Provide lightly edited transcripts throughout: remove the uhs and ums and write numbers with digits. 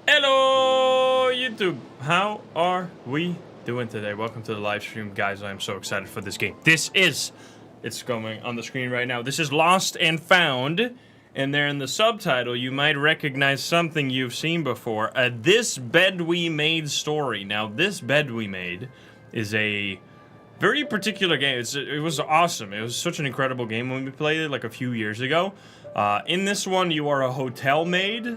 Hello, YouTube. How are we doing today? Welcome to the live stream, guys. I am so excited for this game. It's going on the screen right now. This is Lost and Found, and there in the subtitle, you might recognize something you've seen before. This Bed We Made story. Now, This Bed We Made is a very particular game. It was awesome. It was such an incredible game when we played it like a few years ago. In this one, you are a hotel maid.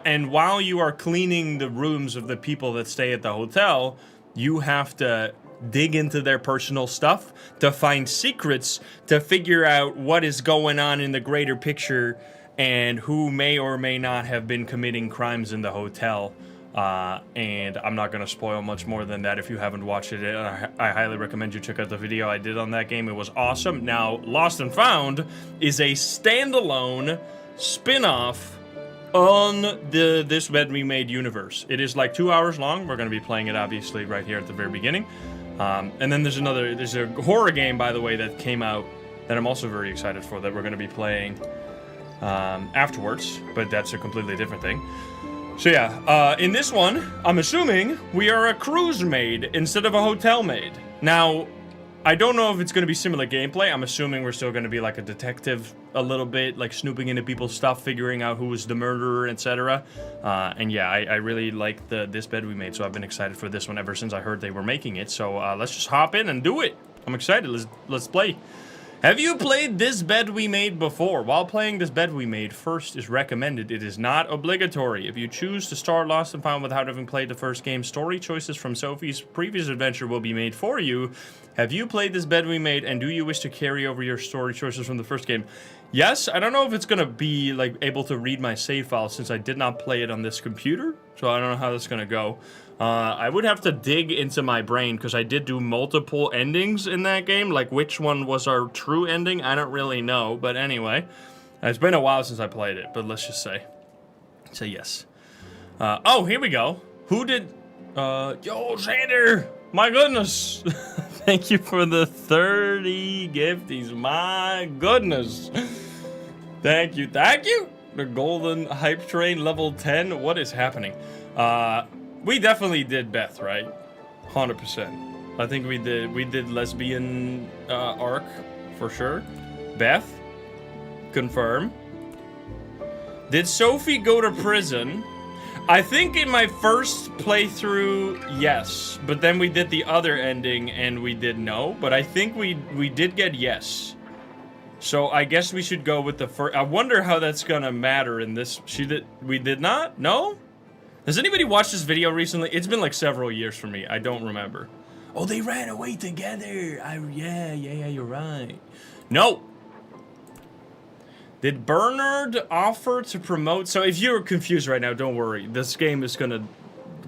And while you are cleaning the rooms of the people that stay at the hotel, you have to dig into their personal stuff to find secrets, to figure out what is going on in the greater picture and who may or may not have been committing crimes in the hotel. And I'm not going to spoil much more than that if you haven't watched it. I highly recommend you check out the video I did on that game. It was awesome. Now, Lost and Found is a standalone spin-off on the This Bed We Made universe. It is like 2 hours long. We're going to be playing it obviously right here at the very beginning. And then there's a horror game, by the way, that came out that I'm also very excited for, that we're going to be playing afterwards, but that's a completely different thing. So yeah, in this one, I'm assuming we are a cruise maid instead of a hotel maid. Now, I don't know if it's going to be similar gameplay. I'm assuming we're still going to be like a detective a little bit, like snooping into people's stuff, figuring out who was the murderer, etc. And yeah, I really like This Bed We Made, so I've been excited for this one ever since I heard they were making it. So let's just hop in and do it. I'm excited. Let's play. Have you played This Bed We Made before? While playing This Bed We Made, first is recommended. It is not obligatory. If you choose to start Lost and Found without having played the first game, story choices from Sophie's previous adventure will be made for you. Have you played This Bed We Made, and do you wish to carry over your story choices from the first game? Yes. I don't know if it's going to be like able to read my save file since I did not play it on this computer, so I don't know how that's going to go. I would have to dig into my brain because I did do multiple endings in that game. Like, which one was our true ending? I don't really know. But anyway, it's been a while since I played it. But let's just say yes. Oh, here we go. Who did... Yo, Xander! My goodness! Thank you for the 30 gifties. My goodness. Thank you. Thank you! The golden hype train level 10. What is happening? We definitely did Beth, right? 100%. I think we did lesbian arc for sure. Beth, confirm. Did Sophie go to prison? I think in my first playthrough, yes, but then we did the other ending and we did no. But I think we did get yes. So I guess we should go with the first. I wonder how that's gonna matter in this. We did not? No? Has anybody watched this video recently? It's been like several years for me. I don't remember. Oh, they ran away together. Yeah, you're right. No. Did Bernard offer to promote? So if you're confused right now, don't worry. This game is going to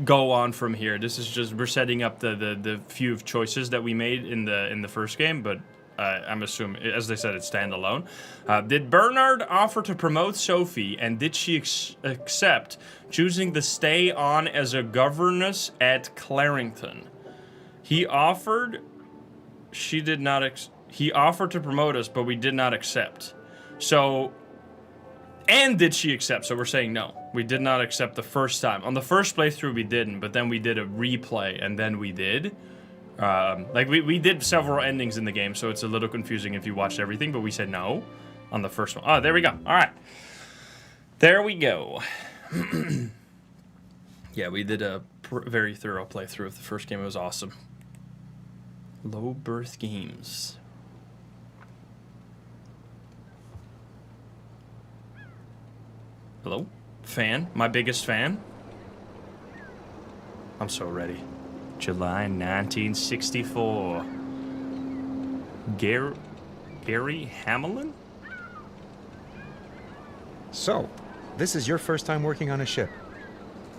go on from here. This is just, we're setting up the few choices that we made in the first game, but I'm assuming, as they said, it's standalone. Did Bernard offer to promote Sophie, and did she accept choosing to stay on as a governess at Clarington? He offered. She did not. He offered to promote us, but we did not accept. So, and did she accept? So we're saying no. We did not accept the first time. On the first playthrough, we didn't, but then we did a replay, and then we did. Like, we did several endings in the game, so it's a little confusing if you watched everything, but we said no on the first one. Oh, there we go. All right. There we go. Yeah, we did a very thorough playthrough of the first game. It was awesome. Low Birth Games. Hello? Fan? My biggest fan? I'm so ready. July 1964. Gary Hamlin? So, this is your first time working on a ship?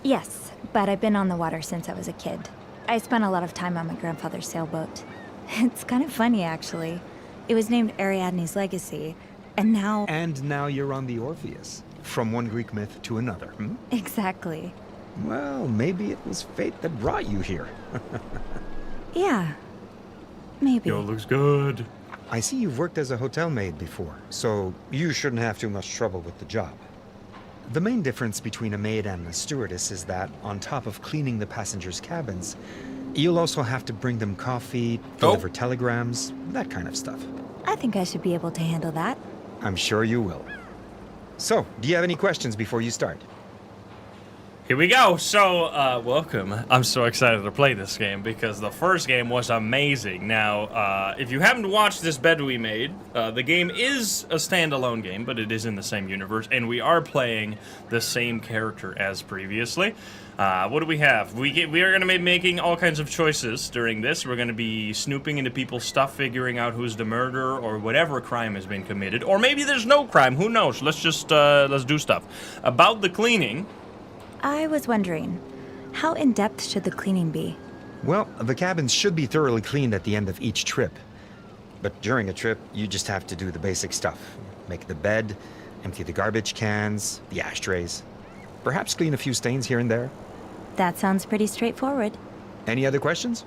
Yes, but I've been on the water since I was a kid. I spent a lot of time on my grandfather's sailboat. It's kind of funny, actually. It was named Ariadne's Legacy, and now... And now you're on the Orpheus. From one Greek myth to another, hmm? Exactly. Well, maybe it was fate that brought you here. Yeah. Maybe. Yo, looks good. I see you've worked as a hotel maid before, so you shouldn't have too much trouble with the job. The main difference between a maid and a stewardess is that, on top of cleaning the passengers' cabins, you'll also have to bring them coffee, deliver telegrams, that kind of stuff. I think I should be able to handle that. I'm sure you will. So, do you have any questions before you start? Here we go. So, welcome. I'm so excited to play this game because the first game was amazing. Now, if you haven't watched this bed we made, the game is a standalone game, but it is in the same universe, and we are playing the same character as previously. What do we have? We are going to be making all kinds of choices during this. We're going to be snooping into people's stuff, figuring out who's the murderer or whatever crime has been committed. Or maybe there's no crime. Who knows? Let's just, let's do stuff. About the cleaning... I was wondering, how in-depth should the cleaning be? Well, the cabins should be thoroughly cleaned at the end of each trip. But during a trip, you just have to do the basic stuff. Make the bed, empty the garbage cans, the ashtrays. Perhaps clean a few stains here and there. That sounds pretty straightforward. Any other questions?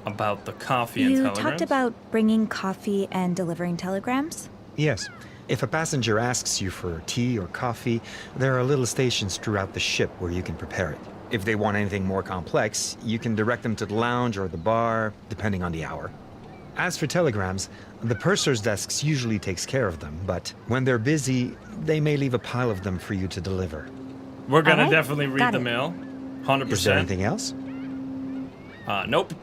About the coffee and You telegrams? talked about bringing coffee and delivering telegrams? Yes. If a passenger asks you for tea or coffee, there are little stations throughout the ship where you can prepare it. If they want anything more complex, you can direct them to the lounge or the bar, depending on the hour. As for telegrams, the purser's desks usually takes care of them, but when they're busy, they may leave a pile of them for you to deliver. We're gonna Alright, definitely read got the it. mail. 100%. Is there anything else? Nope.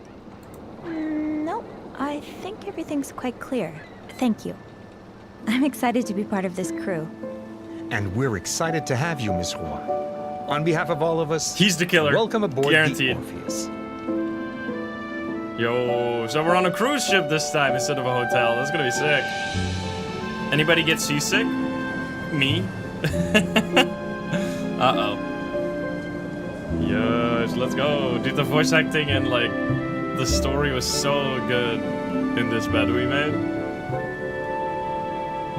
Nope. I think everything's quite clear. Thank you. I'm excited to be part of this crew. And we're excited to have you, Miss Roy. On behalf of all of us, He's the killer. welcome aboard Guaranteed. the Orpheus. Yo, so we're on a cruise ship this time instead of a hotel. That's gonna be sick. Anybody get seasick? Me? Uh-oh. Yes, let's go. Dude, the voice acting and, like, the story was so good in this bed we made.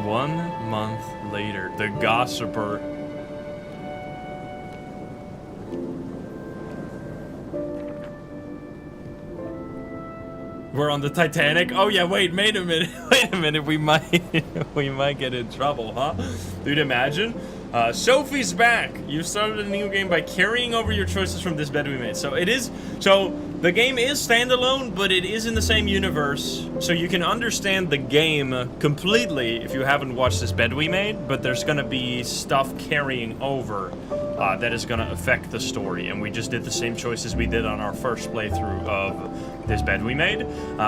1 month later, the gossiper. We're on the Titanic. Oh yeah, wait a minute. Wait a minute. We might get in trouble, huh? Dude, imagine. Sophie's back. You started a new game by carrying over your choices from this bed we made. So the game is standalone, but it is in the same universe. So you can understand the game completely if you haven't watched this bed we made, but there's gonna be stuff carrying over that is gonna affect the story. And we just did the same choices we did on our first playthrough of this bed we made.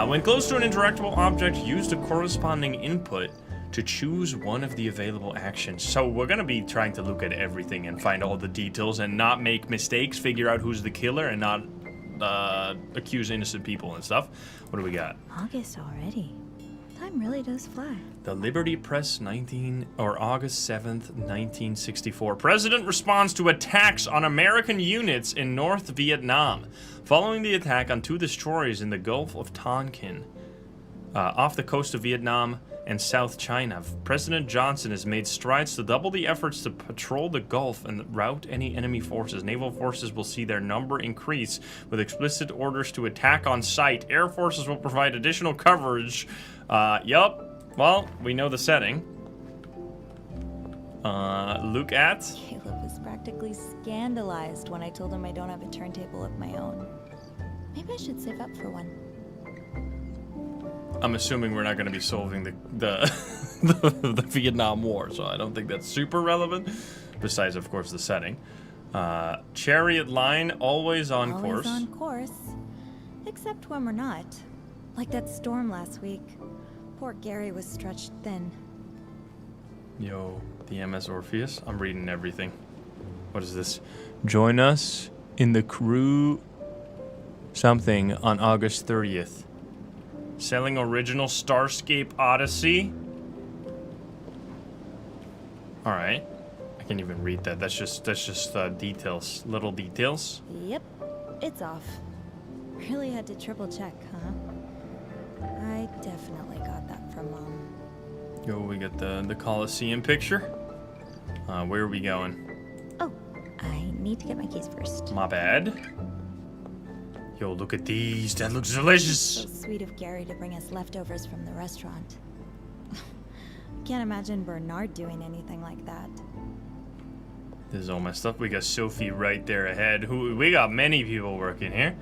When close to an interactable object, use the corresponding input to choose one of the available actions. So we're gonna be trying to look at everything and find all the details and not make mistakes, figure out who's the killer and not accuse innocent people and stuff. What do we got? August already. Time really does fly. The Liberty Press, August 7th, 1964. President responds to attacks on American units in North Vietnam. Following the attack on 2 destroyers in the Gulf of Tonkin, off the coast of Vietnam and South China, President Johnson has made strides to double the efforts to patrol the Gulf and rout any enemy forces. Naval forces will see their number increase with explicit orders to attack on sight. Air forces will provide additional coverage. Yup. Well, we know the setting. Look at... Caleb was practically scandalized when I told him I don't have a turntable of my own. Maybe I should save up for one. I'm assuming we're not going to be solving the Vietnam War, so I don't think that's super relevant. Besides, of course, the setting. Chariot line, always on course. Always on course. Except when we're not. Like that storm last week. Poor Gary was stretched thin. Yo, the MS Orpheus. I'm reading everything. What is this? Join us in the crew something on August 30th. Selling original Starscape Odyssey. All right, I can't even read that. That's just details, little details. Yep, it's off. Really had to triple check, huh? I definitely got that from Mom. Yo, we got the Coliseum picture. Where are we going? Oh, I need to get my keys first. My bad. Yo, look at these. That looks delicious. So sweet of Gary to bring us leftovers from the restaurant. Can't imagine Bernard doing anything like that. This is all my stuff. We got Sophie right there ahead. We got many people working here.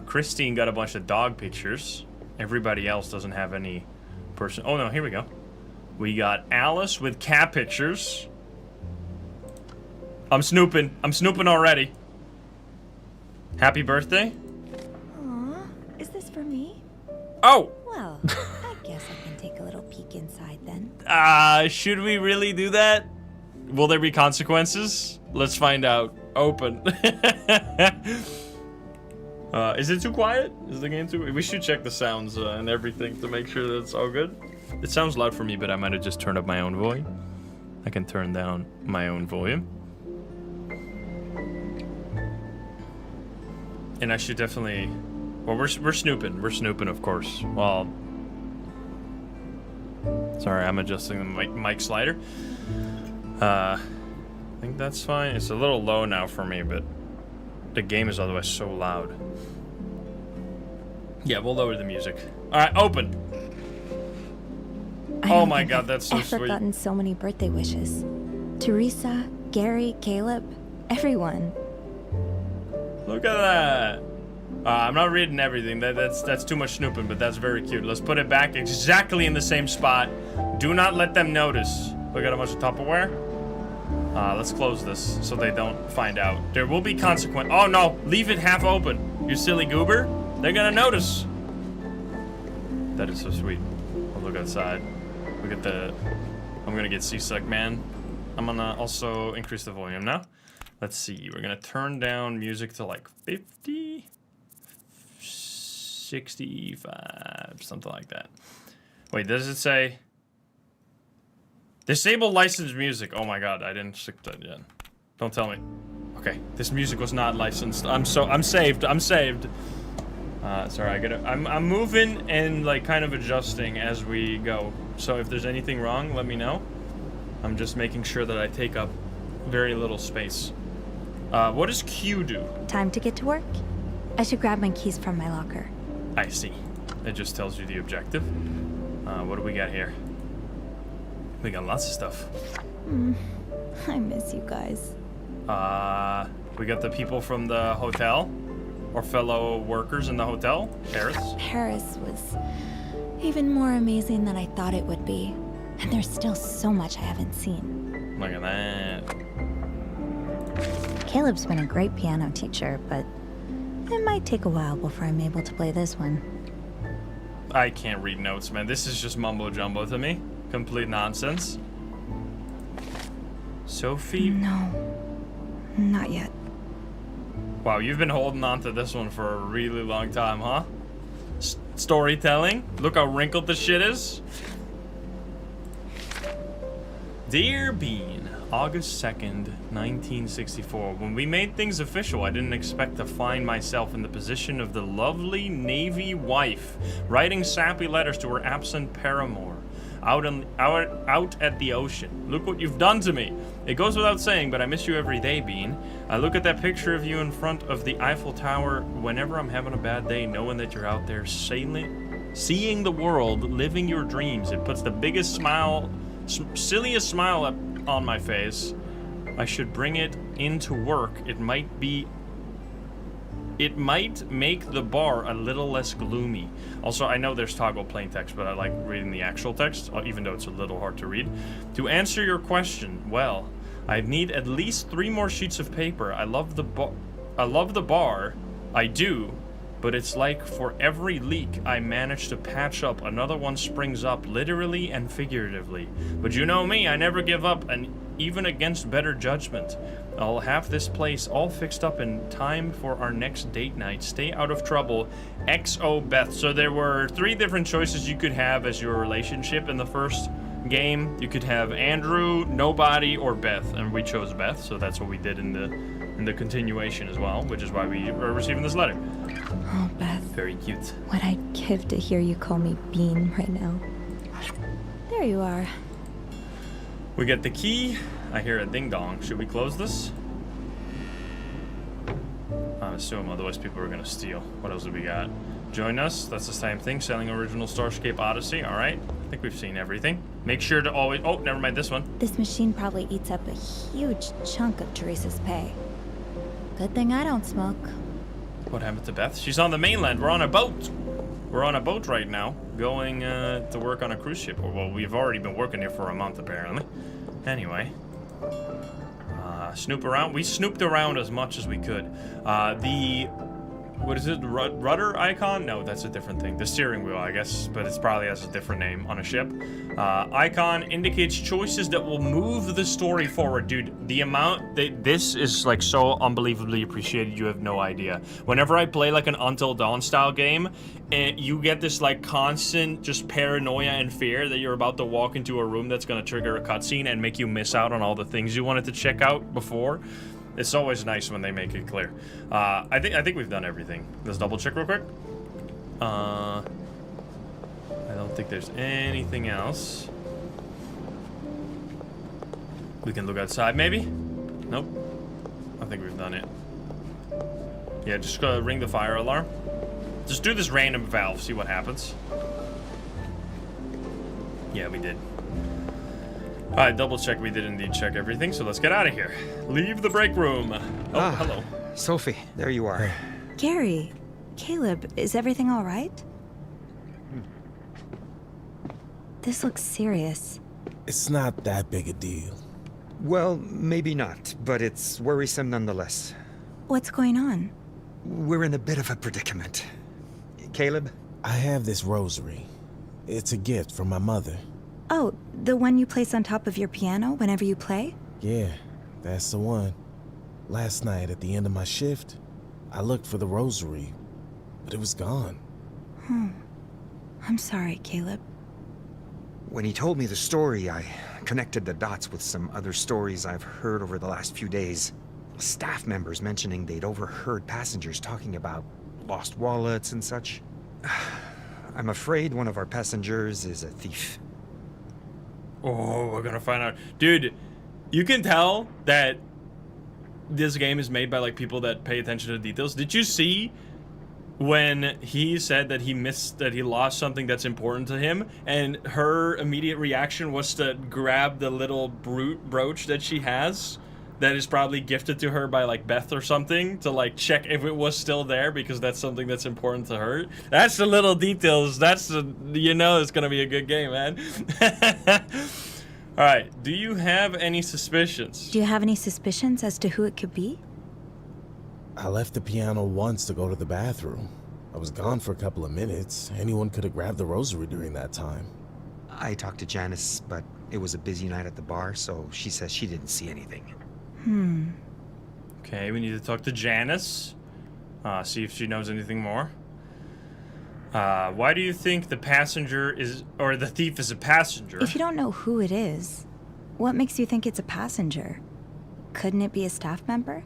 Christine got a bunch of dog pictures. Everybody else doesn't have any person. Oh no, here we go. We got Alice with cat pictures. I'm snooping. I'm snooping already. Happy birthday. Aw, is this for me? Oh! Well, I guess I can take a little peek inside then. Should we really do that? Will there be consequences? Let's find out. Open. Is it too quiet? Is the game too... We should check the sounds and everything to make sure that it's all good. It sounds loud for me, but I might have just turned up my own volume. I can turn down my own volume. And I should definitely... Well, we're snooping. We're snooping, of course. Well... Sorry, I'm adjusting the mic slider. I think that's fine. It's a little low now for me, but the game is otherwise so loud. Yeah, we'll lower the music. Alright, open! Oh my god, that's so I've sweet. gotten so many birthday wishes. Teresa, Gary, Caleb, everyone. Look at that! I'm not reading everything. That's too much snooping, but that's very cute. Let's put it back exactly in the same spot. Do not let them notice. We got a bunch of Tupperware. Let's close this so they don't find out. There will be consequence. Oh no, leave it half open. You silly goober. They're gonna notice. That is so sweet. I'll look outside. Look at the... I'm gonna get seasick, man. I'm gonna also increase the volume now. Let's see. We're gonna turn down music to like 50, 65, something like that. Wait, does it say... Disable licensed music. Oh my god, I didn't stick that yet. Don't tell me. Okay, this music was not licensed. I'm saved. I'm saved. Sorry, I'm moving and like kind of adjusting as we go. So if there's anything wrong, let me know. I'm just making sure that I take up very little space. What does Q do? Time to get to work. I should grab my keys from my locker. I see. It just tells you the objective. What do we got here? We got lots of stuff. I miss you guys. We got the people from the hotel, or fellow workers in the hotel. Paris. Paris was even more amazing than I thought it would be. And there's still so much I haven't seen. Look at that. Caleb's been a great piano teacher, but it might take a while before I'm able to play this one. I can't read notes, man. This is just mumbo jumbo to me. Complete nonsense. Sophie? No, not yet. Wow, you've been holding on to this one for a really long time, huh? Storytelling? Look how wrinkled the shit is. Dear Bean, August 2nd, 1964. When we made things official, I didn't expect to find myself in the position of the lovely Navy wife, writing sappy letters to her absent paramour. Out at the ocean. Look what you've done to me. It goes without saying, but I miss you every day, Bean. I look at that picture of you in front of the Eiffel Tower whenever I'm having a bad day, knowing that you're out there sailing, seeing the world, living your dreams. It puts the biggest smile, silliest smile up on my face. I should bring it into work. It might make the bar a little less gloomy. Also, I know there's toggle plain text, but I like reading the actual text, even though it's a little hard to read. To answer your question, well, I need at least 3 more sheets of paper. I love the bar. I do. But it's like for every leak I manage to patch up, another one springs up, literally and figuratively. But you know me, I never give up, and even against better judgment. I'll have this place all fixed up in time for our next date night. Stay out of trouble. XO Beth. So there were 3 different choices you could have as your relationship in the first game. You could have Andrew, nobody, or Beth, and we chose Beth, so that's what we did in the continuation as well, which is why we are receiving this letter. Oh, Beth. Very cute. What I'd give to hear you call me Bean right now. There you are. We get the key. I hear a ding dong. Should we close this? I assume, otherwise people are gonna steal. What else do we got? Join us. That's the same thing. Selling original Starscape Odyssey. All right. I think we've seen everything. Make sure to always... Oh, never mind this one. This machine probably eats up a huge chunk of Teresa's pay. Good thing I don't smoke. What happened to Beth? She's on the mainland. We're on a boat. We're on a boat right now, going to work on a cruise ship. Well, we've already been working here for a month, apparently. Anyway. Snoop around. We snooped around as much as we could. What is it? Rudder icon? No, that's a different thing. The steering wheel, I guess, but it probably has a different name on a ship. Icon indicates choices that will move the story forward. Dude, the amount that this is like so unbelievably appreciated, you have no idea. Whenever I play like an Until Dawn style game, and you get this like constant just paranoia and fear that you're about to walk into a room that's gonna trigger a cutscene and make you miss out on all the things you wanted to check out before. It's always nice when they make it clear. I think we've done everything. Let's double check real quick. I don't think there's anything else. We can look outside, maybe? Nope. I think we've done it. Yeah, just go ring the fire alarm. Just do this random valve, see what happens. Yeah, we did. Alright, double check we did indeed check everything, so let's get out of here. Leave the break room. Oh, hello. Sophie, there you are. Gary, Caleb, is everything all right? This looks serious. It's not that big a deal. Well, maybe not, but it's worrisome nonetheless. What's going on? We're in a bit of a predicament. Caleb? I have this rosary. It's a gift from my mother. Oh, the one you place on top of your piano whenever you play? Yeah, that's the one. Last night at the end of my shift, I looked for the rosary, but it was gone. I'm sorry, Caleb. When he told me the story, I connected the dots with some other stories I've heard over the last few days. Staff members mentioning they'd overheard passengers talking about lost wallets and such. I'm afraid one of our passengers is a thief. Oh, we're gonna find out. Dude, you can tell that this game is made by like people that pay attention to details. Did you see when he said that he lost something that's important to him, and her immediate reaction was to grab the little brooch that she has that is probably gifted to her by like Beth or something to like check if it was still there because that's something that's important to her. That's the little details. That's the, you know, it's gonna be a good game, man. All right, do you have any suspicions? Do you have any suspicions as to who it could be? I left the piano once to go to the bathroom. I was gone for a couple of minutes. Anyone could have grabbed the rosary during that time. I talked to Janice, but it was a busy night at the bar, so she says she didn't see anything. Okay, we need to talk to Janice. See if she knows anything more. Why do you think the passenger is, or the thief is a passenger? If you don't know who it is, what makes you think it's a passenger? Couldn't it be a staff member?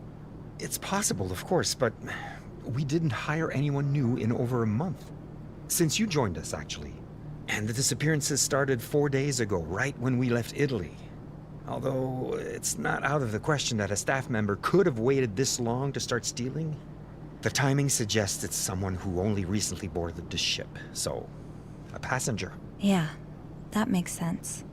It's possible, of course, but we didn't hire anyone new in over a month. Since you joined us, actually. And the disappearances started 4 days ago, right when we left Italy. Although, it's not out of the question that a staff member could have waited this long to start stealing. The timing suggests it's someone who only recently boarded the ship, so a passenger. Yeah, that makes sense.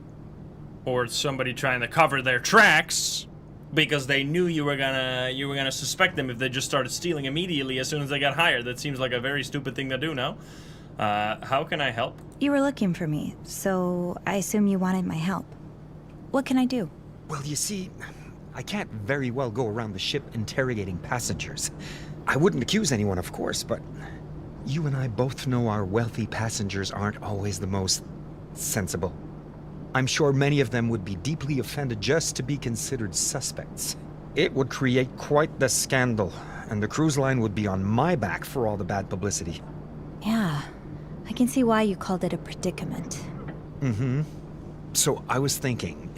Or it's somebody trying to cover their tracks because they knew you were gonna suspect them if they just started stealing immediately as soon as they got hired. That seems like a very stupid thing to do now. How can I help? You were looking for me, so I assume you wanted my help. What can I do? Well, you see, I can't very well go around the ship interrogating passengers. I wouldn't accuse anyone, of course, but you and I both know our wealthy passengers aren't always the most sensible. I'm sure many of them would be deeply offended just to be considered suspects. It would create quite the scandal, and the cruise line would be on my back for all the bad publicity. Yeah, I can see why you called it a predicament. So I was thinking,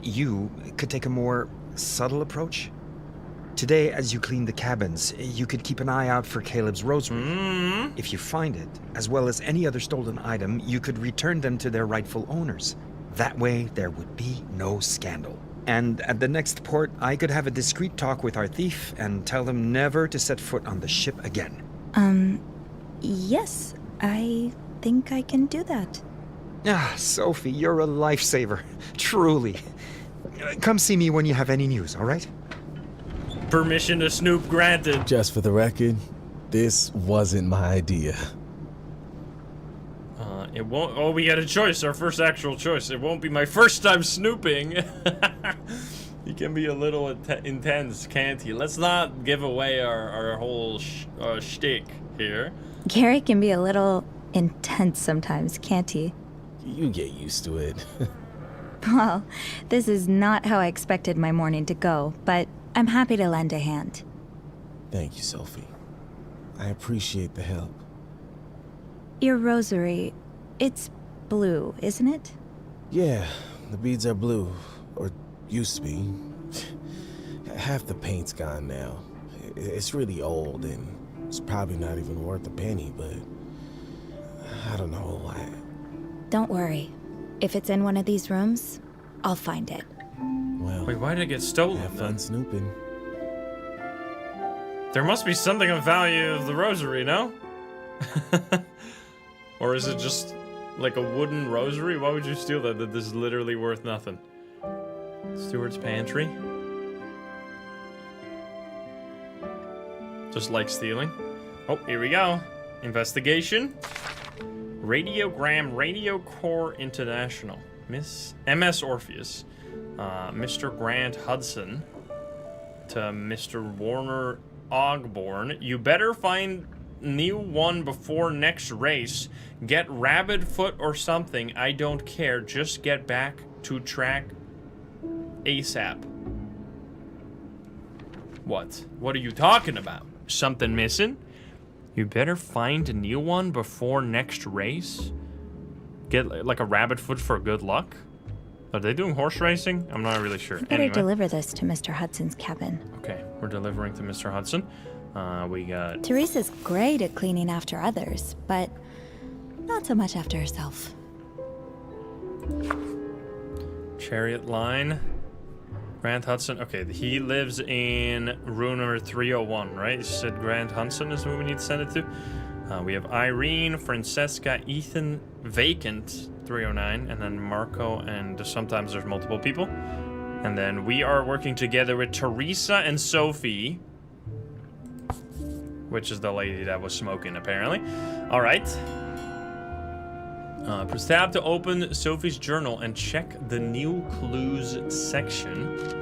you could take a more subtle approach. Today, as you clean the cabins, you could keep an eye out for Caleb's rosary. If you find it, as well as any other stolen item, you could return them to their rightful owners. That way, there would be no scandal. And at the next port, I could have a discreet talk with our thief and tell them never to set foot on the ship again. Yes, I think I can do that. Ah, Sophie, you're a lifesaver. Truly. Come see me when you have any news, all right? Permission to snoop granted. Just for the record, this wasn't my idea. It won't. Oh, we got a choice. Our first actual choice. It won't be my first time snooping. He can be a little intense, can't he? Let's not give away our whole shtick here. Gary can be a little intense sometimes, can't he? You get used to it. Well, this is not how I expected my morning to go, but I'm happy to lend a hand. Thank you, Sophie. I appreciate the help. Your rosary, it's blue, isn't it? Yeah, the beads are blue. Or used to be. Half the paint's gone now. It's really old, and it's probably not even worth a penny, but I don't know. Don't worry. If it's in one of these rooms, I'll find it. Well, Wait, why did it get stolen have then? fun snooping. There must be something of value of the rosary, no? Or is it just like a wooden rosary? Why would you steal that? That this is literally worth nothing. Steward's pantry. Just like stealing. Oh, here we go. Investigation. Radiogram Radio Corps International. MS Orpheus. Mr. Grant Hudson. To Mr. Warner Ogborn. You better find new one before next race. Get rabbit foot or something. I don't care. Just get back to track ASAP. What? What are you talking about? Something missing? You better find a new one before next race? Get like a rabbit foot for good luck? Are they doing horse racing? I'm not really sure. You better Anyway. deliver this to Mr. Hudson's cabin. Okay, we're delivering to Mr. Hudson. We got... Teresa's great at cleaning after others, but not so much after herself. Chariot Line. Grant Hudson. Okay, he lives in room number 301, right? You said Grant Hudson is who we need to send it to. We have Irene, Francesca, Ethan, vacant, 309, and then Marco, and sometimes there's multiple people. And then we are working together with Teresa and Sophie, which is the lady that was smoking, apparently. All right. Press tab to open Sophie's journal and check the new clues section.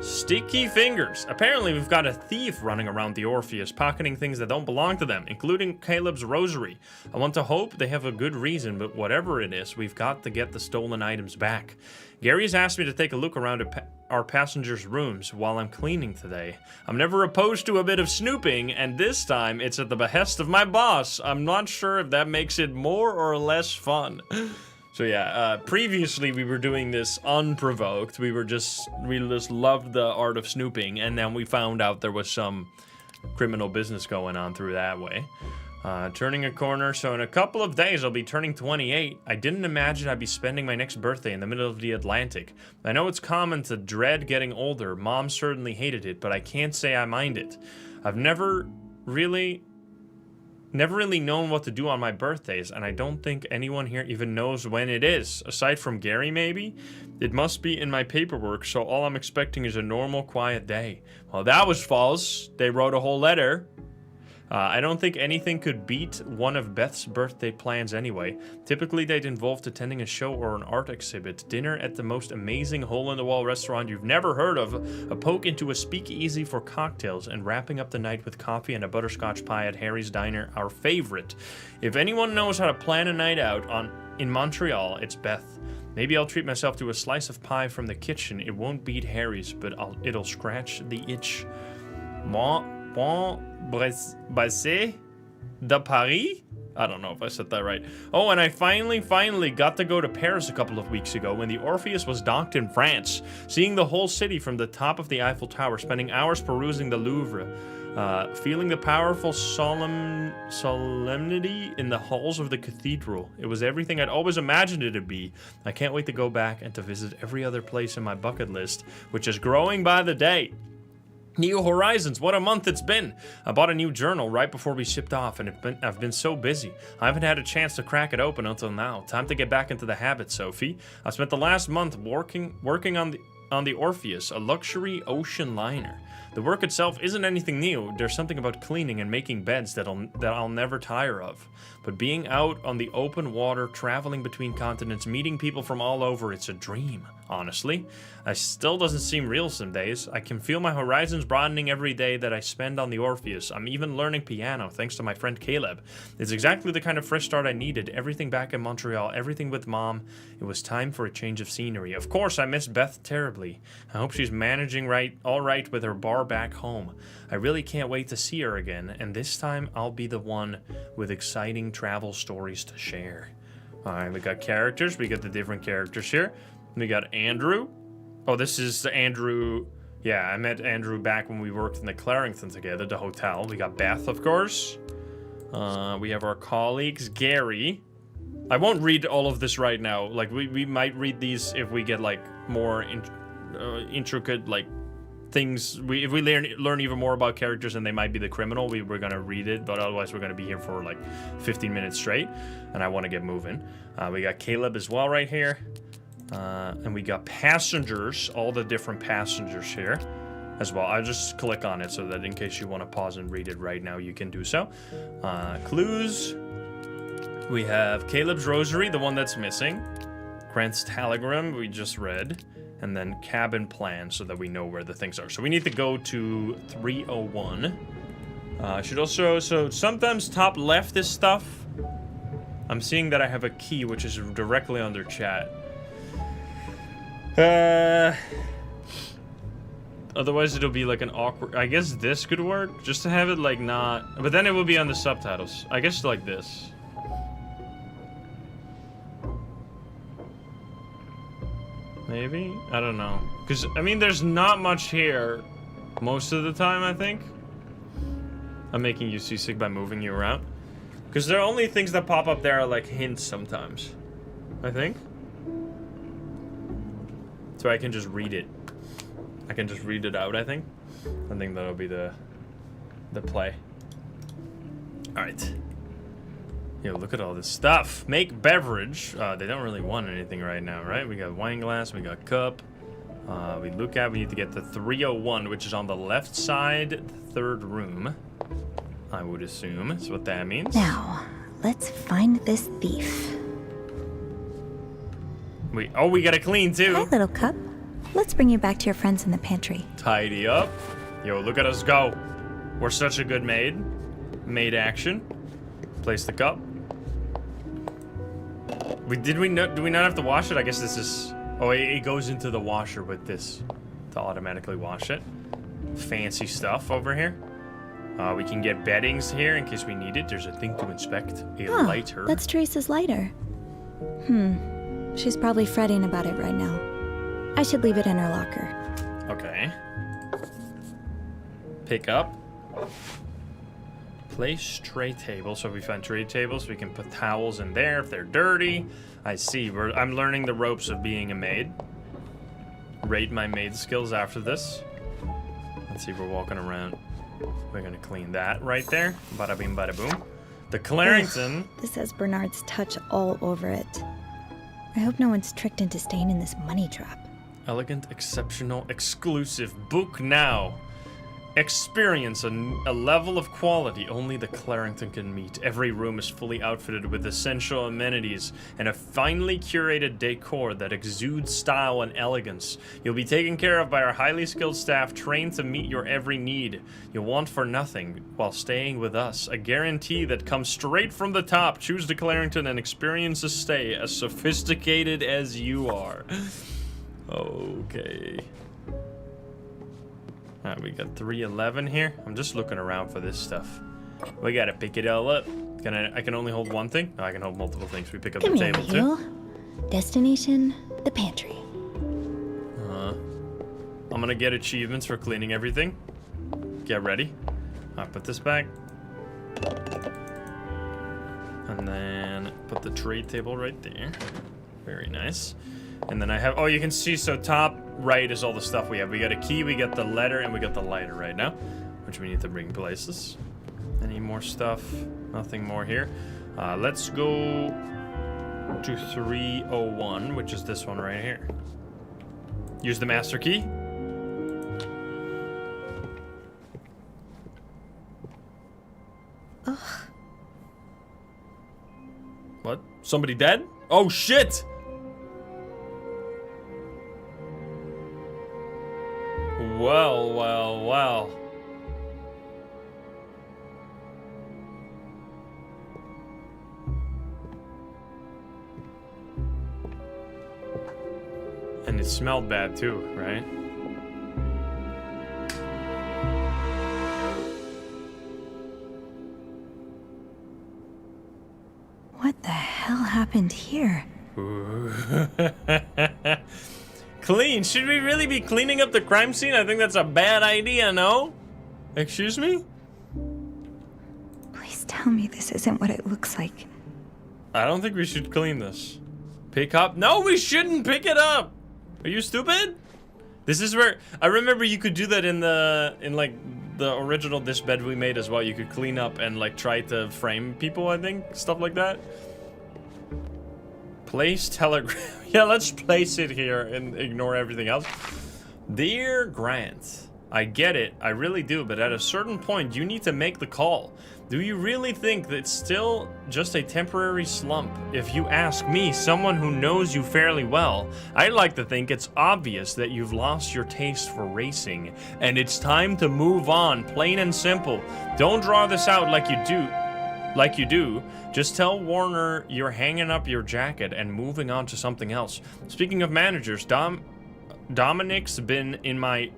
Sticky fingers. Apparently we've got a thief running around the Orpheus, pocketing things that don't belong to them, including Caleb's rosary. I want to hope they have a good reason, but whatever it is, we've got to get the stolen items back. Gary's asked me to take a look around our passengers' rooms while I'm cleaning today. I'm never opposed to a bit of snooping, and this time it's at the behest of my boss. I'm not sure if that makes it more or less fun. So yeah, previously we were doing this unprovoked. We just loved the art of snooping, and then we found out there was some criminal business going on through that way. Turning a corner, so in a couple of days I'll be turning 28. I didn't imagine I'd be spending my next birthday in the middle of the Atlantic. I know it's common to dread getting older. Mom certainly hated it, but I can't say I mind it. I've never really known what to do on my birthdays, and I don't think anyone here even knows when it is. Aside from Gary, maybe? It must be in my paperwork, so all I'm expecting is a normal, quiet day. Well, that was false. They wrote a whole letter. I don't think anything could beat one of Beth's birthday plans anyway. Typically, they'd involve attending a show or an art exhibit, dinner at the most amazing hole-in-the-wall restaurant you've never heard of, a poke into a speakeasy for cocktails, and wrapping up the night with coffee and a butterscotch pie at Harry's Diner, our favorite. If anyone knows how to plan a night out in Montreal, it's Beth. Maybe I'll treat myself to a slice of pie from the kitchen. It won't beat Harry's, but it'll scratch the itch. Bon Brasset de Paris? I don't know if I said that right. Oh, and I finally got to go to Paris a couple of weeks ago when the Orpheus was docked in France. Seeing the whole city from the top of the Eiffel Tower, spending hours perusing the Louvre, feeling the powerful solemnity in the halls of the cathedral. It was everything I'd always imagined it to be. I can't wait to go back and to visit every other place in my bucket list, which is growing by the day. New Horizons, what a month it's been. I bought a new journal right before we shipped off, and I've been so busy. I haven't had a chance to crack it open until now. Time to get back into the habit, Sophie. I spent the last month working on the Orpheus, a luxury ocean liner. The work itself isn't anything new. There's something about cleaning and making beds that I'll never tire of. But being out on the open water, traveling between continents, meeting people from all over, it's a dream, honestly. It still doesn't seem real some days. I can feel my horizons broadening every day that I spend on the Orpheus. I'm even learning piano, thanks to my friend Caleb. It's exactly the kind of fresh start I needed. Everything back in Montreal, everything with Mom. It was time for a change of scenery. Of course, I miss Beth terribly. I hope she's managing all right with her bar back home. I really can't wait to see her again, and this time I'll be the one with exciting travel stories to share. Alright, we got characters. We got the different characters here. We got Andrew. Oh, this is the Andrew. Yeah, I met Andrew back when we worked in the Clarington together, the hotel. We got Beth, of course. We have our colleagues, Gary. I won't read all of this right now. Like, we might read these if we get, like, more intricate, like, things. If we learn even more about characters and they might be the criminal, we're gonna read it, but otherwise we're gonna be here for like 15 minutes straight, and I want to get moving. We got Caleb as well right here, and we got passengers, all the different passengers here as well. I'll just click on it so that in case you want to pause and read it right now, you can do so. Clues. We have Caleb's rosary, the one that's missing. Grant's telegram we just read. And then cabin plan so that we know where the things are. So we need to go to 301. Should also, so sometimes top left is stuff. I'm seeing that I have a key which is directly under chat. Otherwise it'll be like an awkward, I guess this could work just to have it like not, but then it will be on the subtitles. I guess like this. Maybe? I don't know. Because, I mean, there's not much here most of the time, I think. I'm making you seasick by moving you around. Because the only things that pop up there are, like, hints sometimes. I think. So I can just read it. I can just read it out, I think. I think that'll be the play. Alright. Yo, look at all this stuff. Make beverage. They don't really want anything right now, right? We got wine glass, we got cup. We need to get the 301, which is on the left side, the third room. I would assume that's what that means. Now, let's find this thief. We gotta clean too. Hi, little cup. Let's bring you back to your friends in the pantry. Tidy up. Yo, look at us go. We're such a good maid. Maid action. Place the cup. Do we not have to wash it? I guess this is... Oh, it goes into the washer with this to automatically wash it. Fancy stuff over here. We can get beddings here in case we need it. There's a thing to inspect. A lighter. That's Teresa's lighter. She's probably fretting about it right now. I should leave it in her locker. Okay. Pick up. Place tray table. So if we find tray tables, we can put towels in there if they're dirty. I see. I'm learning the ropes of being a maid. Rate my maid skills after this. Let's see. We're walking around. We're gonna clean that right there. Bada bing, bada boom. The Clarington. Ugh, this has Bernard's touch all over it. I hope no one's tricked into staying in this money trap. Elegant, exceptional, exclusive. Book now. Experience a level of quality only the Clarington can meet. Every room is fully outfitted with essential amenities and a finely curated decor that exudes style and elegance. You'll be taken care of by our highly skilled staff trained to meet your every need. You'll want for nothing while staying with us. A guarantee that comes straight from the top. Choose the Clarington and experience a stay as sophisticated as you are. Okay. Alright, we got 311 here. I'm just looking around for this stuff. We gotta pick it all up. I can only hold one thing? No, I can hold multiple things. We pick up the table too. Destination, the pantry. I'm gonna get achievements for cleaning everything. Get ready. I'll put this back. And then put the tray table right there. Very nice. And then I have, oh, you can see, so top right is all the stuff we have. We got a key, we got the letter, and we got the lighter right now, which we need to bring places. Any more stuff? Nothing more here. Let's go to 301, which is this one right here. Use the master key. Ugh. What? Somebody dead? Oh shit! Well, well, well. And it smelled bad too, right? What the hell happened here? Clean. Should we really be cleaning up the crime scene? I think that's a bad idea, no? Excuse me? Please tell me this isn't what it looks like. I don't think we should clean this. Pick up? No, we shouldn't pick it up. Are you stupid? This is where I remember you could do that in like the original This Bed We Made as well. You could clean up and like try to frame people, I think, stuff like that. Place telegram. Yeah, let's place it here and ignore everything else. Dear Grant, I get it, I really do, but at a certain point you need to make the call. Do you really think that it's still just a temporary slump? If you ask me, someone who knows you fairly well, I'd like to think it's obvious that you've lost your taste for racing, and it's time to move on, plain and simple. Don't draw this out like you do. Just tell Warner you're hanging up your jacket and moving on to something else. Speaking of managers, Dominic's been in my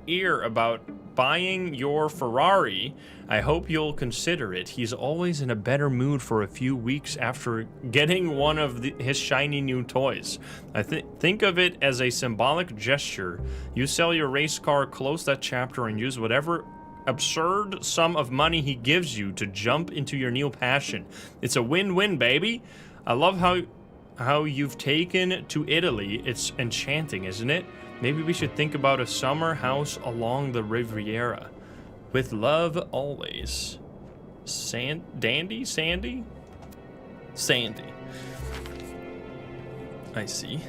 ear about buying your Ferrari. I hope you'll consider it. He's always in a better mood for a few weeks after getting one of his shiny new toys. I think of it as a symbolic gesture. You sell your race car, close that chapter, and use whatever absurd sum of money he gives you to jump into your new passion. It's a win-win, baby. I love how you've taken to Italy. It's enchanting, isn't it? Maybe we should think about a summer house along the Riviera. With love, always. Sandy? I see.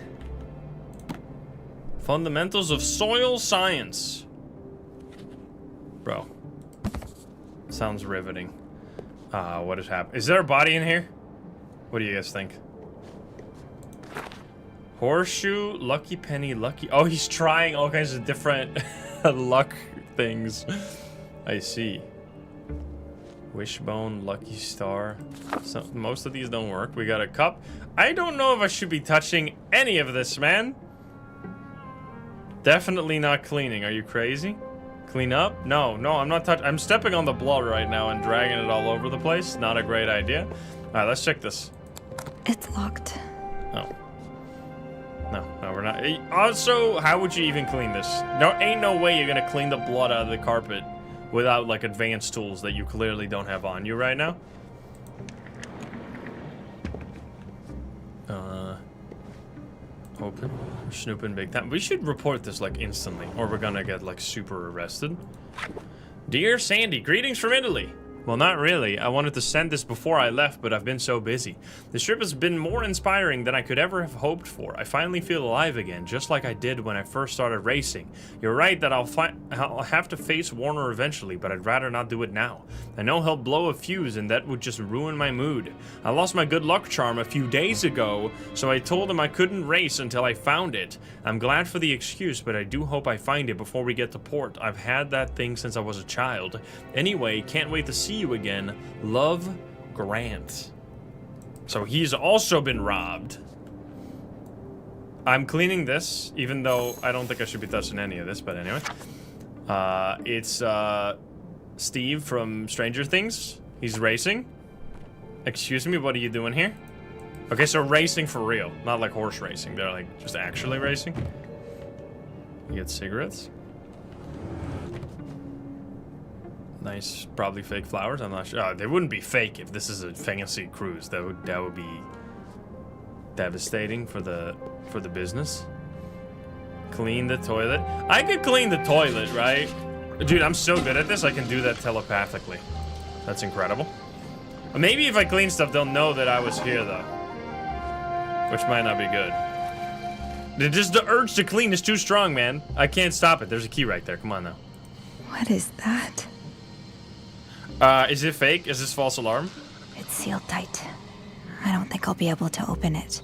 Fundamentals of soil science. Bro. Sounds riveting. What has happened? Is there a body in here? What do you guys think? Horseshoe, lucky penny, lucky... Oh, he's trying all kinds of different luck things. I see. Wishbone, lucky star. So, most of these don't work. We got a cup. I don't know if I should be touching any of this, man. Definitely not cleaning. Are you crazy? Clean up? No, I'm not touching. I'm stepping on the blood right now and dragging it all over the place. Not a great idea. All right, let's check this. It's locked. Oh. No, we're not. Also, how would you even clean this? No, ain't no way you're gonna clean the blood out of the carpet without like advanced tools that you clearly don't have on you right now. Open. We're snooping big time. We should report this like instantly, or we're gonna get like super arrested. Dear Sandy, greetings from Italy. Well, not really. I wanted to send this before I left, but I've been so busy. This trip has been more inspiring than I could ever have hoped for. I finally feel alive again, just like I did when I first started racing. You're right that I'll have to face Warner eventually, but I'd rather not do it now. I know he'll blow a fuse, and that would just ruin my mood. I lost my good luck charm a few days ago, so I told him I couldn't race until I found it. I'm glad for the excuse, but I do hope I find it before we get to port. I've had that thing since I was a child. Anyway, can't wait to see you again. Love, Grant. So he's also been robbed. I'm cleaning this, even though I don't think I should be touching any of this, but anyway. It's Steve from Stranger Things. He's racing. Excuse me, what are you doing here? Okay, so racing for real, not like horse racing. They're like just actually racing. You get cigarettes. Nice, probably fake flowers. I'm not sure. They wouldn't be fake if this is a fancy cruise. That would be devastating for the business. Clean the toilet. I could clean the toilet, right? Dude, I'm so good at this, I can do that telepathically. That's incredible. Maybe if I clean stuff, they'll know that I was here, though. Which might not be good. Just the urge to clean is too strong, man. I can't stop it. There's a key right there. Come on now. What is that? Is it fake? Is this false alarm? It's sealed tight. I don't think I'll be able to open it.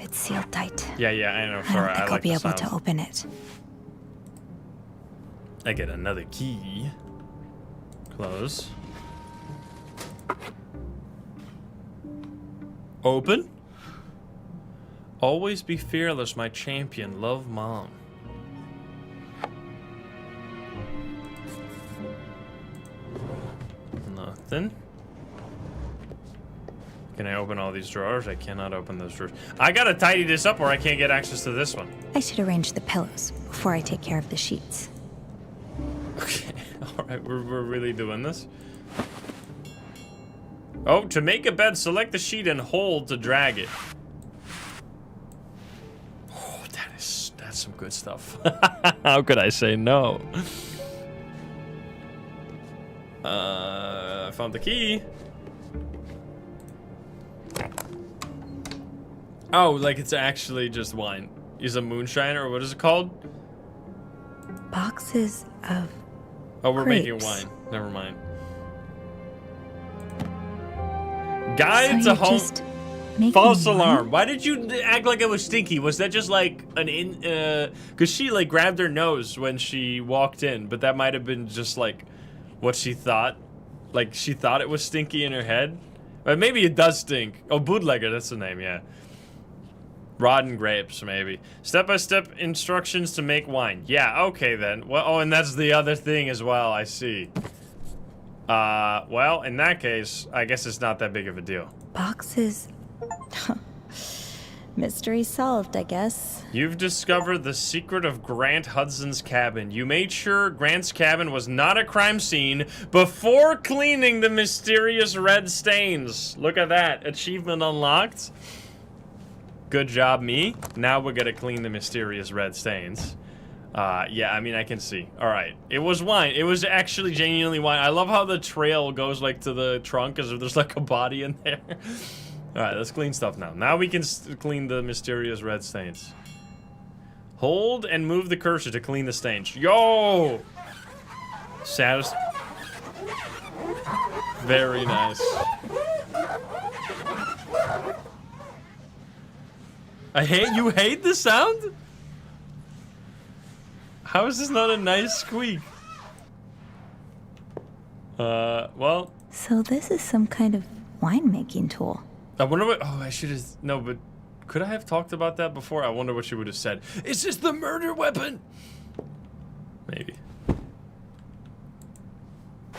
It's sealed tight. Yeah, I know. I Sorry, don't think I'll like be the able sound. to open it. I get another key. Close. Open. Always be fearless, my champion. Love, Mom. Nothing. Can I open all these drawers? I cannot open those drawers. I gotta tidy this up or I can't get access to this one. I should arrange the pillows before I take care of the sheets. Okay, alright, we're really doing this. Oh, to make a bed, select the sheet and hold to drag it. Oh, that's some good stuff. How could I say no? I found the key. Oh, like it's actually just wine. Is a moonshiner, or what is it called? Boxes of Oh, we're making grapes. wine. Never mind. Guide So to you're home. just making False wine? alarm. Why did you act like it was stinky? Was that just like because she like grabbed her nose when she walked in, but that might have been just like what she thought. Like she thought it was stinky in her head. But maybe it does stink. Oh, bootlegger, that's the name, yeah. Rotten grapes, maybe. Step-by-step instructions to make wine. Yeah, okay then. Well, oh, and that's the other thing as well, I see. Well, in that case, I guess it's not that big of a deal. Boxes. Mystery solved, I guess. You've discovered the secret of Grant Hudson's cabin. You made sure Grant's cabin was not a crime scene before cleaning the mysterious red stains. Look at that. Achievement unlocked. Good job, me. Now we're gonna clean the mysterious red stains. Yeah, I mean, I can see. All right. It was wine. It was actually genuinely wine. I love how the trail goes, like, to the trunk as if there's, like, a body in there. All right, let's clean stuff now. Now we can clean the mysterious red stains. Hold and move the cursor to clean the stains. Yo! Very nice. You hate the sound? How is this not a nice squeak? Well. So this is some kind of winemaking tool. I wonder what, oh, I should have, no, but could I have talked about that before? I wonder what she would have said. Is this the murder weapon? Maybe.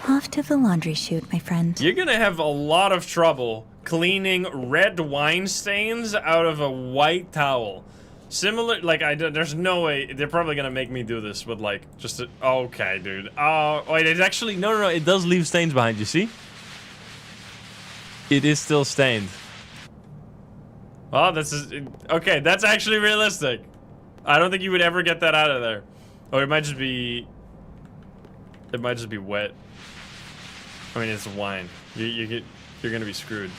Off to the laundry chute, my friend. You're gonna have a lot of trouble cleaning red wine stains out of a white towel. Similar, like, there's no way, they're probably gonna make me do this with, like, just a, okay, dude. Oh, wait, it's actually, no, it does leave stains behind, you see? It is still stained. Oh, this is, okay, that's actually realistic. I don't think you would ever get that out of there. Or it might just be wet. I mean, it's wine. You're gonna be screwed.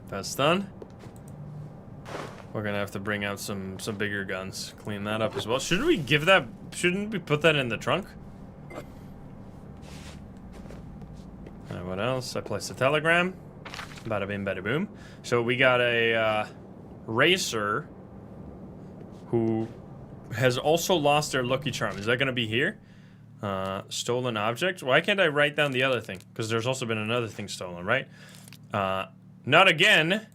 That's done. We're gonna have to bring out some bigger guns. Clean that up as well. Shouldn't we put that in the trunk? Alright, what else? I placed a telegram. Bada bing, bada boom. So we got a racer who has also lost their Lucky Charm. Is that gonna be here? Stolen object? Why can't I write down the other thing? Because there's also been another thing stolen, right? Not again.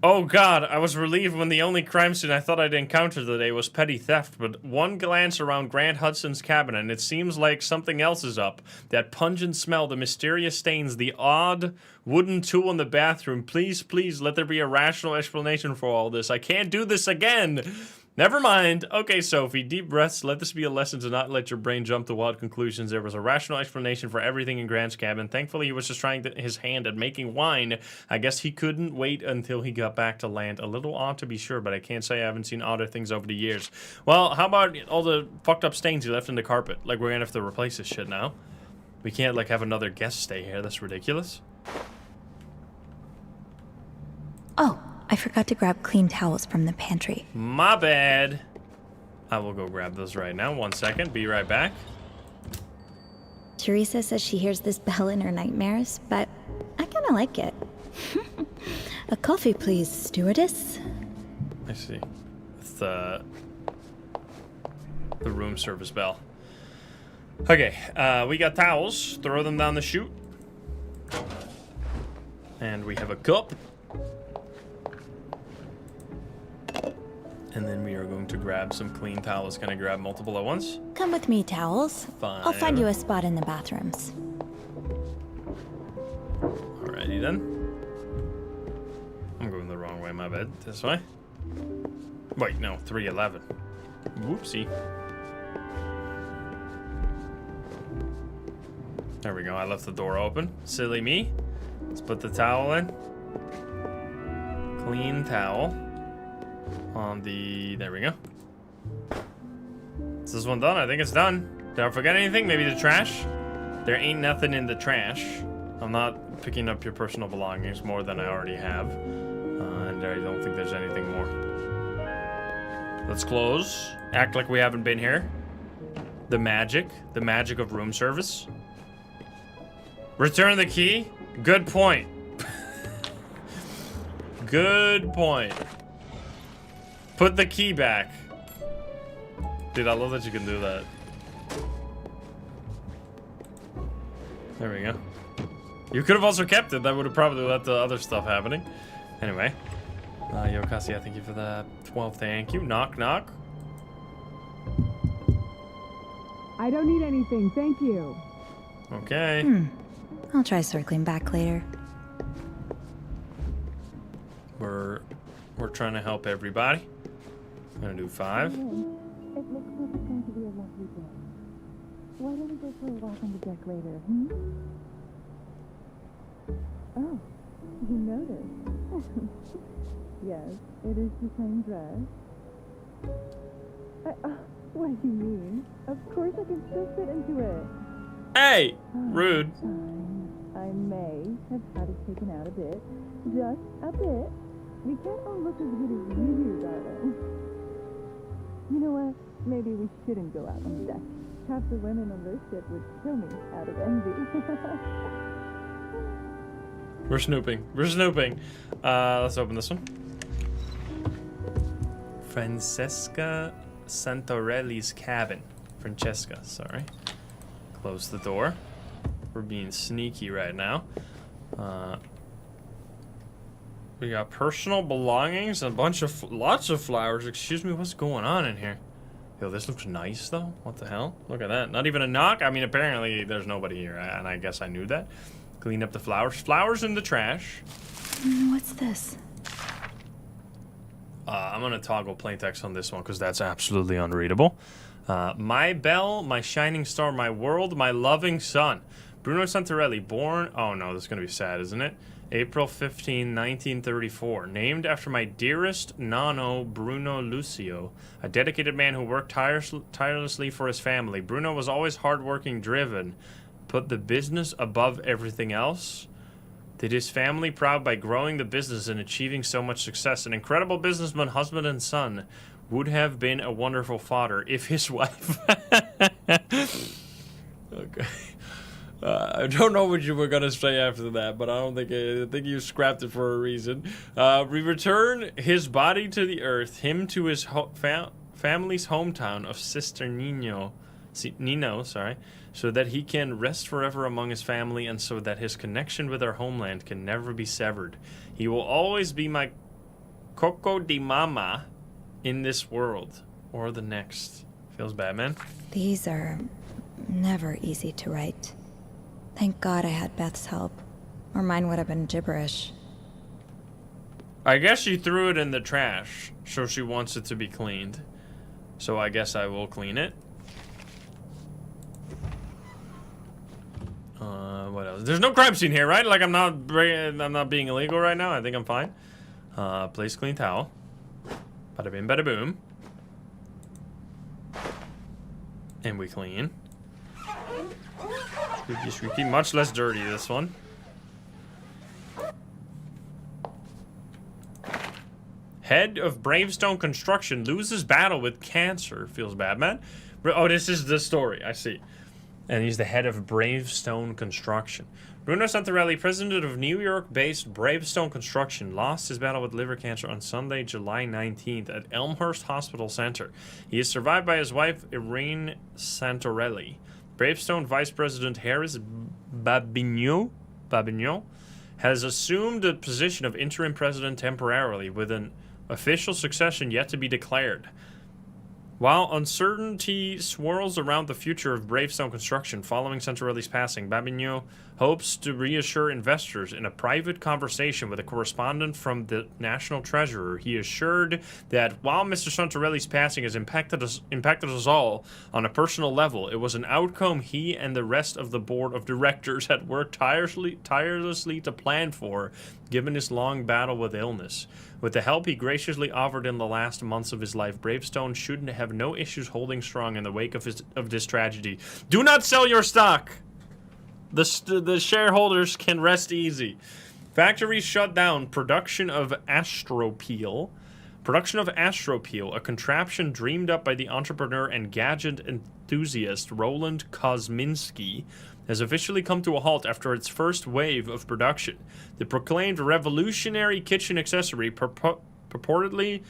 Oh god, I was relieved when the only crime scene I thought I'd encounter today was petty theft, but one glance around Grant Hudson's cabin and it seems like something else is up. That pungent smell, the mysterious stains, the odd wooden tool in the bathroom. Please, please, let there be a rational explanation for all this. I can't do this again! Never mind. Okay, Sophie, deep breaths. Let this be a lesson to not let your brain jump to wild conclusions. There was a rational explanation for everything in Grant's cabin. Thankfully, he was just trying his hand at making wine. I guess he couldn't wait until he got back to land. A little odd to be sure, but I can't say I haven't seen odder things over the years. Well, how about all the fucked up stains he left in the carpet? Like, we're gonna have to replace this shit now. We can't, like, have another guest stay here. That's ridiculous. Oh, I forgot to grab clean towels from the pantry. My bad. I will go grab those right now. 1 second. Be right back. Teresa says she hears this bell in her nightmares, but I kind of like it. A coffee, please, stewardess. I see. It's the room service bell. Okay, we got towels. Throw them down the chute. And we have a cup. And then we are going to grab some clean towels. Can I grab multiple at once? Come with me, towels. Fine. I'll find you a spot in the bathrooms. Alrighty then. I'm going the wrong way, my bad. This way. Wait, no, 311. Whoopsie. There we go, I left the door open. Silly me. Let's put the towel in. Clean towel. On the... there we go. Is this one done? I think it's done. Did I forget anything? Maybe the trash? There ain't nothing in the trash. I'm not picking up your personal belongings more than I already have. And I don't think there's anything more. Let's close. Act like we haven't been here. The magic of room service. Return the key? Good point. Good point. Put the key back. Dude, I love that you can do that. There we go. You could have also kept it. That would have probably let the other stuff happening. Anyway. Yo, Cassia, thank you for the 12. Thank you. Knock, knock. I don't need anything, thank you. Okay. I'll try circling back later. We're trying to help everybody. I'm gonna do 5. It looks like it's going to be a lovely day. Why don't we go for a walk on the deck later, Oh, you noticed. Yes, it is the same dress. What do you mean? Of course I can still fit into it. Hey! Rude. Fine. I may have had it taken out a bit. Just a bit. We can't all look as good as you do, darling. You know what? Maybe we shouldn't go out on the deck. Half the women on this ship would kill me out of envy. We're snooping. We're snooping. Let's open this one. Francesca Santorelli's cabin. Francesca, sorry. Close the door. We're being sneaky right now. We got personal belongings and a bunch of lots of flowers. Excuse me, what's going on in here? Yo, this looks nice though. What the hell? Look at that. Not even a knock. I mean, apparently there's nobody here, and I guess I knew that. Clean up the flowers. Flowers in the trash. What's this? I'm gonna toggle plain text on this one because that's absolutely unreadable. My bell, my shining star, my world, my loving son. Bruno Santorelli, born... oh no, this is gonna be sad, isn't it? April 15, 1934. Named after my dearest nonno, Bruno Lucio, a dedicated man who worked tirelessly for his family. Bruno was always hardworking, driven, put the business above everything else. Did his family proud by growing the business and achieving so much success. An incredible businessman, husband, and son. Would have been a wonderful father if his wife... okay. I don't know what you were gonna say after that, but I think you scrapped it for a reason. We return his body to the earth, him to his family's hometown of Sister Nino, so that he can rest forever among his family, and so that his connection with our homeland can never be severed. He will always be my Coco di Mama in this world or the next. Feels bad, man. These are never easy to write. Thank God I had Beth's help, or mine would have been gibberish. I guess she threw it in the trash, so she wants it to be cleaned. So I guess I will clean it. What else? There's no crime scene here, right? Like I'm not being illegal right now. I think I'm fine. Place clean towel. Bada bing, bada boom. And we clean. Squeaky, much less dirty, this one. Head of Bravestone Construction loses battle with cancer. Feels bad, man. Oh, this is the story. I see. And he's the head of Bravestone Construction. Bruno Santarelli, president of New York-based Bravestone Construction, lost his battle with liver cancer on Sunday, July 19th at Elmhurst Hospital Center. He is survived by his wife, Irene Santarelli. Bravestone Vice President Harris Babignon has assumed the position of interim president temporarily, with an official succession yet to be declared. While uncertainty swirls around the future of Bravestone Construction following Santarelli's passing, Babignon hopes to reassure investors. In a private conversation with a correspondent from the National Treasurer, he assured that while Mr. Santarelli's passing has impacted us all on a personal level, it was an outcome he and the rest of the board of directors had worked tirelessly to plan for, given his long battle with illness. With the help he graciously offered in the last months of his life, Bravestone should have no issues holding strong in the wake of this tragedy. Do not sell your stock! The shareholders can rest easy. Factories shut down. Production of Astropeel, a contraption dreamed up by the entrepreneur and gadget enthusiast Roland Kosminski, has officially come to a halt after its first wave of production. The proclaimed revolutionary kitchen accessory purportedly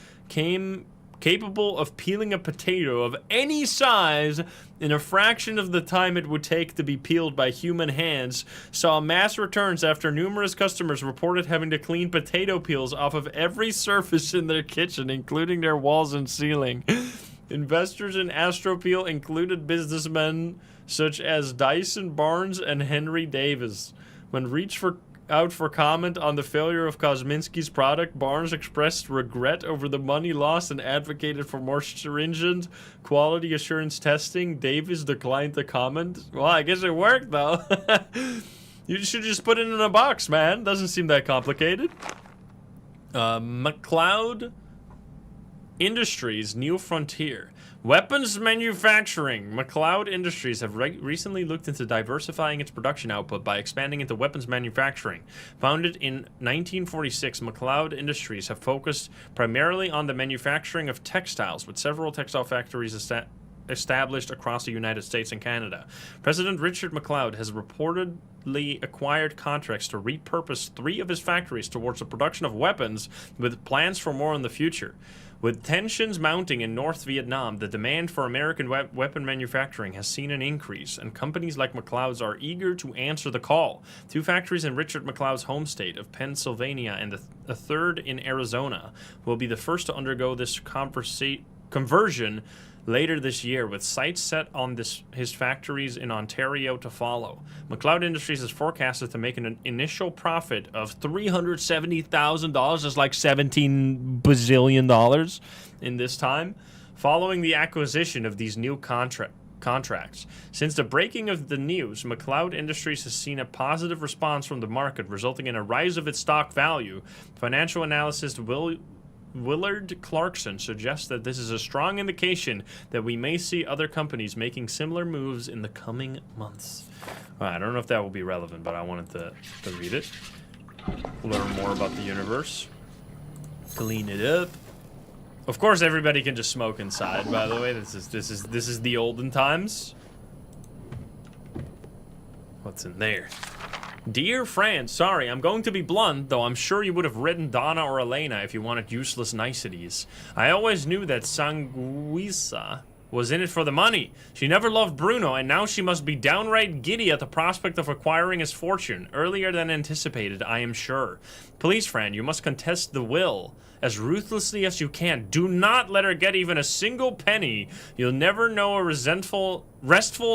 capable of peeling a potato of any size in a fraction of the time it would take to be peeled by human hands, saw mass returns after numerous customers reported having to clean potato peels off of every surface in their kitchen, including their walls and ceiling. Investors in Astropeel included businessmen such as Dyson Barnes and Henry Davis. When reached out for comment on the failure of Kosminski's product, Barnes expressed regret over the money lost and advocated for more stringent quality assurance testing. Davis declined to comment. Well, I guess it worked, though. You should just put it in a box, man. Doesn't seem that complicated. McLeod Industries, New Frontier. Weapons manufacturing. McLeod Industries have recently looked into diversifying its production output by expanding into weapons manufacturing. Founded in 1946, McLeod Industries have focused primarily on the manufacturing of textiles, with several textile factories established across the United States and Canada. President Richard McLeod has reportedly acquired contracts to repurpose 3 of his factories towards the production of weapons, with plans for more in the future. With tensions mounting in North Vietnam, the demand for American weapon manufacturing has seen an increase, and companies like McLeod's are eager to answer the call. 2 factories in Richard McLeod's home state of Pennsylvania and a third in Arizona will be the first to undergo this conversion later this year, with sights set on his factories in Ontario to follow. McLeod Industries is forecasted to make an initial profit of $370,000. That's like $17 bazillion in this time, following the acquisition of these new contracts. Since the breaking of the news, McLeod Industries has seen a positive response from the market, resulting in a rise of its stock value. Financial analyst Willard Clarkson suggests that this is a strong indication that we may see other companies making similar moves in the coming months. I don't know if that will be relevant, but I wanted to read it. Learn more about the universe. Clean it up. Of course, everybody can just smoke inside, by the way. This is the olden times. What's in there? Dear friend, sorry, I'm going to be blunt, though I'm sure you would have written Donna or Elena if you wanted useless niceties. I always knew that Sanguisa was in it for the money. She never loved Bruno, and now she must be downright giddy at the prospect of acquiring his fortune, earlier than anticipated, I am sure. Please, friend, you must contest the will as ruthlessly as you can. Do not let her get even a single penny. You'll never know a restful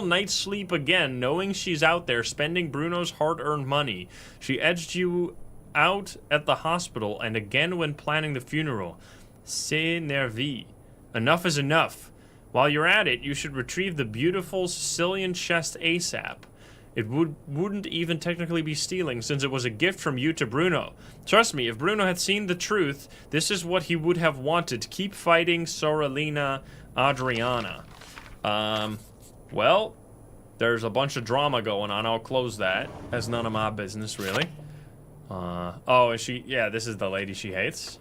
night's sleep again, knowing she's out there spending Bruno's hard-earned money. She edged you out at the hospital and again when planning the funeral. C'est nerveux. Enough is enough. While you're at it, you should retrieve the beautiful Sicilian chest ASAP. It wouldn't even technically be stealing since it was a gift from you to Bruno. Trust me, if Bruno had seen the truth, this is what he would have wanted. Keep fighting, Sorelina Adriana. Well, there's a bunch of drama going on. I'll close that. That's none of my business, really. Oh, is she? Yeah, this is the lady she hates.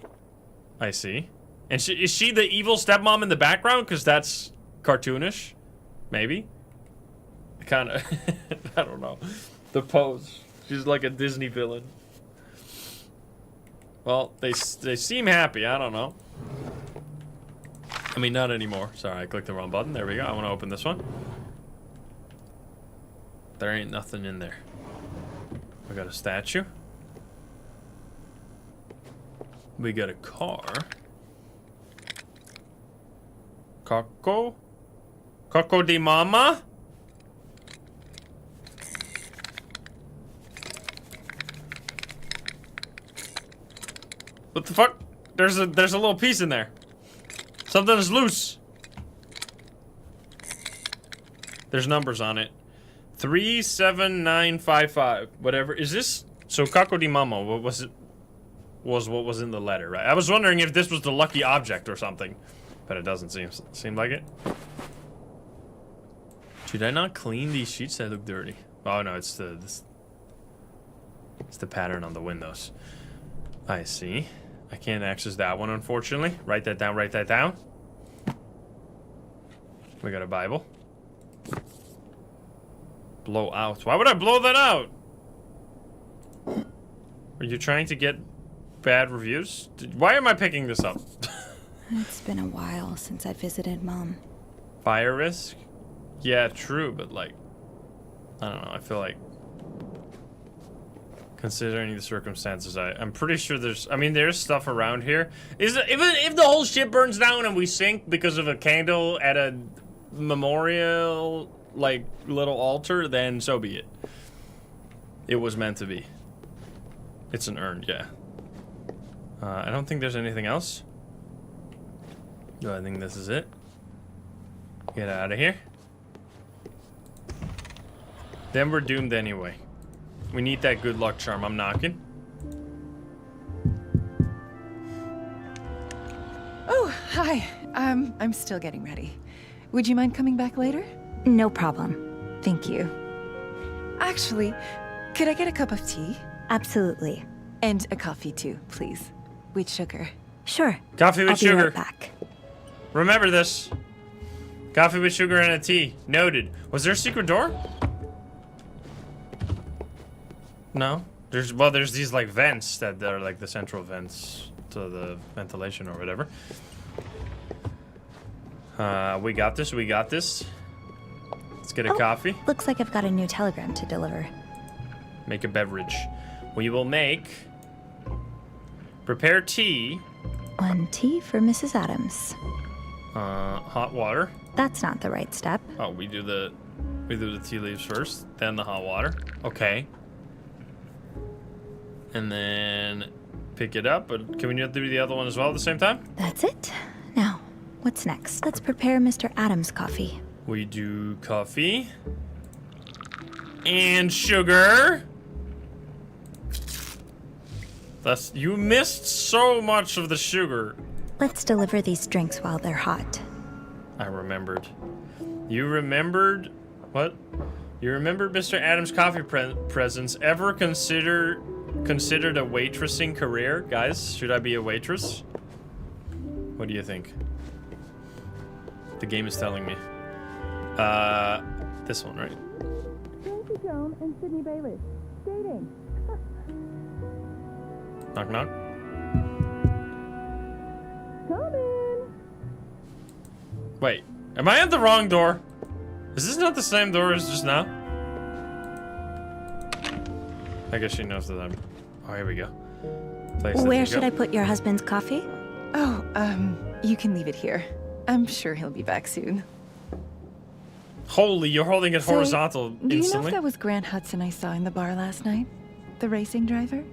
I see. And is she the evil stepmom in the background? Because that's cartoonish. Maybe. Kind of. I don't know. The pose. She's like a Disney villain. Well, they seem happy. I don't know. I mean, not anymore. Sorry, I clicked the wrong button. There we go. I want to open this one. There ain't nothing in there. We got a statue. We got a car. Coco? Coco di Mama? What the fuck? There's a little piece in there. Something is loose. There's numbers on it. 37955. Whatever. Is this so Caco di Mama, what was it? Was what was in the letter, right? I was wondering if this was the lucky object or something. But it doesn't seem like it. Should I not clean these sheets that look dirty? Oh no, it's the pattern on the windows. I see. I can't access that one, unfortunately. Write that down, write that down. We got a Bible. Blow out. Why would I blow that out? Are you trying to get bad reviews? Why am I picking this up? It's been a while since I visited Mom. Fire risk? Yeah, true, but like, I don't know, I feel like considering the circumstances, I'm pretty sure there's stuff around here. Even if the whole ship burns down and we sink because of a candle at a memorial, like, little altar, then so be it. It was meant to be. It's an urn, yeah. I don't think there's anything else. No, I think this is it. Get out of here. Then we're doomed anyway. We need that good luck charm. I'm knocking. Oh, hi. I'm still getting ready. Would you mind coming back later? No problem. Thank you. Actually, could I get a cup of tea? Absolutely. And a coffee too, please. With sugar. Sure. Coffee with I'll sugar. Be right back. Remember this. Coffee with sugar and a tea. Noted. Was there a secret door? No. There's these like vents that are like the central vents to the ventilation or whatever. We got this. We got this. Let's get a coffee. Looks like I've got a new telegram to deliver. Make a beverage. We will make. Prepare tea. 1 tea for Mrs. Adams. Hot water. That's not the right step. Oh, we do the tea leaves first, then the hot water. Okay. And then pick it up, but can we not do the other one as well at the same time? That's it. Now, what's next? Let's prepare Mr. Adams' coffee. We do coffee. And sugar. You missed so much of the sugar. Let's deliver these drinks while they're hot. I remembered. You remembered? What? You remembered Mr. Adams' coffee presents. Ever considered a waitressing career? Guys, should I be a waitress? What do you think? The game is telling me. This one, right? Nancy Joan and Sydney Bayless. Dating. Knock, knock. Come in. Wait, am I at the wrong door? Is this not the same door as just now? I guess she knows that I'm... Oh, here we go. Where should I put your husband's coffee? Oh, you can leave it here. I'm sure he'll be back soon. Holy, you're holding it horizontal Do you know instantly? if that was Grant Hudson I saw in the bar last night? The racing driver?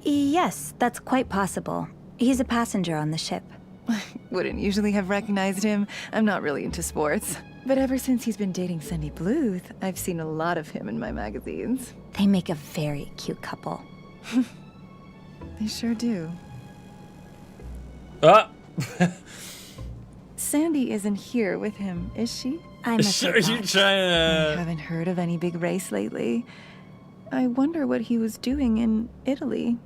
Yes, that's quite possible. He's a passenger on the ship. Wouldn't usually have recognized him. I'm not really into sports. But ever since he's been dating Cindy Bluth, I've seen a lot of him in my magazines. They make a very cute couple. They sure do. Ah! Sandy isn't here with him, is she? I'm Are afraid you not. trying I to... haven't heard of any big race lately. I wonder what he was doing in Italy.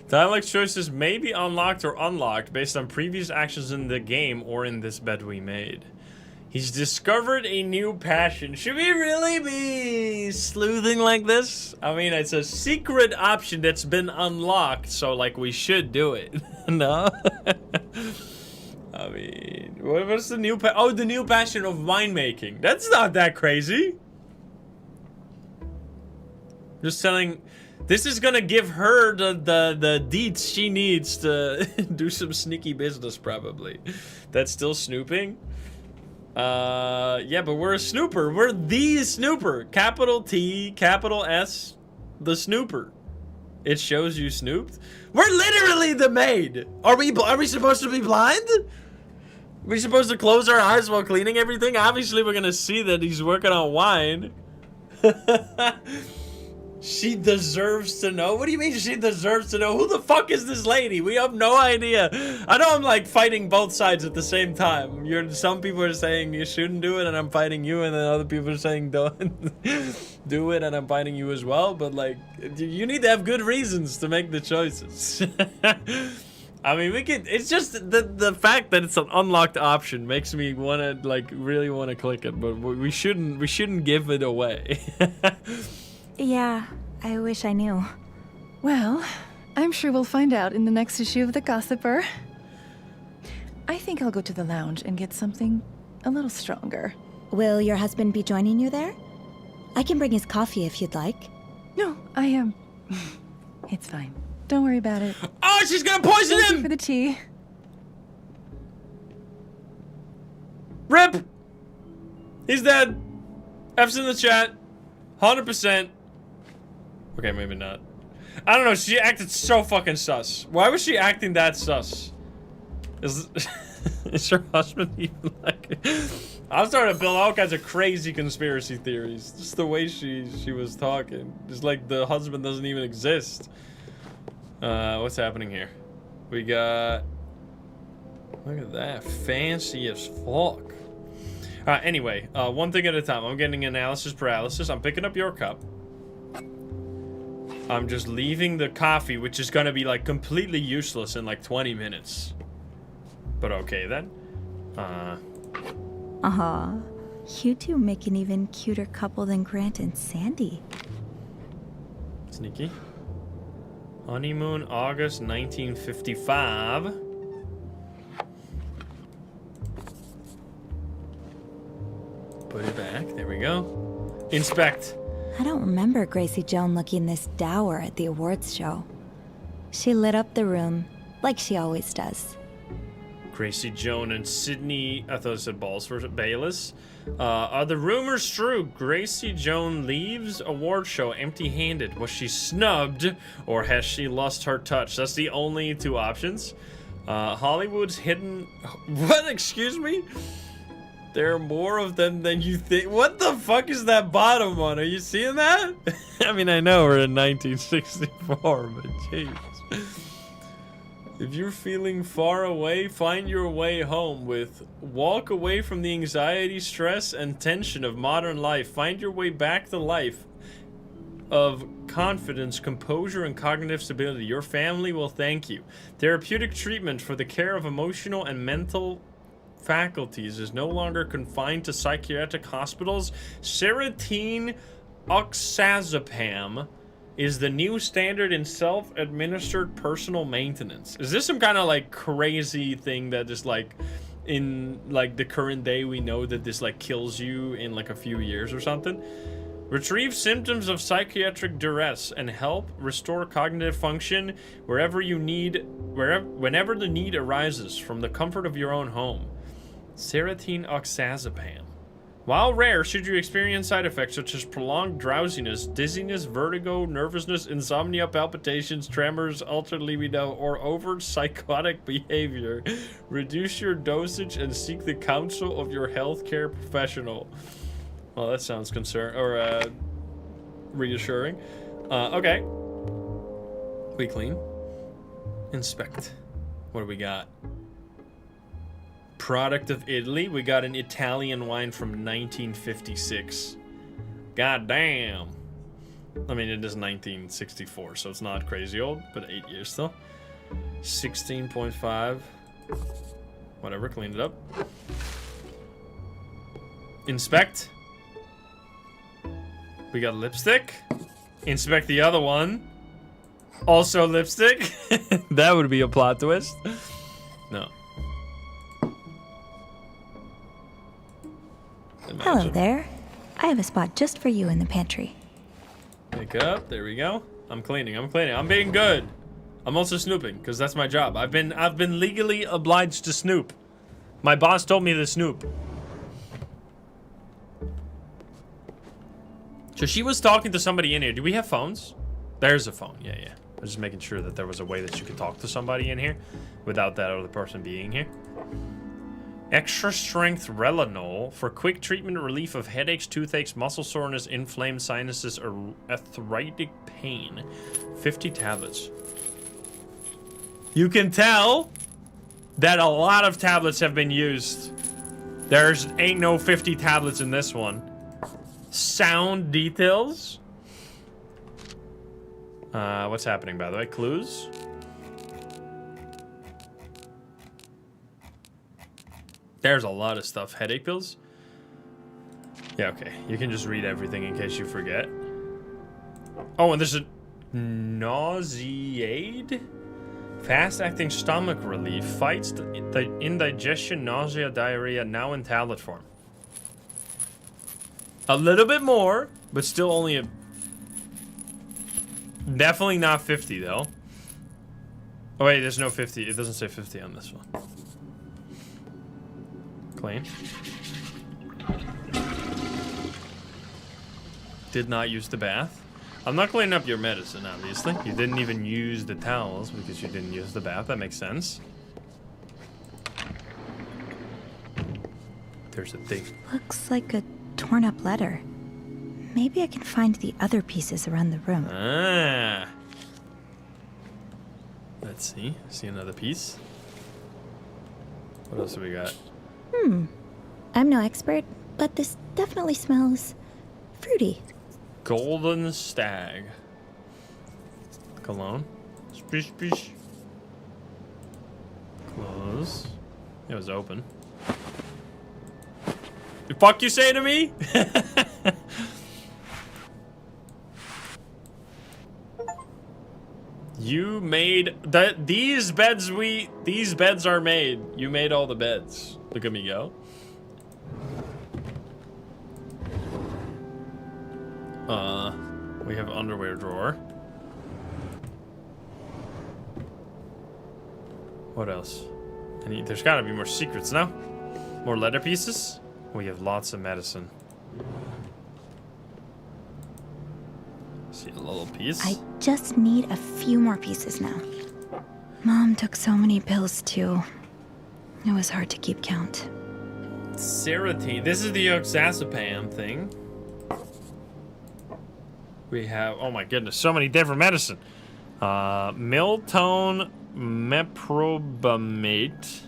Dialect choices may be unlocked or unlocked based on previous actions in the game or in this bet we made. He's discovered a new passion. Should we really be sleuthing like this? I mean, it's a secret option that's been unlocked, so like we should do it. No? I mean, what's the new the new passion of winemaking. That's not that crazy. Just telling... This is gonna give her the deets she needs to do some sneaky business, probably. That's still snooping? Yeah, but we're a snooper. We're the snooper. Capital T, capital S, the snooper. It shows you snooped. We're literally the maid. Are we supposed to be blind? Are we supposed to close our eyes while cleaning everything? Obviously, we're gonna see that he's working on wine. She deserves to know? What do you mean she deserves to know? Who the fuck is this lady? We have no idea. I know I'm like fighting both sides at the same time. Some people are saying you shouldn't do it and I'm fighting you, and then other people are saying don't do it and I'm fighting you as well. But like, you need to have good reasons to make the choices. I mean, we could, it's just the fact that it's an unlocked option makes me wanna like really wanna click it, but we shouldn't give it away. Yeah, I wish I knew. Well, I'm sure we'll find out in the next issue of The Gossiper. I think I'll go to the lounge and get something a little stronger. Will your husband be joining you there? I can bring his coffee if you'd like. No, I am. It's fine. Don't worry about it. Oh, she's gonna poison Thank you him! for the tea. RIP! He's dead. F's in the chat. 100%. Okay, maybe not. I don't know, she acted so fucking sus. Why was she acting that sus? Is her husband even like... I'm starting to build all kinds of crazy conspiracy theories. Just the way she was talking. Just like the husband doesn't even exist. What's happening here? We got... Look at that. Fancy as fuck. Anyway, one thing at a time. I'm getting analysis paralysis. I'm picking up your cup. I'm just leaving the coffee, which is gonna be like completely useless in like 20 minutes. But okay then. Aw, you two make an even cuter couple than Grant and Sandy. Sneaky. Honeymoon, August 1955. Put it back. There we go. Inspect. I don't remember Gracie Joan looking this dour at the awards show. She lit up the room, like she always does. Gracie Joan and Sydney, I thought it said Balsford Bayless. Are the rumors true? Gracie Joan leaves award show empty-handed. Was she snubbed, or has she lost her touch? That's the only two options. Hollywood's hidden... What? Excuse me? There are more of them than you think. What the fuck is that bottom one? Are you seeing that? I mean, I know we're in 1964, but jeez. If you're feeling far away, find your way home with walk away from the anxiety, stress, and tension of modern life. Find your way back to life of confidence, composure, and cognitive stability. Your family will thank you. Therapeutic treatment for the care of emotional and mental faculties is no longer confined to psychiatric hospitals. Serotonin oxazepam is the new standard in self-administered personal maintenance. Is this some kind of like crazy thing that just like in like the current day we know that this like kills you in like a few years or something? Retrieve symptoms of psychiatric duress and help restore cognitive function whenever the need arises from the comfort of your own home. Serotonin oxazepam. While rare, should you experience side effects such as prolonged drowsiness, dizziness, vertigo, nervousness, insomnia, palpitations, tremors, altered libido, or overt psychotic behavior, reduce your dosage and seek the counsel of your healthcare professional. Well, that sounds reassuring. Okay. We clean. Inspect. What do we got? Product of Italy. We got an Italian wine from 1956. God damn. I mean, it is 1964, so it's not crazy old, but 8 years still. 16.5. Whatever, cleaned it up. Inspect. We got lipstick. Inspect the other one. Also lipstick. That would be a plot twist. No. Hello there. I have a spot just for you in the pantry. Pick up. There we go. I'm cleaning. I'm cleaning. I'm being good. I'm also snooping because that's my job. I've been legally obliged to snoop. My boss told me to snoop. So she was talking to somebody in here. Do we have phones? There's a phone. Yeah, yeah. I was just making sure that there was a way that you could talk to somebody in here without that other person being here. Extra strength Relanol for quick treatment and relief of headaches, toothaches, muscle soreness, inflamed sinuses, or arthritic pain. 50 tablets. You can tell that a lot of tablets have been used. There's ain't no 50 tablets in this one. Sound details. What's happening, by the way? Clues. There's a lot of stuff. Headache pills? Yeah, okay. You can just read everything in case you forget. Oh, and there's a nauseaid? Fast-acting stomach relief. Fights the indigestion, nausea, diarrhea, now in tablet form. A little bit more, but still only a... Definitely not 50, though. Oh, wait, there's no 50. It doesn't say 50 on this one. Clean. Did not use the bath. I'm not cleaning up your medicine, obviously. You didn't even use the towels because you didn't use the bath. That makes sense. There's a thing. Looks like a torn up letter. Maybe I can find the other pieces around the room. Ah. Let's see. See another piece. What else do we got? I'm no expert, but this definitely smells fruity. Golden Stag. Cologne. Splish, splish. Close. It was open. The fuck you say to me? You made that. These beds are made. You made all the beds. Look at me go. We have underwear drawer. What else? There's gotta be more secrets now. More letter pieces. We have lots of medicine. See a little piece. I just need a few more pieces now. Mom took so many pills too. It was hard to keep count. Serotonin. This is the oxazepam thing. We have, oh my goodness, so many different medicine. Miltone meprobamate.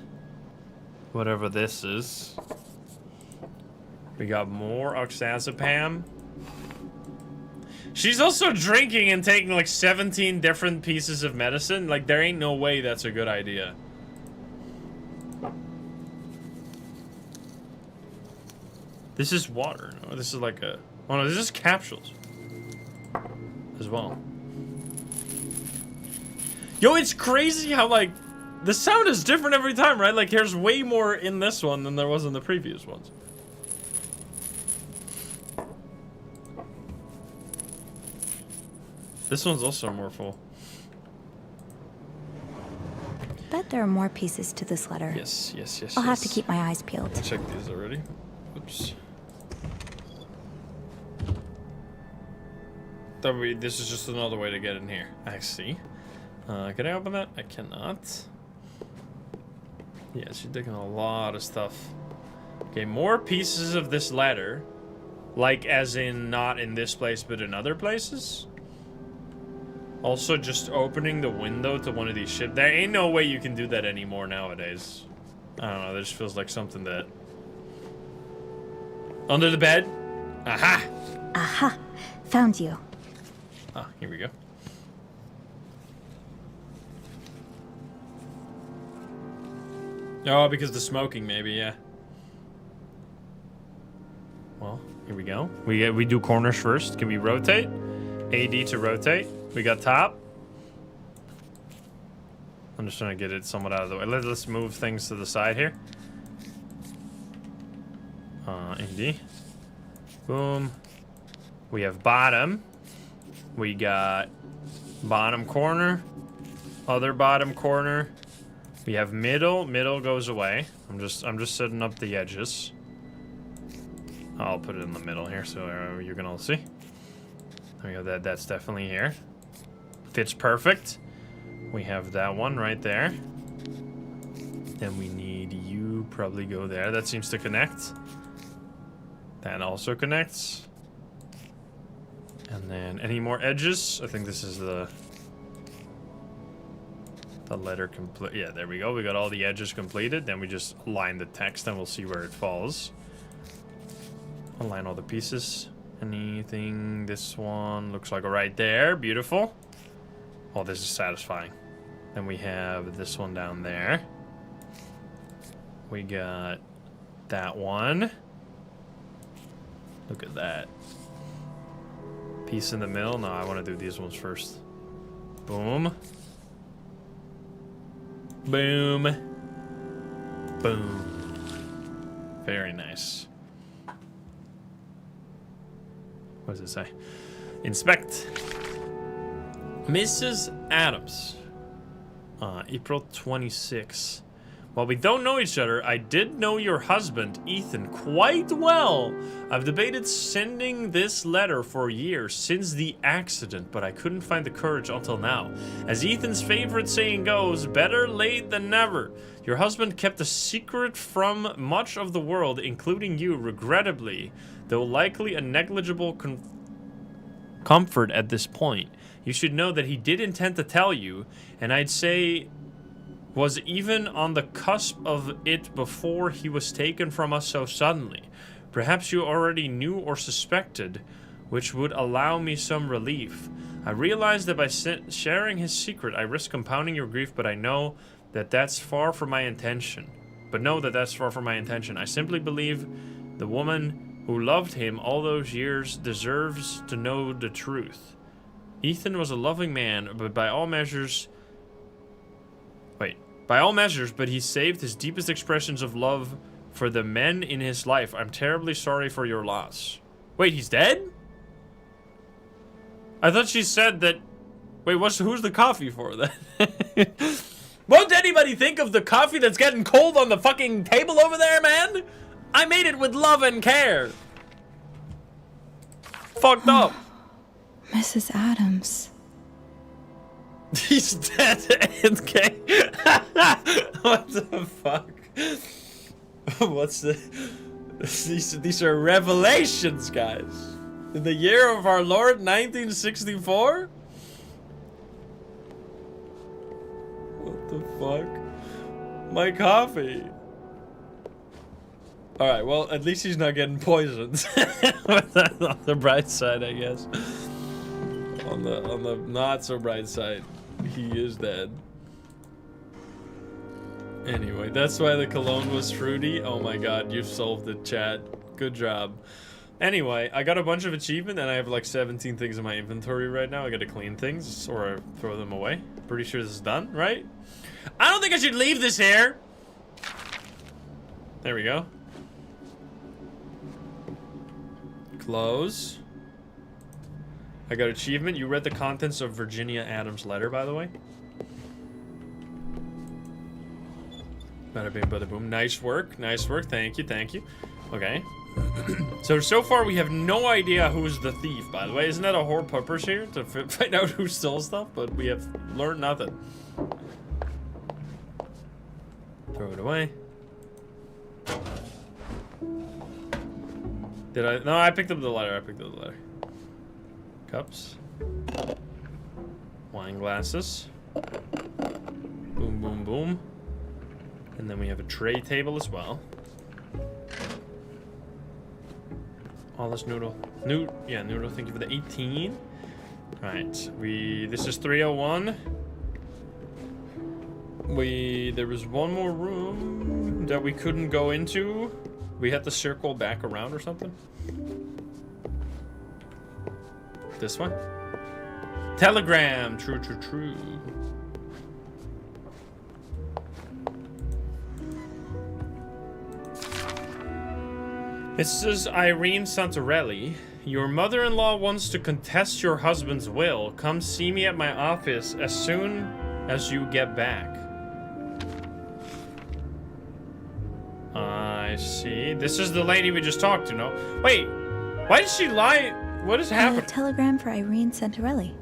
Whatever this is. We got more oxazepam. She's also drinking and taking like 17 different pieces of medicine. Like, there ain't no way that's a good idea. This is water. No, this is like a... Oh no, this is capsules. As well. Yo, it's crazy how, like, the sound is different every time, right? Like, there's way more in this one than there was in the previous ones. This one's also more full. Bet there are more pieces to this letter. Yes, yes, yes, I'll have yes. to keep my eyes peeled. I checked these already. Oops. This is just another way to get in here. I see. Can I open that? I cannot. Yeah, she's taking a lot of stuff. Okay, more pieces of this ladder. Like, as in, not in this place, but in other places? Also, just opening the window to one of these ships. There ain't no way you can do that anymore nowadays. I don't know, that just feels like something that... Under the bed? Aha! Aha! Found you. Ah, here we go. Oh, because the smoking, maybe, yeah. Well, here we go. We do corners first. Can we rotate? AD to rotate. We got top. I'm just trying to get it somewhat out of the way. Let's move things to the side here. AD. Boom. We have bottom. We got bottom corner. Other bottom corner. We have middle. Middle goes away. I'm just setting up the edges. I'll put it in the middle here so you can all see. There we go. That's definitely here. Fits perfect. We have that one right there. Then we need you probably go there. That seems to connect. That also connects. And then any more edges? I think this is the letter complete. Yeah, there we go. We got all the edges completed. Then we just align the text and we'll see where it falls. Align all the pieces. Anything? This one looks like right there. Beautiful. Oh, this is satisfying. Then we have this one down there. We got that one. Look at that. Piece in the middle. No, I want to do these ones first. Boom. Boom. Boom. Very nice. What does it say? Inspect. Mrs. Adams. April 26. While we don't know each other, I did know your husband, Ethan, quite well. I've debated sending this letter for years since the accident, but I couldn't find the courage until now. As Ethan's favorite saying goes, better late than never. Your husband kept a secret from much of the world, including you, regrettably, though likely a negligible comfort at this point. You should know that he did intend to tell you, and I'd say was even on the cusp of it before he was taken from us so suddenly. Perhaps you already knew or suspected, which would allow me some relief. I realize that by sharing his secret, I risk compounding your grief, but I know that that's far from my intention. I simply believe the woman who loved him all those years deserves to know the truth. Ethan was a loving man, but by all measures, but he saved his deepest expressions of love for the men in his life. I'm terribly sorry for your loss. Wait, he's dead? I thought she said that... Wait, who's the coffee for then? Won't anybody think of the coffee that's getting cold on the fucking table over there, man? I made it with love and care. Fucked up. Mrs. Adams. He's dead, NK. What the fuck? What's the... These are revelations, guys. In the year of our Lord, 1964? What the fuck? My coffee. Alright, well, at least he's not getting poisoned. On the bright side, I guess. On the not so bright side, he is dead. Anyway, that's why the cologne was fruity. Oh my god, you've solved it, chat. Good job. Anyway, I got a bunch of achievement and I have like 17 things in my inventory right now. I gotta clean things or throw them away. Pretty sure this is done, right? I don't think I should leave this here. There we go. Close. I got achievement. You read the contents of Virginia Adams' letter, by the way. Bada bing, bada boom. Nice work. Nice work. Thank you. Thank you. Okay. So far we have no idea who's the thief, by the way. Isn't that a whole purpose here? To find out who stole stuff? But we have learned nothing. Throw it away. Did I? No, I picked up the letter. Cups. Wine glasses. Boom, boom, boom. And then we have a tray table as well. All this noodle. Noodle, thank you for the 18. Right, this is 301. There was one more room that we couldn't go into. We had to circle back around or something. This one? Telegram, true. It says, Irene Santorelli, your mother-in-law wants to contest your husband's will. Come see me at my office as soon as you get back. I see. This is the lady we just talked to, no? Wait, why did she lie? What is happening? A telegram for Irene Santorelli.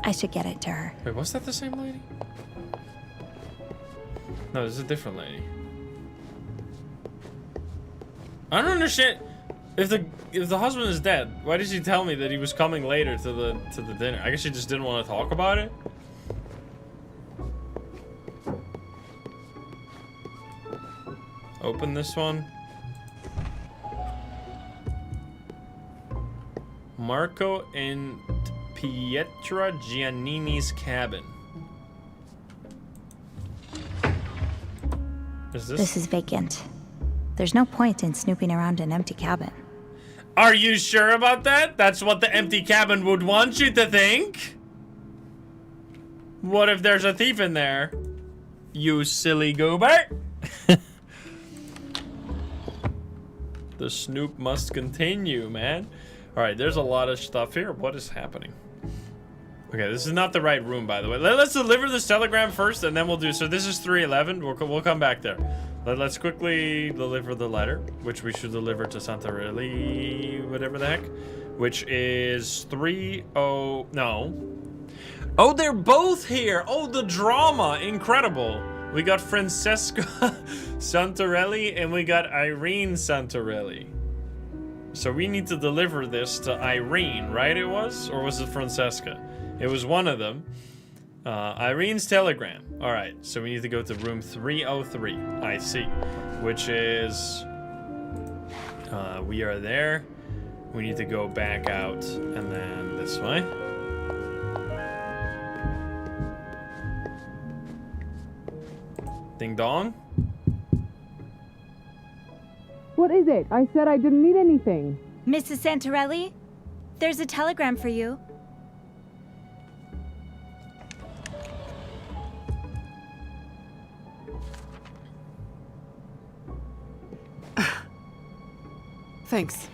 I should get it to her. Wait, was that the same lady? No, this is a different lady. I don't understand. If the husband is dead, why did she tell me that he was coming later to the dinner? I guess she just didn't want to talk about it. Open this one. Marco and Pietra Giannini's cabin. Is this? This is vacant. There's no point in snooping around an empty cabin. Are you sure about that? That's what the empty cabin would want you to think? What if there's a thief in there? You silly goober. The snoop must continue, man. Alright, there's a lot of stuff here. What is happening? Okay, this is not the right room, by the way. Let's deliver this telegram first, and then we'll do... So this is 311. We'll come back there. Let's quickly deliver the letter, which we should deliver to Santorelli, whatever the heck, which is 30... No. Oh, they're both here. Oh, the drama. Incredible. We got Francesca Santorelli, and we got Irene Santorelli. So we need to deliver this to Irene, right? It was? Or was it Francesca? It was one of them. Irene's telegram. All right, so we need to go to room 303. I see. Which is... we are there. We need to go back out and then this way. Ding dong. What is it? I said I didn't need anything. Mrs. Santorelli, there's a telegram for you. Thanks.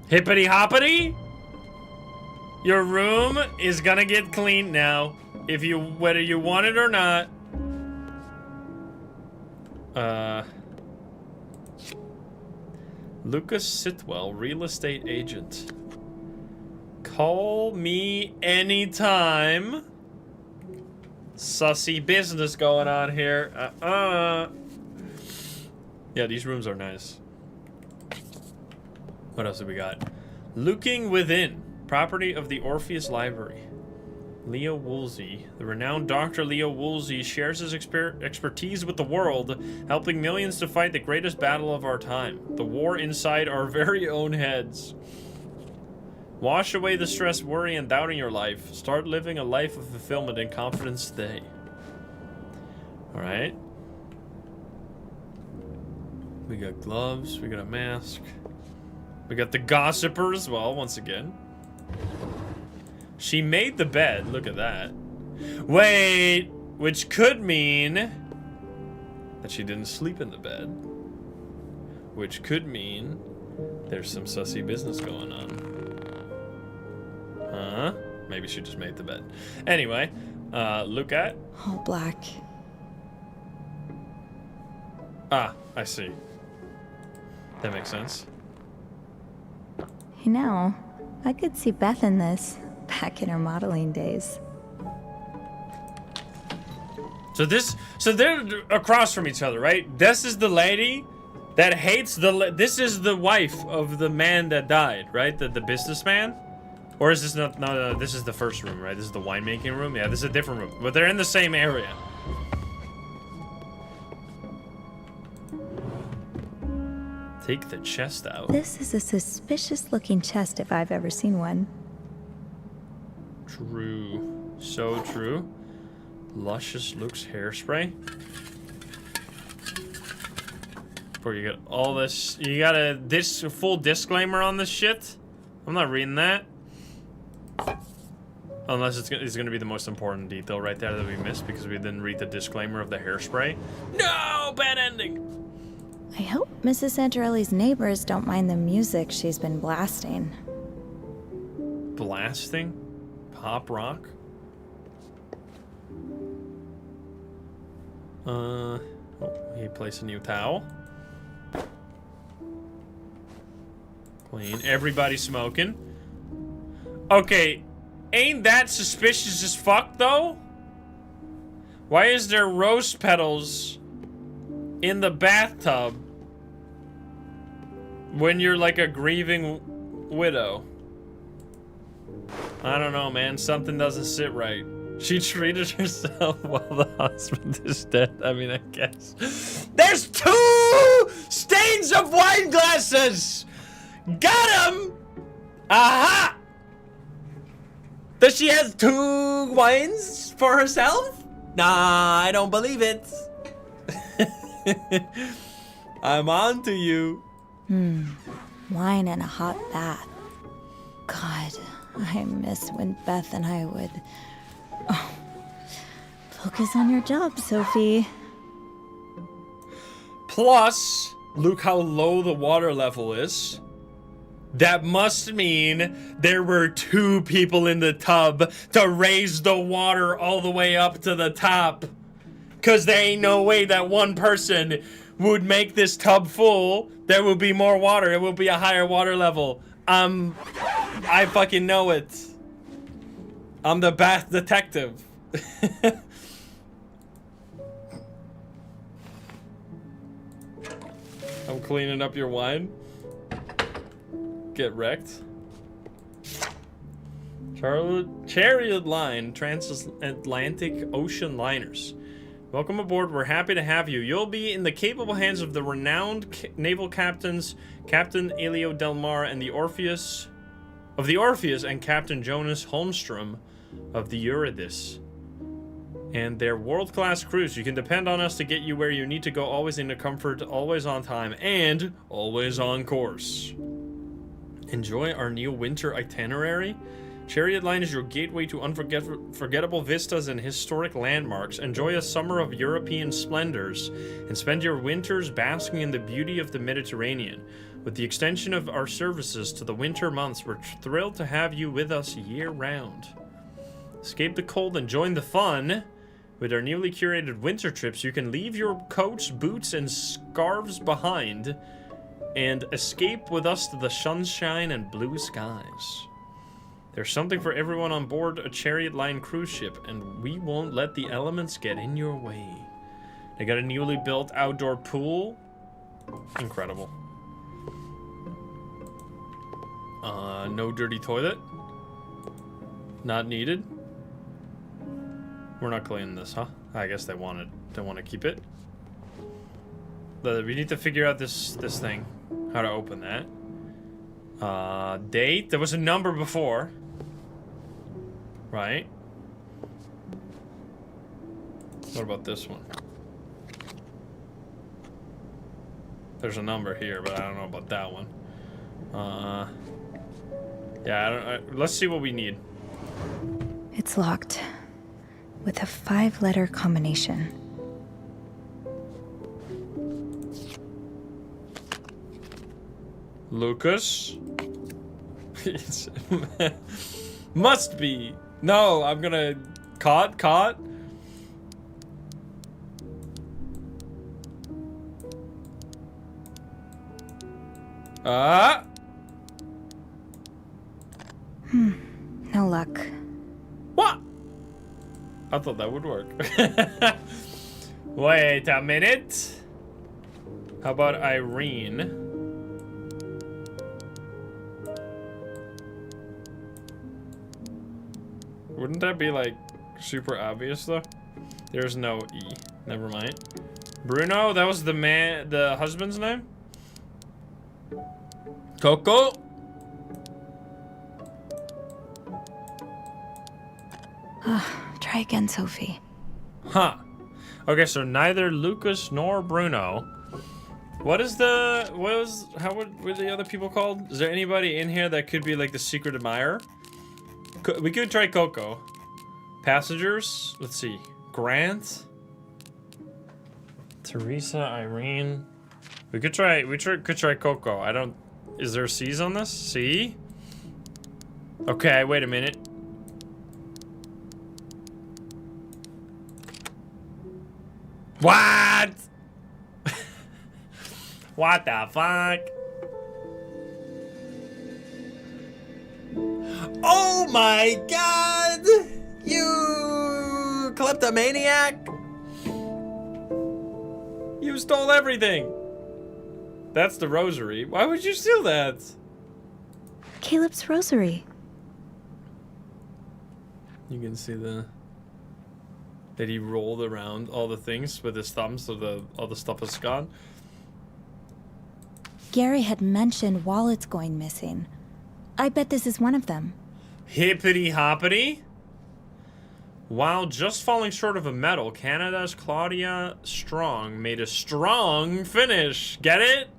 Hippity hoppity? Your room is gonna get cleaned now. Whether you want it or not. Lucas Sitwell, real estate agent. Call me anytime. Sussy business going on here. Yeah, these rooms are nice. What else do we got? Looking Within. Property of the Orpheus Library. Leo Woolsey. The renowned Dr. Leo Woolsey shares his expertise with the world, helping millions to fight the greatest battle of our time. The war inside our very own heads. Wash away the stress, worry, and doubt in your life. Start living a life of fulfillment and confidence today. Alright. We got gloves. We got a mask. We got the gossiper as well, once again. She made the bed. Look at that. Wait, which could mean that she didn't sleep in the bed. Which could mean there's some sussy business going on. Huh? Maybe she just made the bed. Anyway, look at. All black. Ah, I see. That makes sense. You know, I could see Beth in this, back in her modeling days. So they're across from each other, right? This is the lady that hates this is the wife of the man that died, right? The businessman? Or is this not, no, this is the first room, right? This is the winemaking room? Yeah, this is a different room, but they're in the same area. Take the chest out. This is a suspicious looking chest if I've ever seen one. True. So true. Luscious Looks hairspray. Before you get all this, you got a full disclaimer on this shit. I'm not reading that. Unless it's going to be the most important detail right there that we missed because we didn't read the disclaimer of the hairspray. No, bad ending. I hope Mrs. Santarelli's neighbors don't mind the music she's been blasting. Blasting? Pop rock? Oh, he placed a new towel. Clean. Everybody smoking. Okay, ain't that suspicious as fuck, though? Why is there rose petals in the bathtub when you're like a grieving widow? I don't know, man. Something doesn't sit right. She treated herself while the husband is dead. I mean, I guess. There's 2 stains of wine glasses! Got him! Aha! Does she have 2 wines for herself? Nah, I don't believe it. I'm on to you. Wine and a hot bath. God, I miss when Beth and I would... Oh, focus on your job, Sophie. Plus, look how low the water level is. That must mean there were 2 people in the tub to raise the water all the way up to the top. Cause there ain't no way that one person would make this tub full. There will be more water. It will be a higher water level. I fucking know it. I'm the bath detective. I'm cleaning up your wine. Get wrecked. Chariot Line, Transatlantic Ocean Liners. Welcome aboard. We're happy to have you. You'll be in the capable hands of the renowned naval captains, Captain Elio Del Mar and the Orpheus and Captain Jonas Holmstrom of the Eurydice. And their world-class crews. You can depend on us to get you where you need to go, always in the comfort, always on time, and always on course. Enjoy our new winter itinerary. Chariot Line is your gateway to unforgettable vistas and historic landmarks. Enjoy a summer of European splendors and spend your winters basking in the beauty of the Mediterranean. With the extension of our services to the winter months, we're thrilled to have you with us year-round. Escape the cold and join the fun. With our newly curated winter trips, you can leave your coats, boots, and scarves behind and escape with us to the sunshine and blue skies. There's something for everyone on board a Chariot Line cruise ship, and we won't let the elements get in your way. They got a newly built outdoor pool. Incredible. No dirty toilet. Not needed. We're not cleaning this, huh? I guess they want to keep it. But we need to figure out this thing. How to open that. Date. There was a number before. Right? What about this one? There's a number here, but I don't know about that one. Yeah, let's see what we need. It's locked. With a 5-letter combination. Lucas? Must be. No, I'm gonna... Caught? No luck. What? I thought that would work. Wait a minute. How about Irene? Wouldn't that be like super obvious though? There's no E. Never mind. Bruno, that was the husband's name? Coco? Try again, Sophie. Huh. Okay, so neither Lucas nor Bruno. How were the other people called? Is there anybody in here that could be like the secret admirer? We could try Coco. Passengers, let's see. Grant, Teresa, Irene. We could try Coco. I don't, is there C's on this? C? Okay, wait a minute. What? What the fuck? Oh my god! You kleptomaniac! You stole everything! That's the rosary. Why would you steal that? Caleb's rosary. You can see that he rolled around all the things with his thumb so all the stuff is gone. Gary had mentioned wallets going missing. I bet this is one of them. Hippity hoppity. While just falling short of a medal, Canada's Claudia Strong made a strong finish. Get it?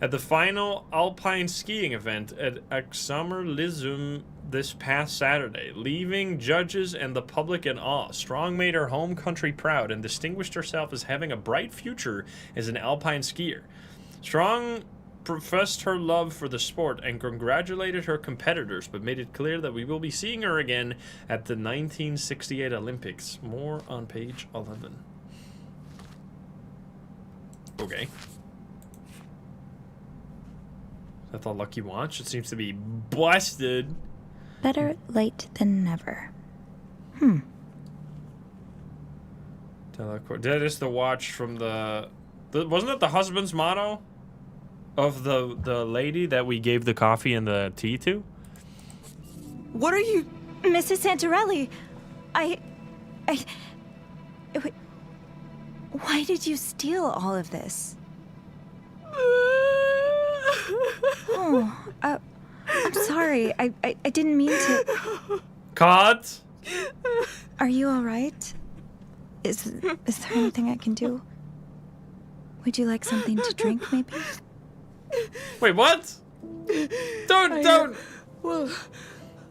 At the final alpine skiing event at Axamerlism this past Saturday, leaving judges and the public in awe. Strong made her home country proud and distinguished herself as having a bright future as an alpine skier. Strong professed her love for the sport and congratulated her competitors, but made it clear that we will be seeing her again at the 1968 Olympics. More on page 11. Okay. Is that the lucky watch? It seems to be busted. Better late than never. That is the watch from the wasn't it the husband's motto of the lady that we gave the coffee and the tea to? What are you... Mrs. Santarelli, why did you steal all of this? Oh, I'm sorry. I didn't mean to. Cut. Are you all right? Is there anything I can do? Would you like something to drink, maybe? Wait, what? Don't. Well,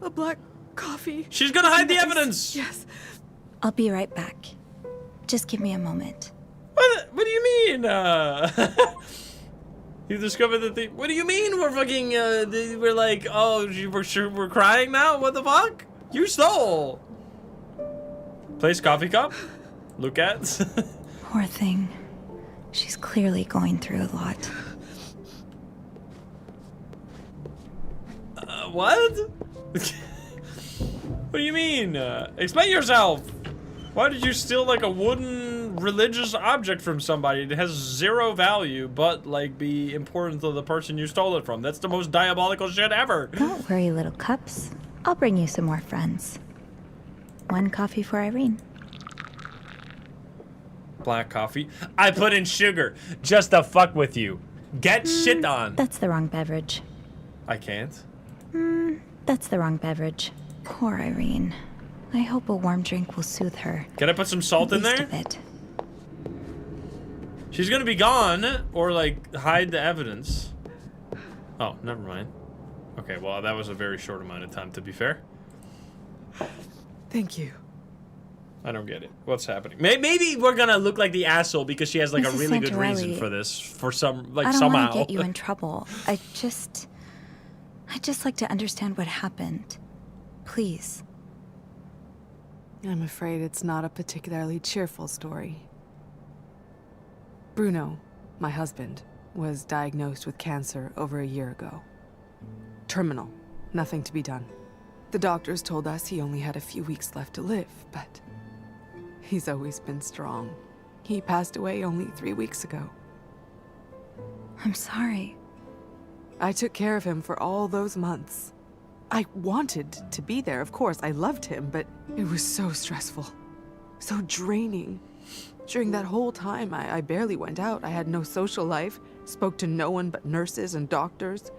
a black coffee. She's gonna hide the Nice. evidence. Yes. I'll be right back. Just give me a moment. What do you mean? You discovered that they... What do you mean we're fucking, we're like, oh, we're crying now? What the fuck? You stole! Place coffee cup? Look at. Poor thing. She's clearly going through a lot. What? What do you mean? Explain yourself! Why did you steal like a wooden religious object from somebody that has zero value but like be important to the person you stole it from? That's the most diabolical shit ever! Don't worry, little cups. I'll bring you some more friends. One coffee for Irene. Black coffee. I put in sugar just to fuck with you. Get shit on. That's the wrong beverage. I can't. That's the wrong beverage. Poor Irene. I hope a warm drink will soothe her. Can I put some salt in At there? least a bit. She's gonna be gone, or like hide the evidence. Oh, never mind. Okay, well that was a very short amount of time, to be fair. Thank you. I don't get it. What's happening? Maybe we're gonna look like the asshole because she has like a Mrs. really good reason Santarelli, for this, for some like I don't somehow. want to get you in trouble. I'd just like to understand what happened. Please. I'm afraid it's not a particularly cheerful story. Bruno, my husband, was diagnosed with cancer over a year ago. Terminal. Nothing to be done. The doctors told us he only had a few weeks left to live, but he's always been strong. He passed away only 3 weeks ago. I'm sorry. I took care of him for all those months. I wanted to be there, of course. I loved him, but it was so stressful. So draining. During that whole time, I barely went out. I had no social life, spoke to no one but nurses and doctors.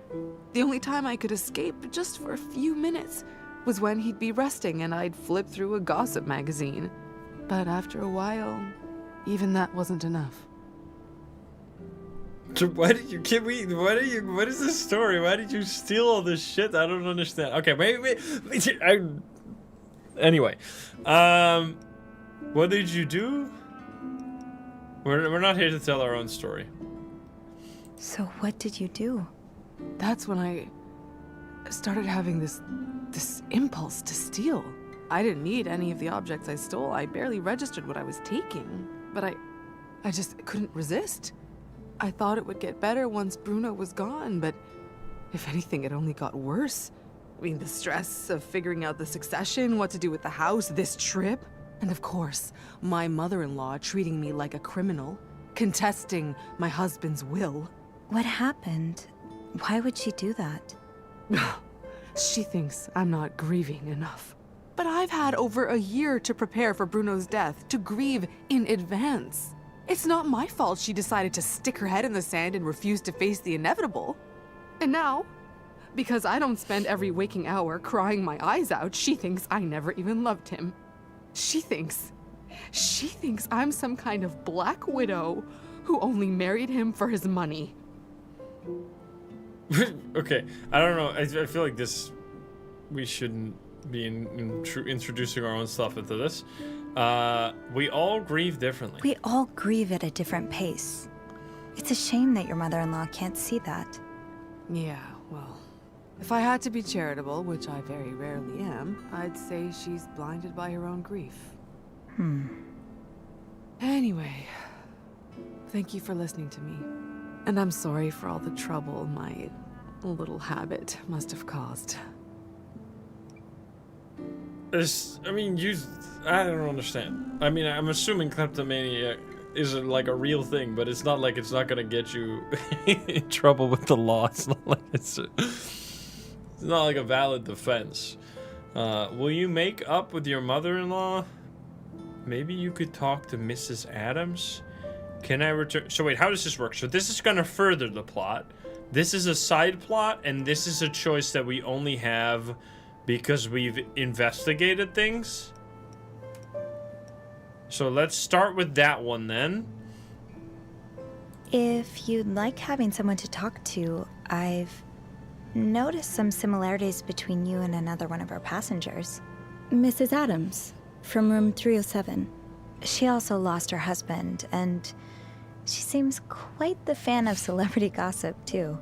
The only time I could escape, just for a few minutes, was when he'd be resting and I'd flip through a gossip magazine. But after a while, even that wasn't enough. Why did you, what is this story? Why did you steal all this shit? I don't understand. Okay, anyway, what did you do? We're not here to tell our own story. So what did you do? That's when I started having this impulse to steal. I didn't need any of the objects I stole. I barely registered what I was taking, but I just couldn't resist. I thought it would get better once Bruno was gone, but if anything, it only got worse. I mean, the stress of figuring out the succession, what to do with the house, this trip, and of course, my mother-in-law treating me like a criminal, contesting my husband's will. What happened? Why would she do that? She thinks I'm not grieving enough. But I've had over a year to prepare for Bruno's death, to grieve in advance. It's not my fault she decided to stick her head in the sand and refuse to face the inevitable. And now, because I don't spend every waking hour crying my eyes out, she thinks I never even loved him. She thinks I'm some kind of black widow who only married him for his money. Okay, I don't know. I feel like we shouldn't be introducing our own stuff into this. We all grieve differently. We all grieve at a different pace. It's a shame that your mother-in-law can't see that. Yeah, well, if I had to be charitable, which I very rarely am, I'd say she's blinded by her own grief. Anyway, thank you for listening to me. And I'm sorry for all the trouble my little habit must have caused. I don't understand. I mean, I'm assuming kleptomania isn't like a real thing, but it's not like it's not gonna get you in trouble with the law. It's not like it's not like a valid defense. Will you make up with your mother-in-law? Maybe you could talk to Mrs. Adams? Can I return? So wait, how does this work? So this is gonna further the plot. This is a side plot, and this is a choice that we only have because we've investigated things. So let's start with that one then. If you'd like having someone to talk to, I've noticed some similarities between you and another one of our passengers. Mrs. Adams, from room 307. She also lost her husband, and she seems quite the fan of celebrity gossip, too.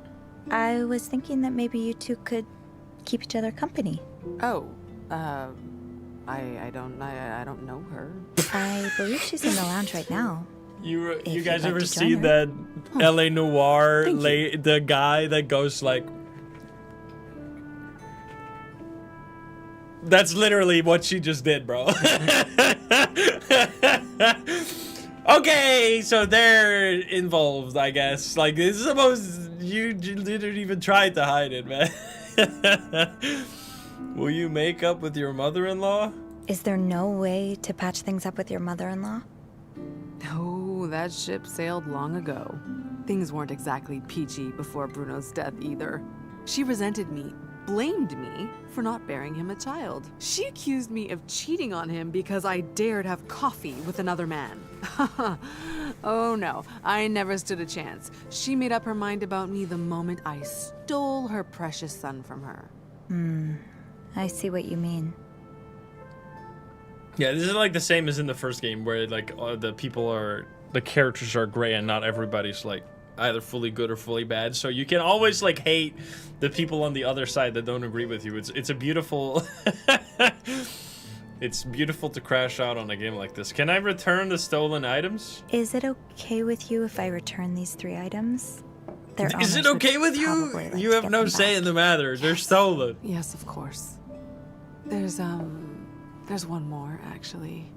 I was thinking that maybe you two could keep each other company. Oh, I don't know her. I believe she's in the lounge right now. You If guys you'd ever like to see join her. that LA Noir, Thank you. the guy that goes like... That's literally what she just did, bro. Okay, so they're involved, I guess. Like, this is supposed... You didn't even try to hide it, man. Will you make up with your mother-in-law? Is there no way to patch things up with your mother-in-law? No, that ship sailed long ago. Things weren't exactly peachy before Bruno's death either. She resented me, blamed me for not bearing him a child. She accused me of cheating on him because I dared have coffee with another man. Oh no, I never stood a chance. She made up her mind about me the moment I stole her precious son from her. I see what you mean. Yeah, this is like the same as in the first game where like the characters are gray and not everybody's like either fully good or fully bad. So you can always like hate the people on the other side that don't agree with you. It's a beautiful it's beautiful to crash out on a game like this. Can I return the stolen items? Is it okay with you if I return these 3 items? Their Is it owners would okay with you? probably like You to have get no them say back. in the matter. They're stolen. Yes, of course. There's one more, actually.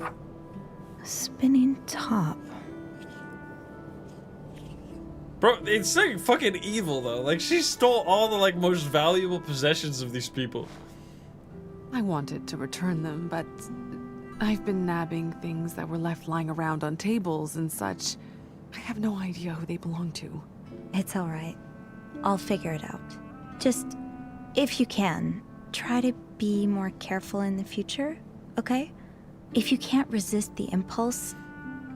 A spinning top. Bro, it's like fucking evil though. Like she stole all the like most valuable possessions of these people. I wanted to return them, but I've been nabbing things that were left lying around on tables and such. I have no idea who they belong to. It's all right. I'll figure it out. Just, if you can, try to be more careful in the future, okay? If you can't resist the impulse,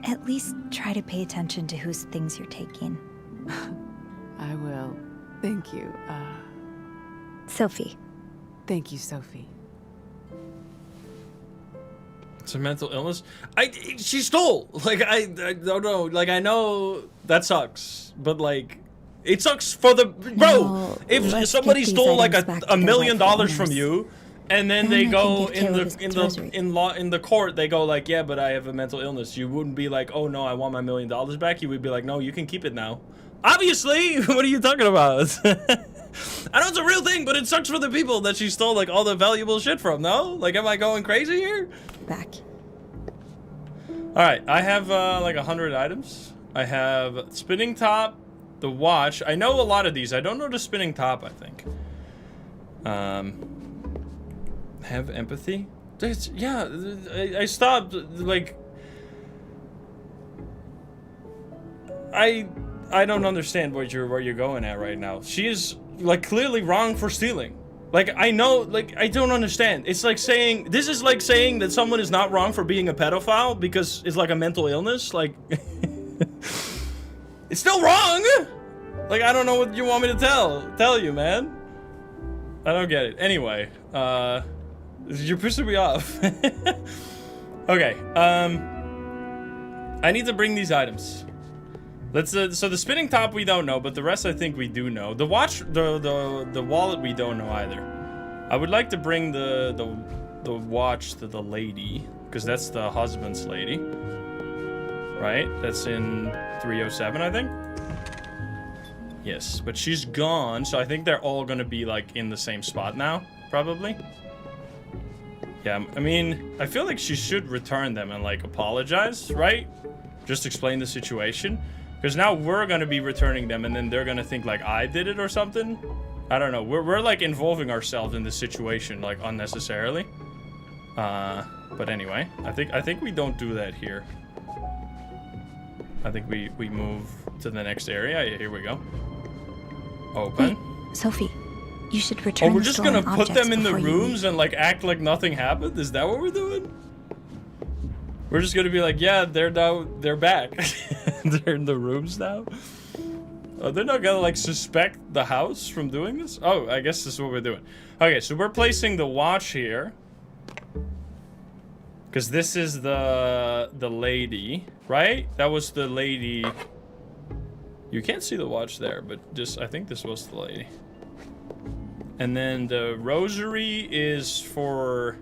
at least try to pay attention to whose things you're taking. I will. Thank you. Sophie. Thank you, Sophie. It's a mental illness. She stole. Like I don't know. Like I know that sucks, but like it sucks for the bro. No, If let's somebody get these stole like items back to a their million rightful dollars from owners. you, and then Then they I go can give in Caleb the his in rosary. the in law in the court, they go like, yeah, but I have a mental illness. You wouldn't be like, oh no, I want my $1 million back. You would be like, no, you can keep it now. Obviously, what are you talking about? I know it's a real thing, but it sucks for the people that she stole like all the valuable shit from. No, like, am I going crazy here? Back. All right, I have like 100 items. I have spinning top, the watch. I know a lot of these. I don't know the spinning top, I think. Have empathy. Yeah, I stopped. Like, I don't understand where you're going at right now. She is like clearly wrong for stealing. Like, I know, like, I don't understand. It's like saying, this is like saying that someone is not wrong for being a pedophile because it's like a mental illness. Like, it's still wrong. Like, I don't know what you want me to tell you, man. I don't get it. Anyway, you're pissing me off. Okay, I need to bring these items. Let's so the spinning top we don't know, but the rest I think we do know. The watch, the wallet we don't know either. I would like to bring the watch to the lady, because that's the husband's lady. Right? That's in 307, I think. Yes, but she's gone, so I think they're all gonna be like in the same spot now, probably. Yeah, I mean, I feel like she should return them and like apologize, right? Just explain the situation. Because now we're going to be returning them and then they're going to think like I did it or something. I don't know. We're like involving ourselves in this situation like unnecessarily. But anyway, I think we don't do that here. I think we move to the next area. Yeah, here we go. Open. Wait, Sophie, you should return Oh, we're the just gonna stolen put them objects in the before you rooms leave. and like act like nothing happened? Is that what we're doing? We're just gonna be like, yeah, they're back. They're in the rooms now. Oh, they're not gonna like suspect the house from doing this? Oh, I guess this is what we're doing. Okay, so we're placing the watch here. Because this is the lady, right? That was the lady. You can't see the watch there, but just, I think this was the lady. And then the rosary is for,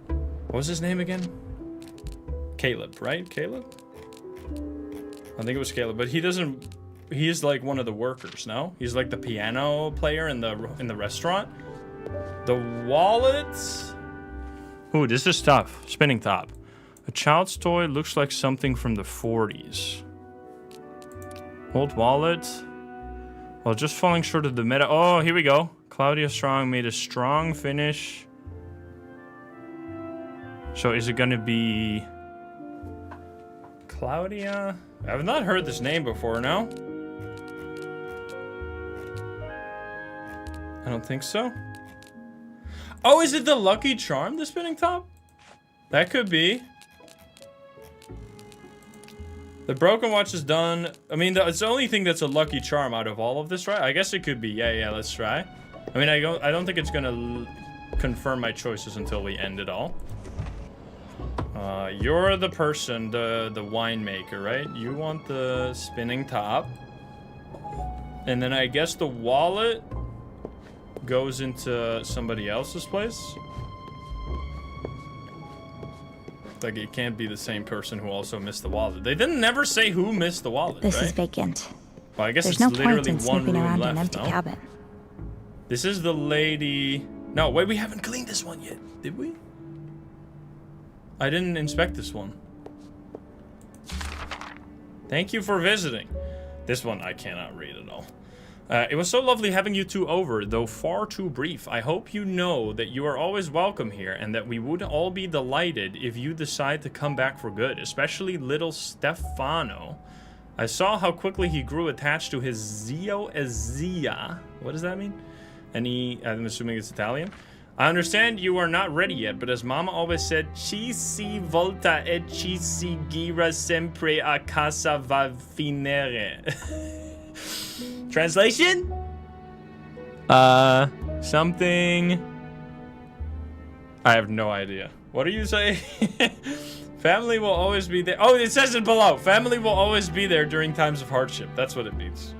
what was his name again? Caleb, right? Caleb? I think it was Caleb, but he doesn't, he is like one of the workers, no? He's like the piano player in the restaurant. The wallet. Ooh, this is tough. Spinning top. A child's toy looks like something from the 40s. Old wallet. Well, just falling short of the meta. Oh, here we go. Claudia Strong made a strong finish. So is it gonna be Claudia? I've not heard this name before, no? I don't think so. Oh, is it the Lucky Charm, the spinning top? That could be. The broken watch is done. I mean, it's the only thing that's a Lucky Charm out of all of this, right? I guess it could be. Yeah, let's try. I mean, I don't think it's gonna confirm my choices until we end it all. You're the person, the winemaker, right? You want the spinning top. And then I guess the wallet goes into somebody else's place. like it can't be the same person who also missed the wallet. They didn't never say who missed the wallet, This right? is vacant. Well, I guess There's it's no point literally in one snooping room around left, an empty no? cabin. This is the lady... No, wait, we haven't cleaned this one yet, did we? I didn't inspect this one. Thank you for visiting. This one I cannot read at all. It was so lovely having you two over, though far too brief. I hope you know that you are always welcome here and that we would all be delighted if you decide to come back for good, especially little Stefano. I saw how quickly he grew attached to his zio e zia. What does that mean? And I'm assuming it's Italian. I understand you are not ready yet, but as Mama always said, ci si volta e ci si gira sempre a casa va finire. Translation? Something... I have no idea. What do you say? Family will always be there. Oh, it says it below. Family will always be there during times of hardship. That's what it means.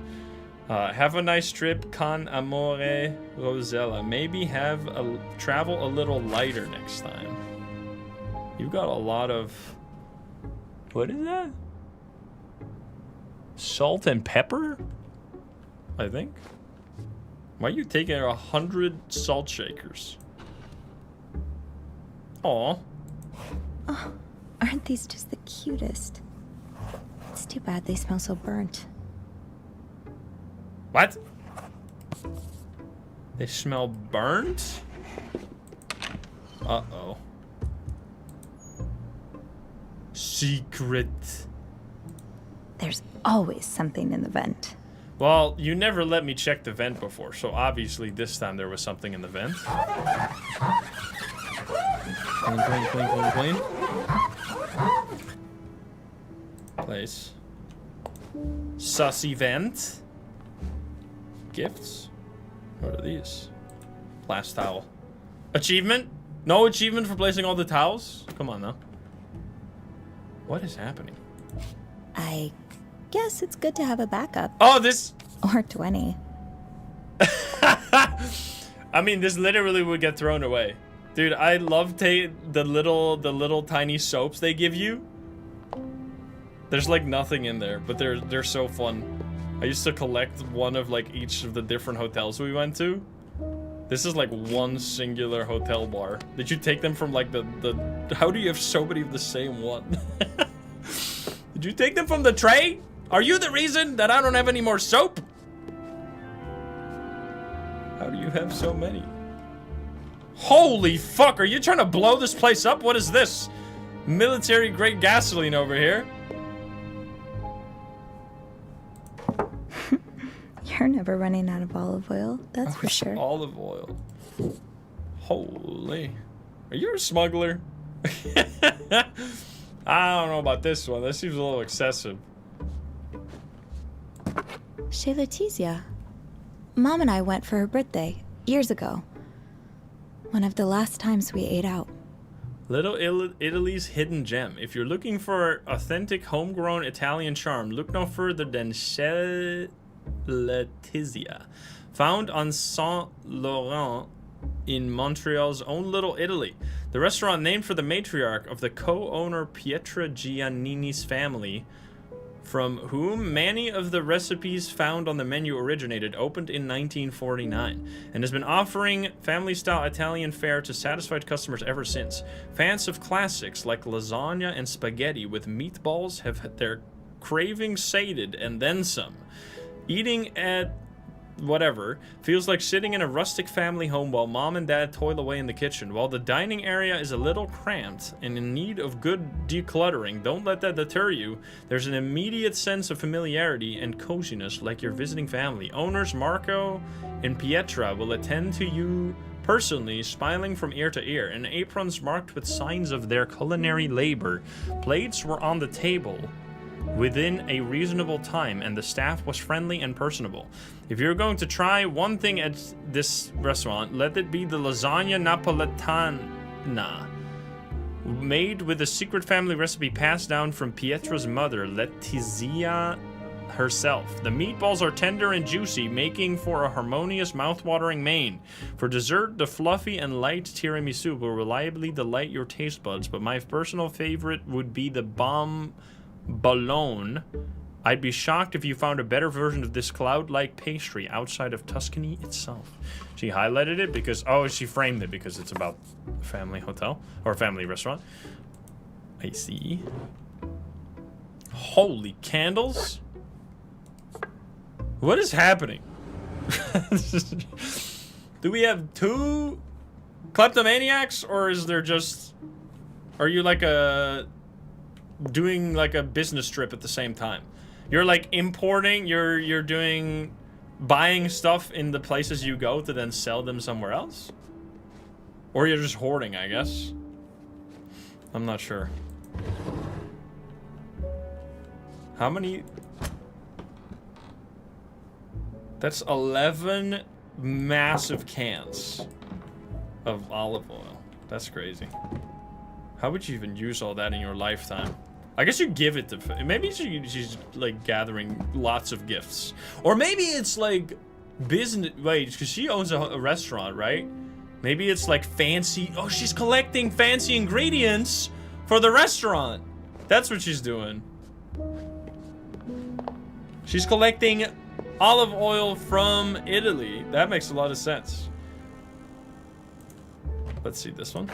Have a nice trip, con amore, Rosella. Maybe travel a little lighter next time. You got a lot of... What is that? Salt and pepper? I think. Why are you taking 100 salt shakers? Aw. Oh, aren't these just the cutest? It's too bad they smell so burnt. What? They smell burnt? Uh-oh. Secret. There's always something in the vent. Well, you never let me check the vent before, so obviously this time there was something in the vent. Clean, clean, clean, clean, clean. Place. Sussy vent. Gifts. What are these? Last towel. Achievement? No achievement for placing all the towels? Come on now. What is happening? I guess it's good to have a backup. Oh, this... Or 20. I mean, this literally would get thrown away. Dude, I love the little tiny soaps they give you. There's like nothing in there, but they're so fun. I used to collect one of like each of the different hotels we went to. This is like one singular hotel bar. Did you take them from like the how do you have so many of the same one? Did you take them from the tray? Are you the reason that I don't have any more soap? How do you have so many? Holy fuck, are you trying to blow this place up? What is this? Military grade gasoline over here. You're never running out of olive oil, that's for sure. Olive oil. Holy. Are you a smuggler? I don't know about this one. That seems a little excessive. Chez Letizia. Mom and I went for her birthday, years ago. One of the last times we ate out. Little Italy's hidden gem. If you're looking for authentic homegrown Italian charm, look no further than Chez Letizia. Found on Saint Laurent in Montreal's own Little Italy. The restaurant named for the matriarch of the co-owner Pietra Giannini's family, from whom many of the recipes found on the menu originated, opened in 1949 and has been offering family-style Italian fare to satisfied customers ever since. Fans of classics like lasagna and spaghetti with meatballs have had their cravings sated and then some. Eating at whatever feels like sitting in a rustic family home while mom and dad toil away in the kitchen. While the dining area is a little cramped and in need of good decluttering, don't let that deter you. There's an immediate sense of familiarity and coziness like you're visiting family. Owners Marco and Pietra will attend to you personally, smiling from ear to ear, and aprons marked with signs of their culinary labor. Plates were on the table within a reasonable time, and the staff was friendly and personable. If you're going to try one thing at this restaurant, let it be the lasagna napoletana, made with a secret family recipe passed down from Pietra's mother, Letizia herself. The meatballs are tender and juicy, making for a harmonious, mouth-watering main. For dessert, the fluffy and light tiramisu will reliably delight your taste buds, but my personal favorite would be the bombolone. I'd be shocked if you found a better version of this cloud-like pastry outside of Tuscany itself. She highlighted it because, oh, she framed it because it's about a family hotel, or a family restaurant. I see. Holy candles. What is happening? Do we have two kleptomaniacs, or is there just... Are you like doing like a business trip at the same time? You're like importing, you're buying stuff in the places you go to then sell them somewhere else? Or you're just hoarding, I guess. I'm not sure. How many? That's 11 massive cans of olive oil. That's crazy. How would you even use all that in your lifetime? I guess you give it to... Maybe she's like gathering lots of gifts. Or maybe it's like business... Wait, because she owns a restaurant, right? Maybe it's like fancy... Oh, she's collecting fancy ingredients for the restaurant. That's what she's doing. She's collecting olive oil from Italy. That makes a lot of sense. Let's see this one.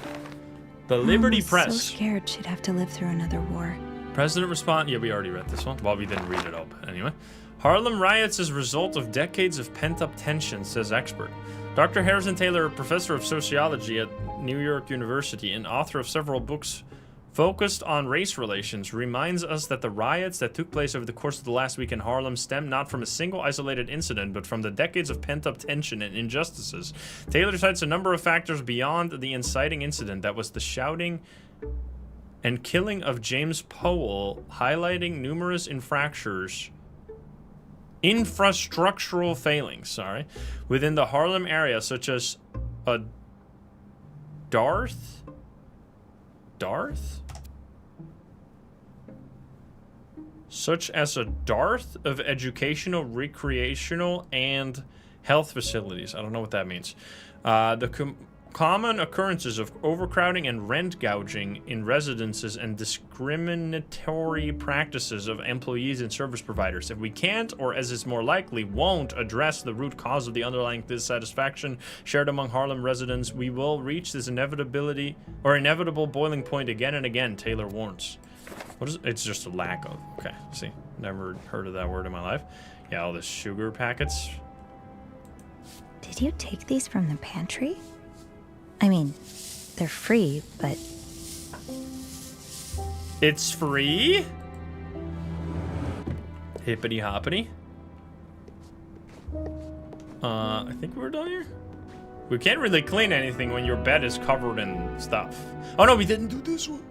The Liberty Press. So scared she'd have to live through another war. President respond. Yeah, we already read this one. Well, we didn't read it up anyway. Harlem riots as a result of decades of pent-up tension, says expert. Dr. Harrison Taylor, a professor of sociology at New York University and author of several books focused on race relations, reminds us that the riots that took place over the course of the last week in Harlem stem not from a single isolated incident, but from the decades of pent-up tension and injustices. Taylor cites a number of factors beyond the inciting incident, that was the shouting and killing of James Powell, highlighting numerous infrastructural failings, within the Harlem area, such as a dearth of educational, recreational, and health facilities. I don't know what that means. The common occurrences of overcrowding and rent gouging in residences and discriminatory practices of employees and service providers. If we can't, or as is more likely, won't address the root cause of the underlying dissatisfaction shared among Harlem residents, we will reach this inevitable boiling point again and again, Taylor warns. What is it? It's just a lack of. Okay, see. Never heard of that word in my life. Yeah, all the sugar packets. Did you take these from the pantry? I mean, they're free, but... It's free? Hippity hoppity. I think we're done here. We can't really clean anything when your bed is covered in stuff. Oh no, we didn't do this one.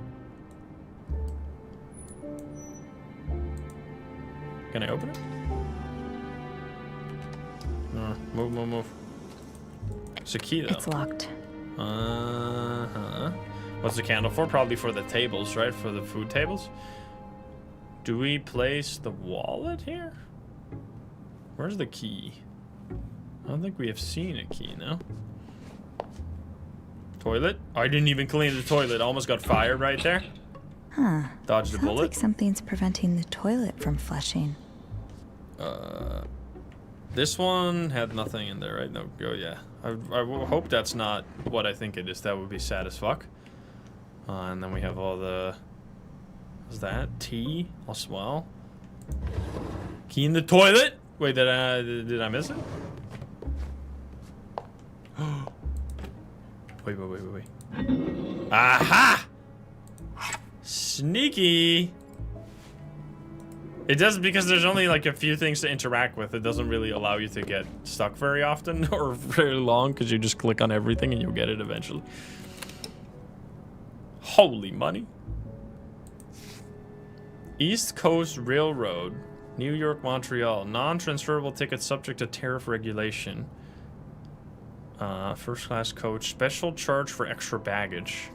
Can I open it? No, move. It's a key though. It's locked. What's the candle for? Probably for the tables, right? For the food tables. Do we place the wallet here? Where's the key? I don't think we have seen a key, no? Toilet? Oh, I didn't even clean the toilet. Almost got fired right there. Huh. Dodged a bullet. Sounds like something's preventing the toilet from flushing. This one had nothing in there, right? No, go, yeah. I hope that's not what I think it is. That would be sad as fuck. And then we have all the... What's that? Tea as well. Key in the toilet? Wait, did I miss it? Wait. Aha! Sneaky! It does, because there's only like a few things to interact with. It doesn't really allow you to get stuck very often or very long, because you just click on everything and you'll get it eventually. Holy money. East Coast Railroad, New York, Montreal. Non-transferable tickets subject to tariff regulation. First class coach. Special charge for extra baggage.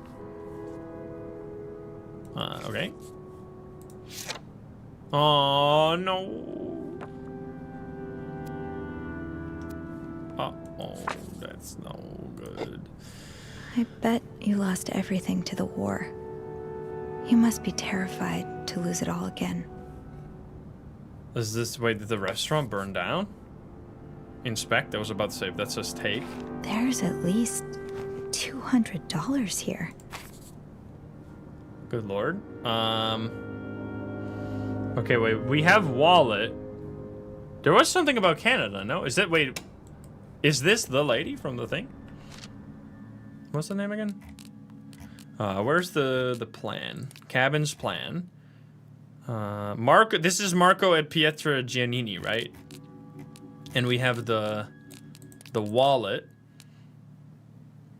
Okay. Oh, no. Oh, that's no good. I bet you lost everything to the war. You must be terrified to lose it all again. Is this, wait, did the restaurant burn down? Inspect, I was about to say, if that says take. There's at least $200 here. Good lord. Okay, wait, we have wallet. There was something about Canada, no? Is that, wait, is this the lady from the thing? What's the name again? Where's the plan? Cabin's plan. Marco, this is Marco at Pietra Giannini, right? And we have the wallet,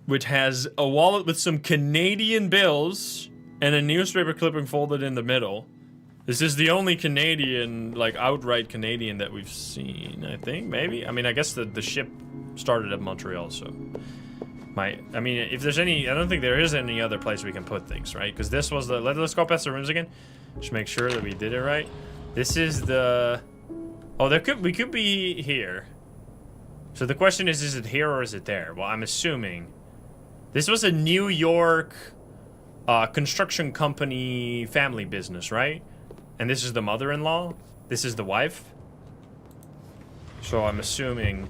which has a wallet with some Canadian bills and a newspaper clipping folded in the middle. This is the only Canadian, like outright Canadian that we've seen, I think, maybe? I mean, I guess the ship started at Montreal, so... I mean, if there's any, I don't think there is any other place we can put things, right? Because this was the, let's go past the rooms again. Just make sure that we did it right. This is the, oh, we could be here. So the question is it here or is it there? Well, I'm assuming this was a New York construction company family business, right? And this is the mother-in-law. This is the wife. So I'm assuming...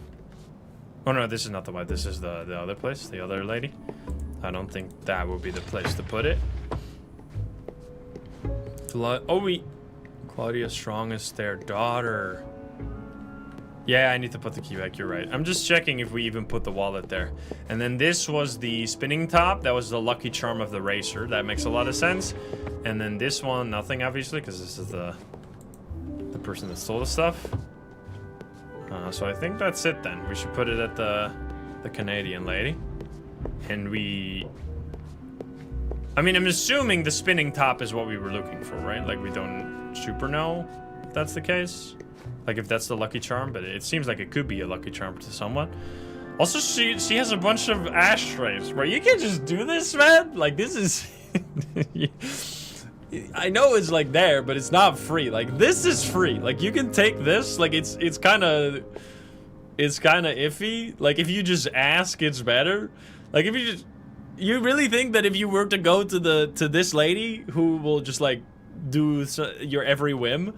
Oh no, this is not the wife. This is the other place, the other lady. I don't think that would be the place to put it. Claudia Strong is their daughter. Yeah, I need to put the key back. You're right. I'm just checking if we even put the wallet there. And then this was the spinning top. That was the lucky charm of the racer. That makes a lot of sense. And then this one, nothing obviously, because this is the person that stole the stuff. So I think that's it then. We should put it at the Canadian lady. And I mean, I'm assuming the spinning top is what we were looking for, right? Like, we don't super know if that's the case. Like, if that's the lucky charm, but it seems like it could be a lucky charm to someone. Also, she has a bunch of ashtrays, right? You can't just do this, man. Like, this is... I know it's like there, but it's not free. Like, this is free. Like, you can take this. Like, it's kind of iffy. Like, if you just ask, it's better. Like, if you really think that if you were to go to this lady who will just like do your every whim,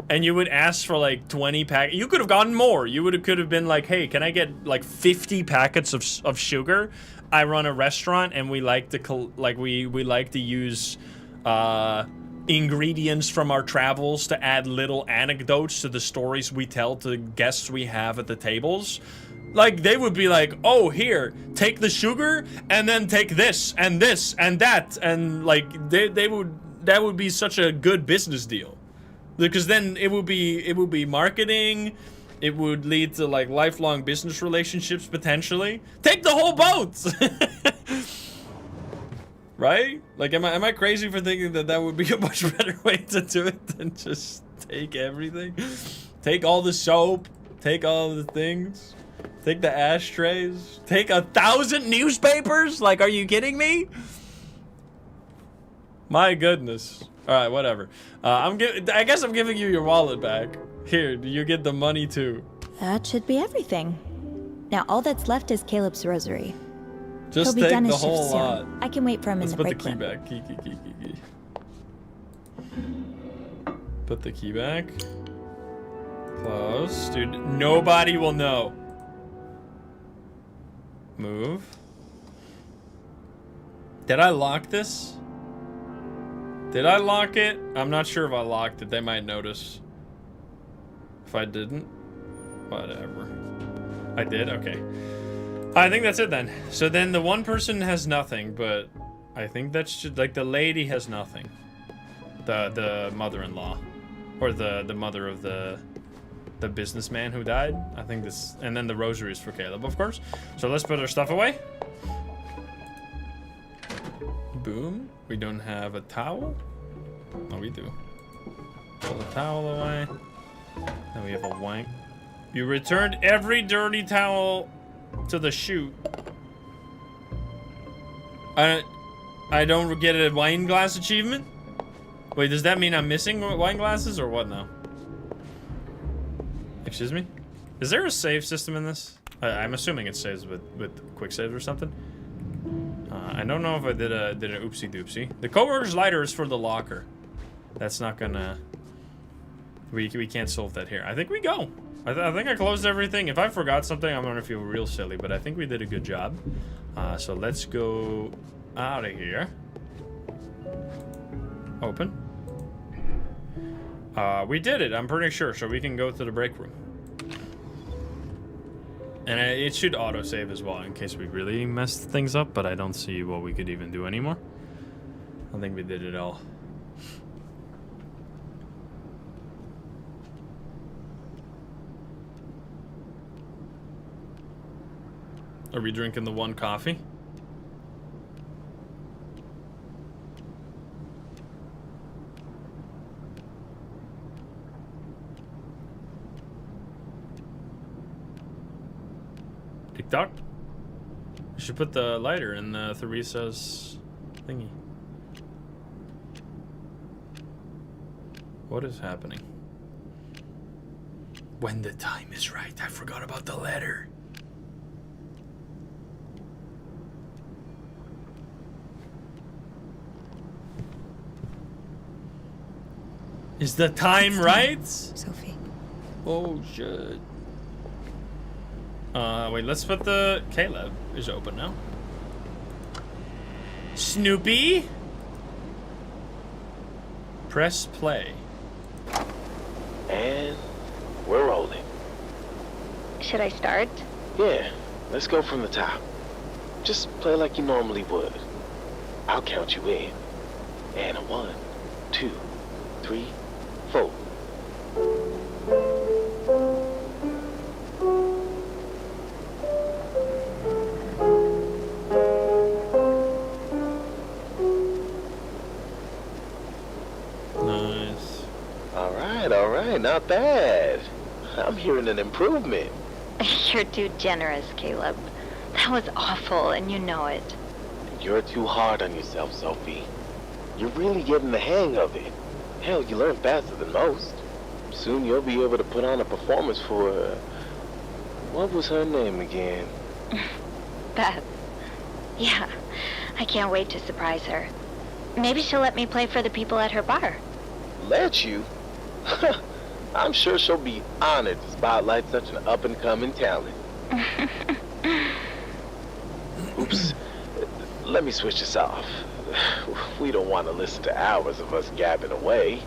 and you would ask for like 20 packets, you could have gotten more. You could have been like, hey, can I get like 50 packets of sugar? I run a restaurant, and we like to use ingredients from our travels to add little anecdotes to the stories we tell to guests we have at the tables. Like, they would be like, oh, here, take the sugar, and then take this and that, and like that would be such a good business deal, because then it would be marketing. It would lead to like lifelong business relationships potentially. Take the whole boat. Right? Like, am I crazy for thinking that would be a much better way to do it than just take everything? Take all the soap, take all the things, take the ashtrays, take 1,000 newspapers? Like, are you kidding me? My goodness. All right, whatever. I guess I'm giving you your wallet back. Here, you get the money too. That should be everything. Now all that's left is Caleb's rosary. Just He'll be take done the his shift whole soon. lot. I can wait for him Let's in the put the break key room. back. Key. Put the key back. Close. Dude, nobody will know. Move. Did I lock this? Did I lock it? I'm not sure if I locked it. They might notice. If I didn't, whatever. I did? Okay. I think that's it then. So then the one person has nothing, but I think that's just, like, the lady has nothing. The mother-in-law. Or the mother of the businessman who died. I think this, and then the rosary is for Caleb, of course. So let's put our stuff away. Boom. We don't have a towel. Oh, we do. Pull the towel away. Then we have a wank. You returned every dirty towel to the chute. I don't get a wine glass achievement? Wait, does that mean I'm missing wine glasses or what now? Excuse me? Is there a save system in this? I'm assuming it saves with quick save or something. I don't know if I did an oopsie doopsie. The coworker's lighter is for the locker. That's not gonna. We can't solve that here. I think we go. I think I closed everything. If I forgot something, I'm gonna feel real silly. But I think we did a good job. So let's go out of here. Open. We did it. I'm pretty sure. So we can go to the break room. And it should autosave as well in case we really messed things up, but I don't see what we could even do anymore. I think we did it all. Are we drinking the one coffee? TikTok? We should put the lighter in Theresa's thingy. What is happening? When the time is right. I forgot about the letter. Is the time right? Sophie. Oh shit. Wait, let's put the Caleb is open now. Snoopy? Press play. And we're rolling. Should I start? Yeah, let's go from the top. Just play like you normally would. I'll count you in. And a 1, 2, 3, 4. Nice. All right, not bad. I'm hearing an improvement. You're too generous, Caleb. That was awful, and you know it. You're too hard on yourself, Sophie. You're really getting the hang of it. Hell, you learn faster than most. Soon you'll be able to put on a performance for, what was her name again? Beth. Yeah, I can't wait to surprise her. Maybe she'll let me play for the people at her bar. Let you? I'm sure she'll be honored to spotlight such an up-and-coming talent. Oops. Let me switch this off. We don't want to listen to hours of us gabbing away.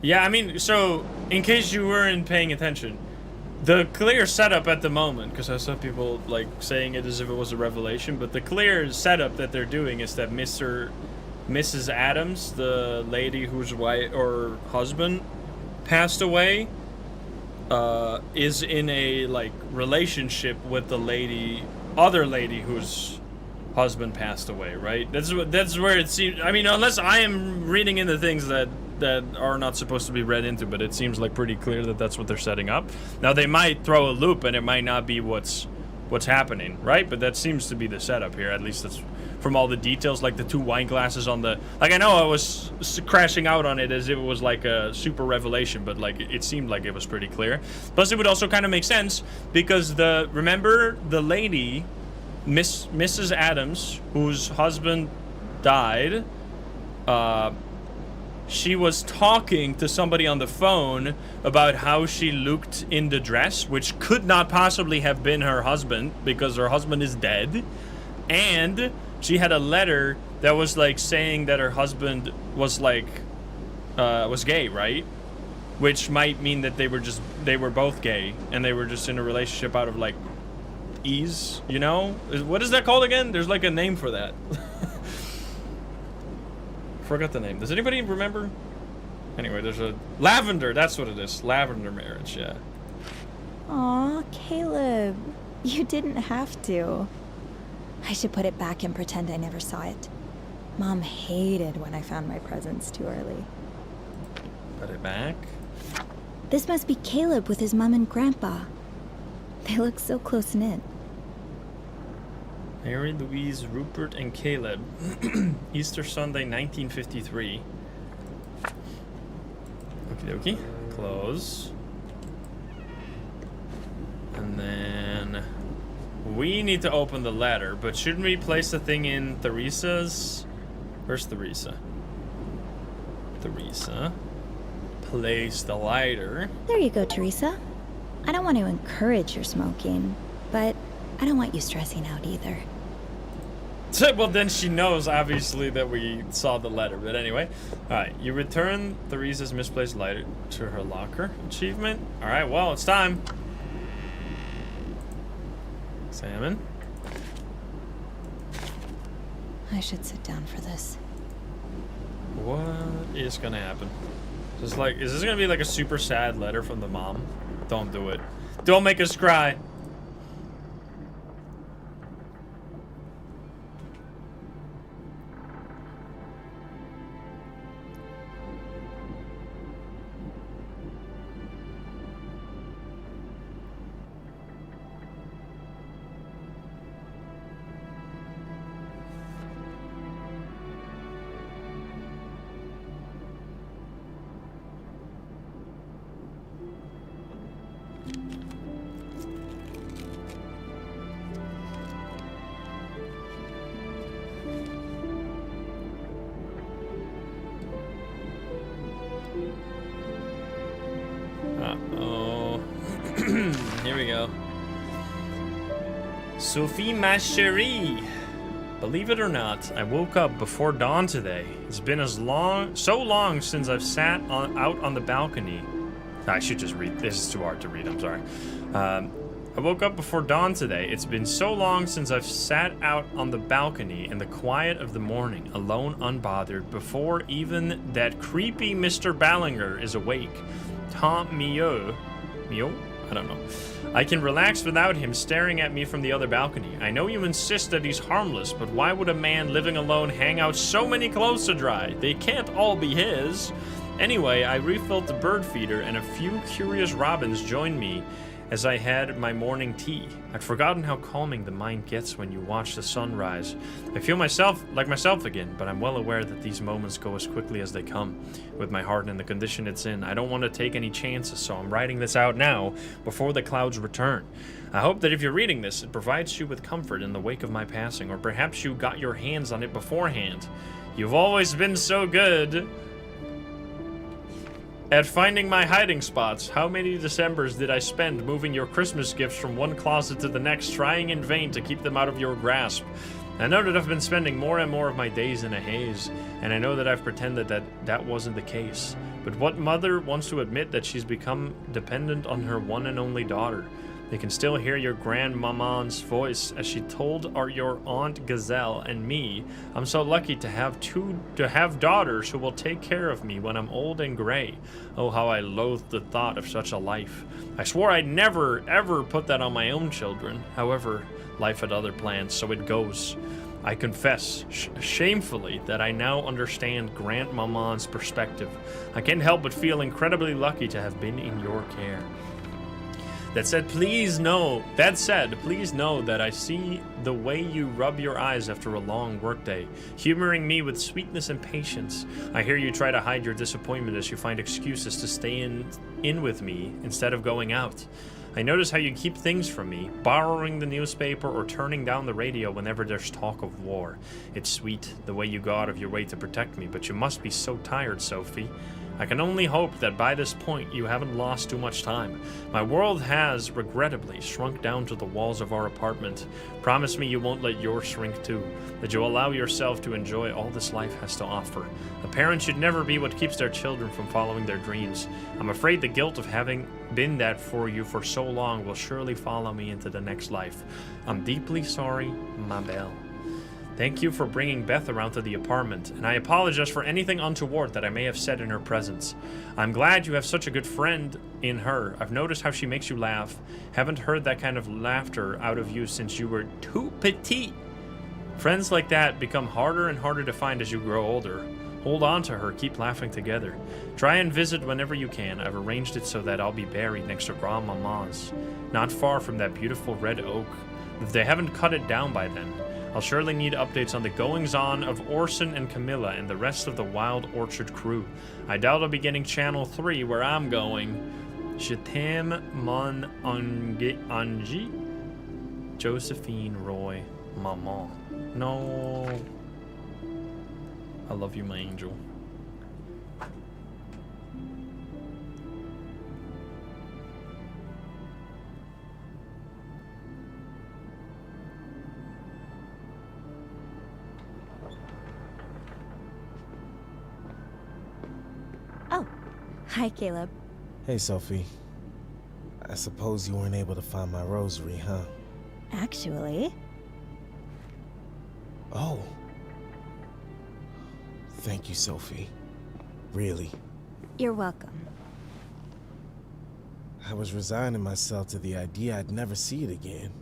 Yeah, I mean, so, in case you weren't paying attention, the clear setup at the moment, because I saw people, like, saying it as if it was a revelation, but the clear setup that they're doing is that Mrs. Adams, the lady whose wife or husband passed away, is in a, like, relationship with the other lady whose husband passed away, right? That's where it seems. I mean, unless I am reading into things that are not supposed to be read into, but it seems like pretty clear that that's what they're setting up. Now they might throw a loop and it might not be what's happening, right? But that seems to be the setup here. At least that's from all the details, like the 2 wine glasses on the. Like, I know I was crashing out on it as if it was like a super revelation, but like it seemed like it was pretty clear. Plus, it would also kind of make sense because remember the lady, Mrs. Adams, whose husband died. She was talking to somebody on the phone about how she looked in the dress, which could not possibly have been her husband because her husband is dead. And she had a letter that was like saying that her husband was like, was gay, right? Which might mean that they were both gay and they were just in a relationship out of like ease, you know? What is that called again? There's like a name for that. Forgot the name. Does anybody remember? Anyway, there's a lavender. That's what it is. Lavender marriage. Yeah. Aw, Caleb. You didn't have to. I should put it back and pretend I never saw it. Mom hated when I found my presents too early. Put it back. This must be Caleb with his mom and grandpa. They look so close-knit. Mary, Louise, Rupert, and Caleb. Easter Sunday, 1953. Okie dokie. Close. And then we need to open the letter, but shouldn't we place the thing in Theresa's? Where's Theresa? Theresa. Place the lighter. There you go, Teresa. I don't want to encourage your smoking, but I don't want you stressing out either. Well, then she knows, obviously, that we saw the letter. But anyway, all right. You return Theresa's misplaced lighter to her locker. Achievement. All right. Well, it's time. Salmon. I should sit down for this. What is gonna happen? Just like, is this gonna be like a super sad letter from the mom? Don't do it. Don't make us cry. Uh-oh. Here we go. Sophie, ma chérie. Believe it or not, I woke up before dawn today. It's been so long since I've sat out on the balcony. I should just read. This is too hard to read. I'm sorry. I woke up before dawn today. It's been so long since I've sat out on the balcony in the quiet of the morning, alone, unbothered, before even that creepy Mr. Ballinger is awake. Tant mieux. Mieux? I don't know. I can relax without him staring at me from the other balcony. I know you insist that he's harmless, but why would a man living alone hang out so many clothes to dry? They can't all be his. Anyway, I refilled the bird feeder, and a few curious robins joined me as I had my morning tea. I'd forgotten how calming the mind gets when you watch the sun rise. I feel like myself again, but I'm well aware that these moments go as quickly as they come. With my heart in the condition it's in, I don't want to take any chances, so I'm writing this out now, before the clouds return. I hope that if you're reading this, it provides you with comfort in the wake of my passing, or perhaps you got your hands on it beforehand. You've always been so good at finding my hiding spots. How many Decembers did I spend moving your Christmas gifts from one closet to the next, trying in vain to keep them out of your grasp? I know that I've been spending more and more of my days in a haze, and I know that I've pretended that wasn't the case. But what mother wants to admit that she's become dependent on her one and only daughter? They can still hear your grandmaman's voice as she told your Aunt Gazelle and me, I'm so lucky to have daughters who will take care of me when I'm old and gray. Oh, how I loathed the thought of such a life. I swore I'd never, ever put that on my own children. However, life had other plans, so it goes. I confess, shamefully, that I now understand grandmaman's perspective. I can't help but feel incredibly lucky to have been in your care. That said, please know that I see the way you rub your eyes after a long workday, humoring me with sweetness and patience. I hear you try to hide your disappointment as you find excuses to stay in with me instead of going out. I notice how you keep things from me, borrowing the newspaper or turning down the radio whenever there's talk of war. It's sweet, the way you go out of your way to protect me, but you must be so tired, Sophie. I can only hope that by this point you haven't lost too much time. My world has, regrettably, shrunk down to the walls of our apartment. Promise me you won't let yours shrink too, that you'll allow yourself to enjoy all this life has to offer. A parent should never be what keeps their children from following their dreams. I'm afraid the guilt of having been that for you for so long will surely follow me into the next life. I'm deeply sorry, ma belle. Thank you for bringing Beth around to the apartment, and I apologize for anything untoward that I may have said in her presence. I'm glad you have such a good friend in her. I've noticed how she makes you laugh. Haven't heard that kind of laughter out of you since you were tout petit. Friends like that become harder and harder to find as you grow older. Hold on to her, keep laughing together. Try and visit whenever you can. I've arranged it so that I'll be buried next to Grandmama's, not far from that beautiful red oak. If they haven't cut it down by then, I'll surely need updates on the goings-on of Orson and Camilla and the rest of the Wild Orchard crew. I doubt I'll be getting Channel 3 where I'm going. Je t'aime, mon Angie. Josephine Roy, maman. No. I love you, my angel. Oh, hi, Caleb. Hey, Sophie. I suppose you weren't able to find my rosary, huh? Actually, Oh. Thank you, Sophie. Really. you're welcome. I was resigning myself to the idea I'd never see it again.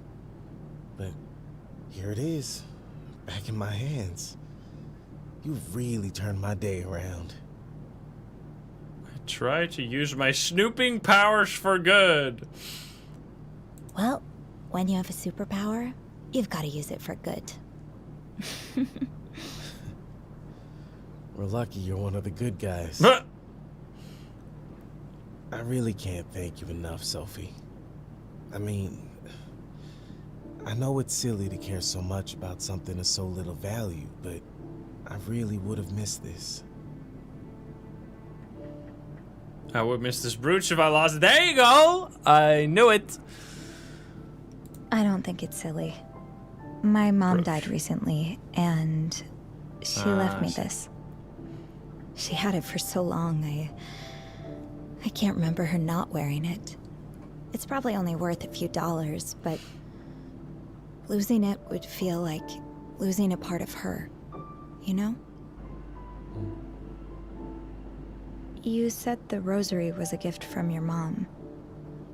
But here it is, back in my hands. You've really turned my day around. I try to use my snooping powers for good. Well, when you have a superpower, you've got to use it for good. We're lucky you're one of the good guys. I really can't thank you enough, Sophie. I mean, I know it's silly to care so much about something of so little value, but I really would have missed this. I would miss this brooch if I lost it. There you go! I knew it. I don't think it's silly. My mom Brooch. died recently, and she left me I see. this. She had it for so long, I can't remember her not wearing it. It's probably only worth a few dollars, but losing it would feel like losing a part of her, you know? You said the rosary was a gift from your mom.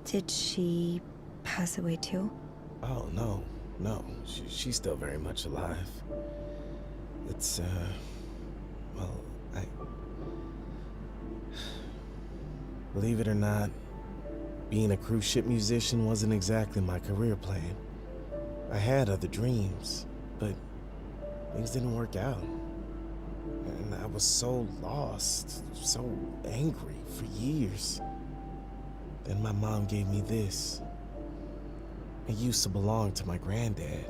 Did she pass away too? Oh, no. She's still very much alive. It's, well, believe it or not, being a cruise ship musician wasn't exactly my career plan. I had other dreams, but things didn't work out. And I was so lost, so angry for years. Then my mom gave me this. It used to belong to my granddad.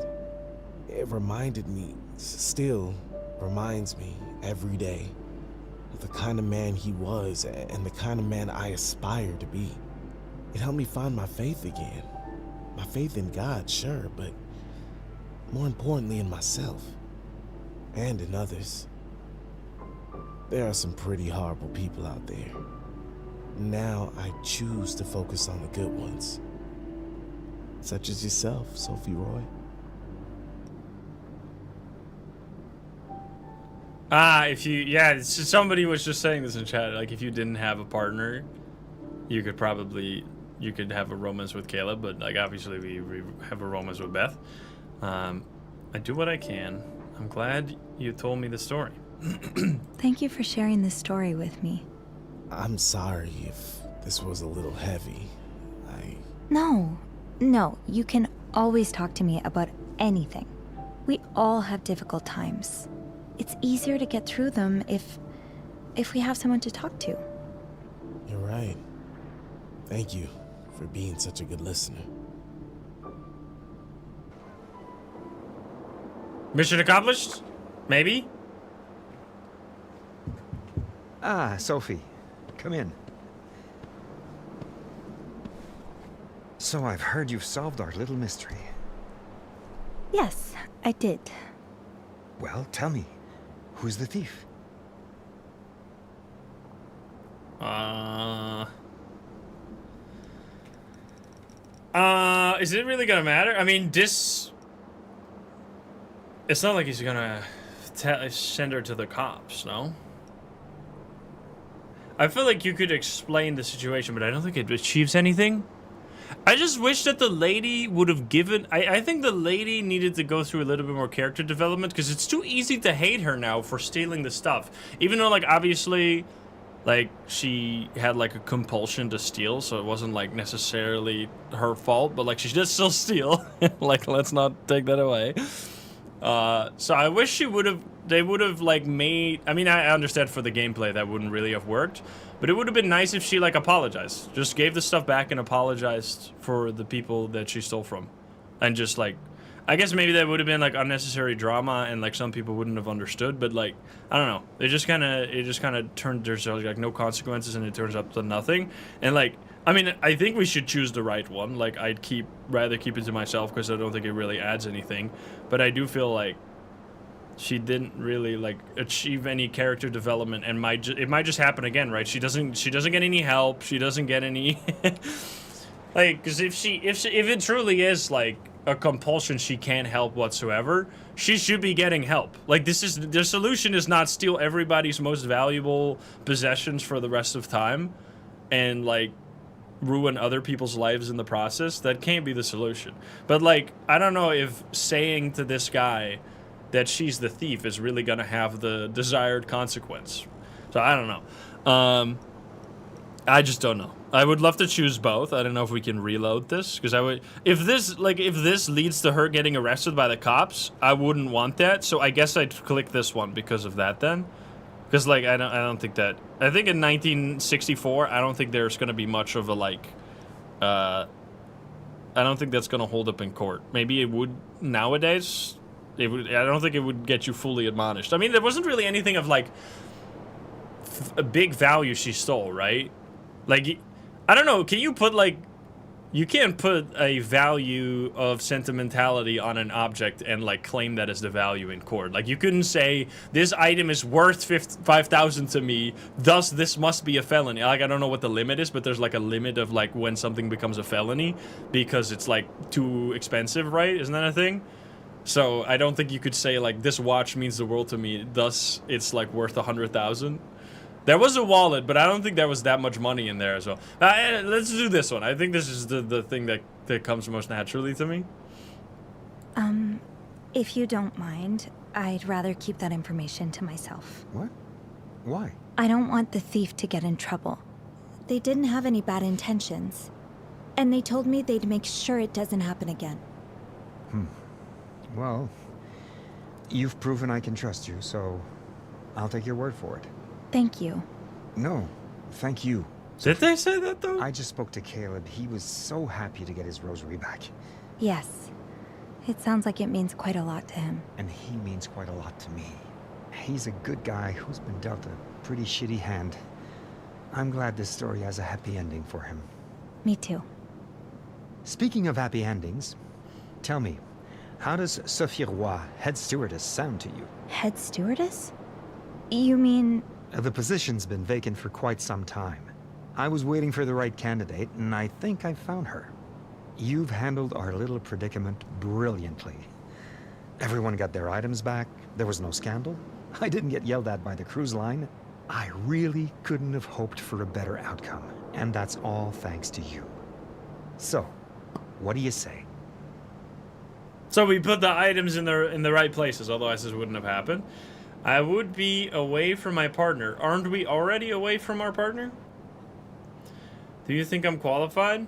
It reminded me, still reminds me every day, of the kind of man he was and the kind of man I aspire to be. It helped me find my faith again. My faith in God, sure, but more importantly in myself and in others. There are some pretty horrible people out there. Now I choose to focus on the good ones. Such as yourself, Sophie Roy. Somebody was just saying this in chat. Like, if you didn't have a partner, you could have a romance with Caleb, but like obviously we have a romance with Beth. I do what I can. I'm glad you told me the story. Thank you for sharing this story with me. I'm sorry if this was a little heavy. No, you can always talk to me about anything. We all have difficult times. It's easier to get through them if we have someone to talk to. You're right. Thank you for being such a good listener. Mission accomplished? Maybe? Ah, Sophie. Come in. So I've heard you've solved our little mystery. Yes, I did. Well, tell me, who's the thief? Is it really gonna matter? I mean, it's not like he's gonna send her to the cops, no? I feel like you could explain the situation, but I don't think it achieves anything. I just wish that the lady would have given... I think the lady needed to go through a little bit more character development, because it's too easy to hate her now for stealing the stuff. Even though, like, obviously, like, she had, like, a compulsion to steal, so it wasn't, like, necessarily her fault, but, like, she did still steal. Like, let's not take that away. So I wish they would have, like, made... I mean, I understand for the gameplay that wouldn't really have worked, But it would have been nice if she, like, apologized. Just gave the stuff back and apologized for the people that she stole from. And just, like, I guess maybe that would have been, like, unnecessary drama and, like, some people wouldn't have understood. But, like, I don't know. It just kind of turned, there's, like, no consequences and it turns up to nothing. And, like, I mean, I think we should choose the right one. Like, I'd rather keep it to myself because I don't think it really adds anything. But I do feel like she didn't really, like, achieve any character development, and it might just happen again, right? She doesn't get any help. She doesn't get any like, because if it truly is like a compulsion she can't help whatsoever, she should be getting help. Like, the solution is not steal everybody's most valuable possessions for the rest of time and, like, ruin other people's lives in the process. That can't be the solution. But, like, I don't know if saying to this guy that she's the thief is really gonna have the desired consequence. So I don't know. I just don't know. I would love to choose both. I don't know if we can reload this, because I would, if this leads to her getting arrested by the cops, I wouldn't want that. So I guess I'd click this one because of that then. Because, like, I don't think that, I think in 1964, I don't think there's gonna be much of a, like, I don't think that's gonna hold up in court. Maybe it would nowadays. I don't think it would get you fully admonished. I mean, there wasn't really anything of, like, a big value she stole, right? Like, I don't know, can you put, like, you can't put a value of sentimentality on an object and, like, claim that as the value in court. Like, you couldn't say, this item is worth $5,000 to me, thus this must be a felony. Like, I don't know what the limit is, but there's, like, a limit of, like, when something becomes a felony because it's, like, too expensive, right? Isn't that a thing? So I don't think you could say, like, this watch means the world to me, thus it's, like, worth $100,000. There was a wallet, but I don't think there was that much money in there as well. Let's do this one. I think this is the thing that comes most naturally to me. If you don't mind, I'd rather keep that information to myself. What? Why? I don't want the thief to get in trouble. They didn't have any bad intentions. And they told me they'd make sure it doesn't happen again. Well, you've proven I can trust you, so I'll take your word for it. Thank you. No, thank you. Did they say that, though? I just spoke to Caleb. He was so happy to get his rosary back. Yes. It sounds like it means quite a lot to him. And he means quite a lot to me. He's a good guy who's been dealt a pretty shitty hand. I'm glad this story has a happy ending for him. Me too. Speaking of happy endings, tell me, how does Sophie Roy, head stewardess, sound to you? Head stewardess? You mean... The position's been vacant for quite some time. I was waiting for the right candidate, and I think I found her. You've handled our little predicament brilliantly. Everyone got their items back, there was no scandal. I didn't get yelled at by the cruise line. I really couldn't have hoped for a better outcome, and that's all thanks to you. So, what do you say? So we put the items in the right places, otherwise this wouldn't have happened. I would be away from my partner. Aren't we already away from our partner? Do you think I'm qualified?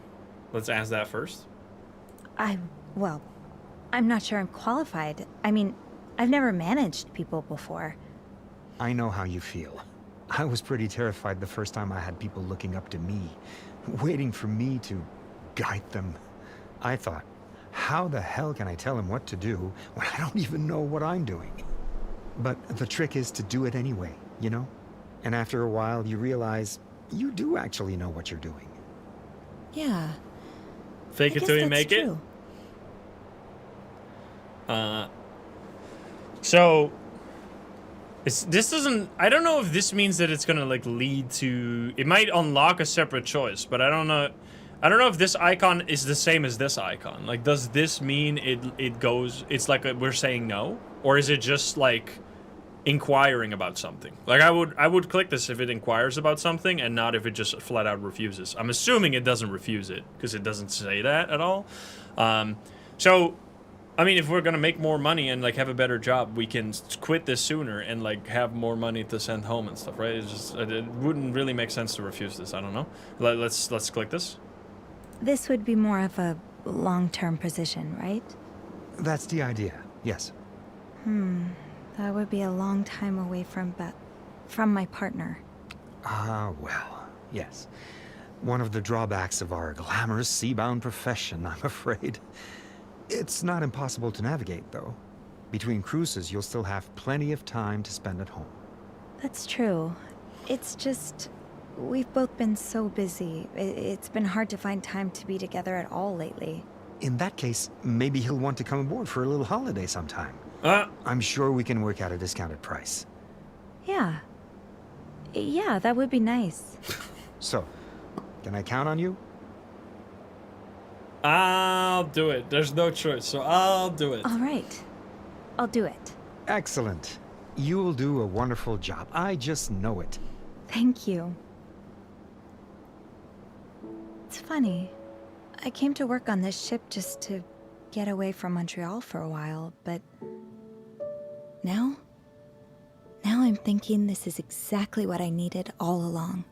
Let's ask that first. Well, I'm not sure I'm qualified. I mean, I've never managed people before. I know how you feel. I was pretty terrified the first time I had people looking up to me, waiting for me to guide them. I thought, how the hell can I tell him what to do when I don't even know what I'm doing? But the trick is to do it anyway, you know? And after a while, you realize you do actually know what you're doing. Yeah. Fake it till you make it. So this doesn't, I don't know if this means that it's gonna, like, lead to, it might unlock a separate choice, but I don't know if this icon is the same as this icon. Like, does this mean it goes, it's like we're saying no? Or is it just, like, inquiring about something? Like, I would click this if it inquires about something and not if it just flat out refuses. I'm assuming it doesn't refuse it because it doesn't say that at all. So, I mean, if we're gonna make more money and, like, have a better job, we can quit this sooner and, like, have more money to send home and stuff, right? It's just, it wouldn't really make sense to refuse this. I don't know. Let's click this. This would be more of a long-term position, right? That's the idea, yes. That would be a long time away from my partner. Ah, well. yes. One of the drawbacks of our glamorous seabound profession, I'm afraid. It's not impossible to navigate, though. Between cruises, you'll still have plenty of time to spend at home. That's true. It's just, we've both been so busy. It's been hard to find time to be together at all lately. In that case, maybe he'll want to come aboard for a little holiday sometime. I'm sure we can work out a discounted price. Yeah. Yeah, that would be nice. So, can I count on you? I'll do it. There's no choice, so I'll do it. All right. I'll do it. Excellent. You'll do a wonderful job. I just know it. Thank you. It's funny. I came to work on this ship just to get away from Montreal for a while, but now I'm thinking this is exactly what I needed all along.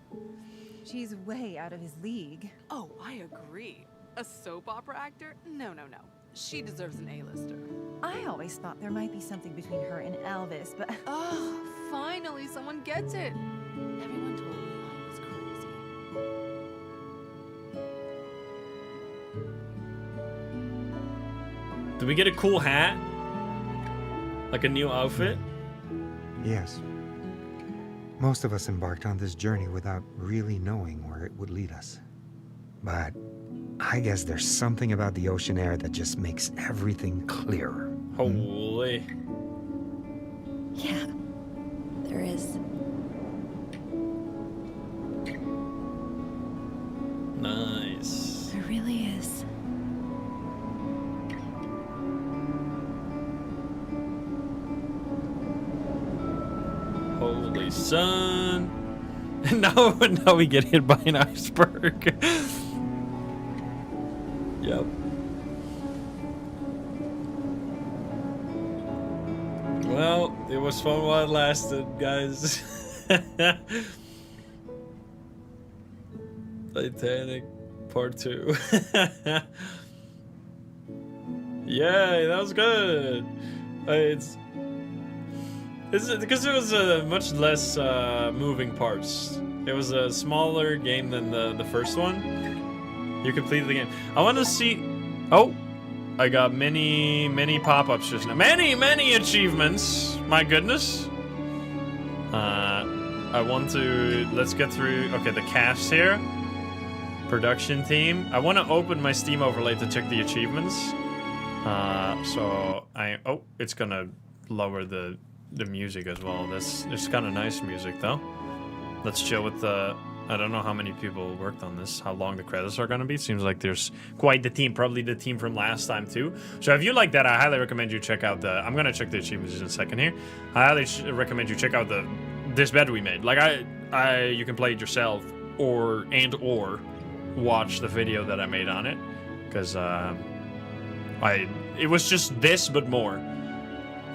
She's way out of his league. Oh, I agree. A soap opera actor? No, no, no. She deserves an A-lister. I always thought there might be something between her and Elvis, but Oh, finally someone gets it. Everyone told me I was crazy. Do we get a cool hat? Like a new outfit? Yes. Most of us embarked on this journey without really knowing where it would lead us. But I guess there's something about the ocean air that just makes everything clearer. Holy. Yeah, there is. Nice. There really is. Holy sun. now we get hit by an iceberg. Yep. Well, it was fun while it lasted, guys. Titanic Part 2. Yay, that was good. It's because it was much less moving parts. It was a smaller game than the first one. You completed the game. I want to see. Oh, I got many pop-ups just now. Many achievements. My goodness. I want to. Let's get through. Okay, the cast here. Production team. I want to open my Steam overlay to check the achievements. So it's gonna lower the music as well. It's kind of nice music though. Let's chill with the. I don't know how many people worked on this, how long the credits are gonna be. Seems like there's quite the team, probably the team from last time too. So if you like that, I highly recommend you check out the. I'm gonna check the achievements in a second here. I highly recommend you check out this bed we made. Like you can play it yourself or watch the video that I made on it, because it was just this but more.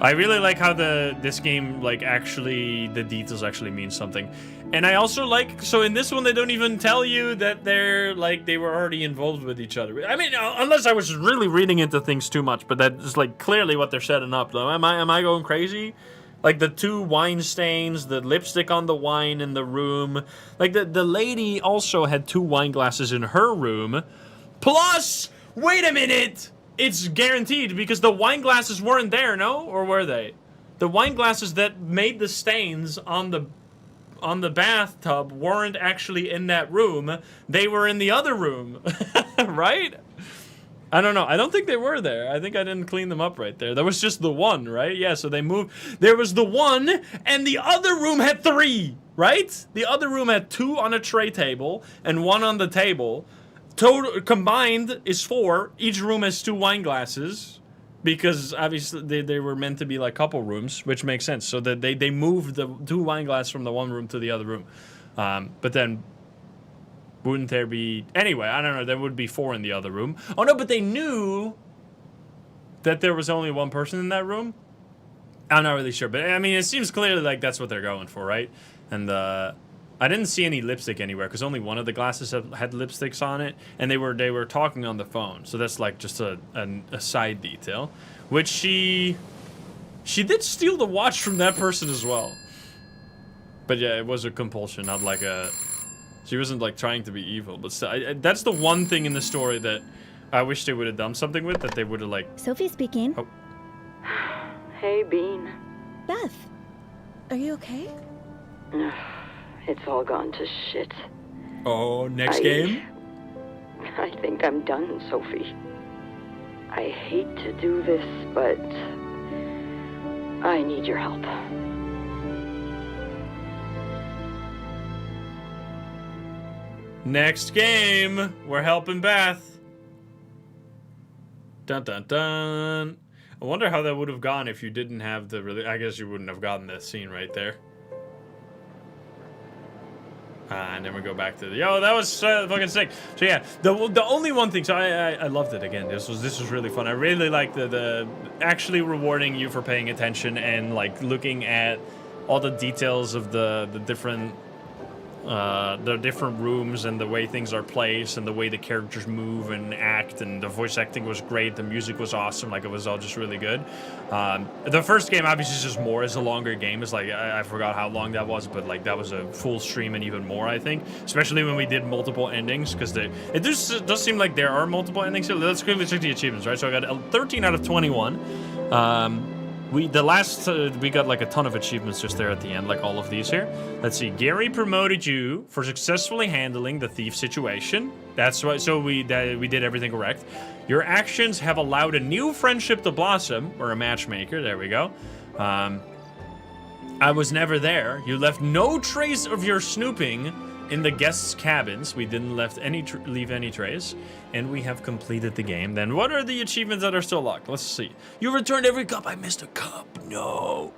I really like how this game, like, actually the details actually mean something. And I also like, so in this one they don't even tell you that they were already involved with each other. I mean, unless I was really reading into things too much, but that's like clearly what they're setting up though. Am I going crazy? Like the 2 wine stains, the lipstick on the wine in the room. Like the lady also had 2 wine glasses in her room. Plus, wait a minute! It's guaranteed because the wine glasses weren't there, no? Or were they? The wine glasses that made the stains on the bathtub weren't actually in that room. They were in the other room. Right? I don't know. I don't think they were there. I think I didn't clean them up right there. There was just the one, right? Yeah, so they moved. There was the one, and the other room had 3, right? The other room had 2 on a tray table and 1 on the table. Total combined is 4. Each room has 2 wine glasses because obviously they were meant to be like couple rooms, which makes sense. So that they moved the 2 wine glasses from the one room to the other room. But then wouldn't there be... Anyway, I don't know. There would be 4 in the other room. Oh, no, but they knew that there was only 1 person in that room. I'm not really sure. But, I mean, it seems clearly like that's what they're going for, right? And I didn't see any lipstick anywhere because only one of the glasses had lipsticks on it. And they were talking on the phone. So that's like just a side detail. Which she did steal the watch from that person as well. But yeah, it was a compulsion, not like a She wasn't like trying to be evil, but still, that's the one thing in the story that I wish they would have done something with, that they would have like... Sophie speaking. Oh. Hey, Bean. Beth, are you okay? It's all gone to shit. Oh, next game? I think I'm done, Sophie. I hate to do this, but I need your help. Next game, we're helping Beth. Dun dun dun. I wonder how that would have gone if you didn't have the... I guess you wouldn't have gotten that scene right there. And then we go back to the... Yo, that was fucking sick. So yeah, the only one thing... So I loved it again. This was really fun. I really liked the actually rewarding you for paying attention and like looking at all the details of the different rooms and the way things are placed and the way the characters move and act, and the voice acting was great. The music was awesome. Like, it was all just really good. The first game obviously is just more as a longer game. It's like I forgot how long that was, but like that was a full stream and even more, I think, especially when we did multiple endings, because it does seem like there are multiple endings. So let's quickly check the achievements, right? So I got 13 out of 21. We got like a ton of achievements just there at the end, like all of these here. Let's see. Gary promoted you for successfully handling the thief situation. That's why. So we did everything correct. Your actions have allowed a new friendship to blossom. Or a matchmaker. There we go. I was never there. You left no trace of your snooping in the guests' cabins. We didn't leave any trace. And we have completed the game. Then what are the achievements that are still locked? Let's see. You returned every cup. I missed a cup. No.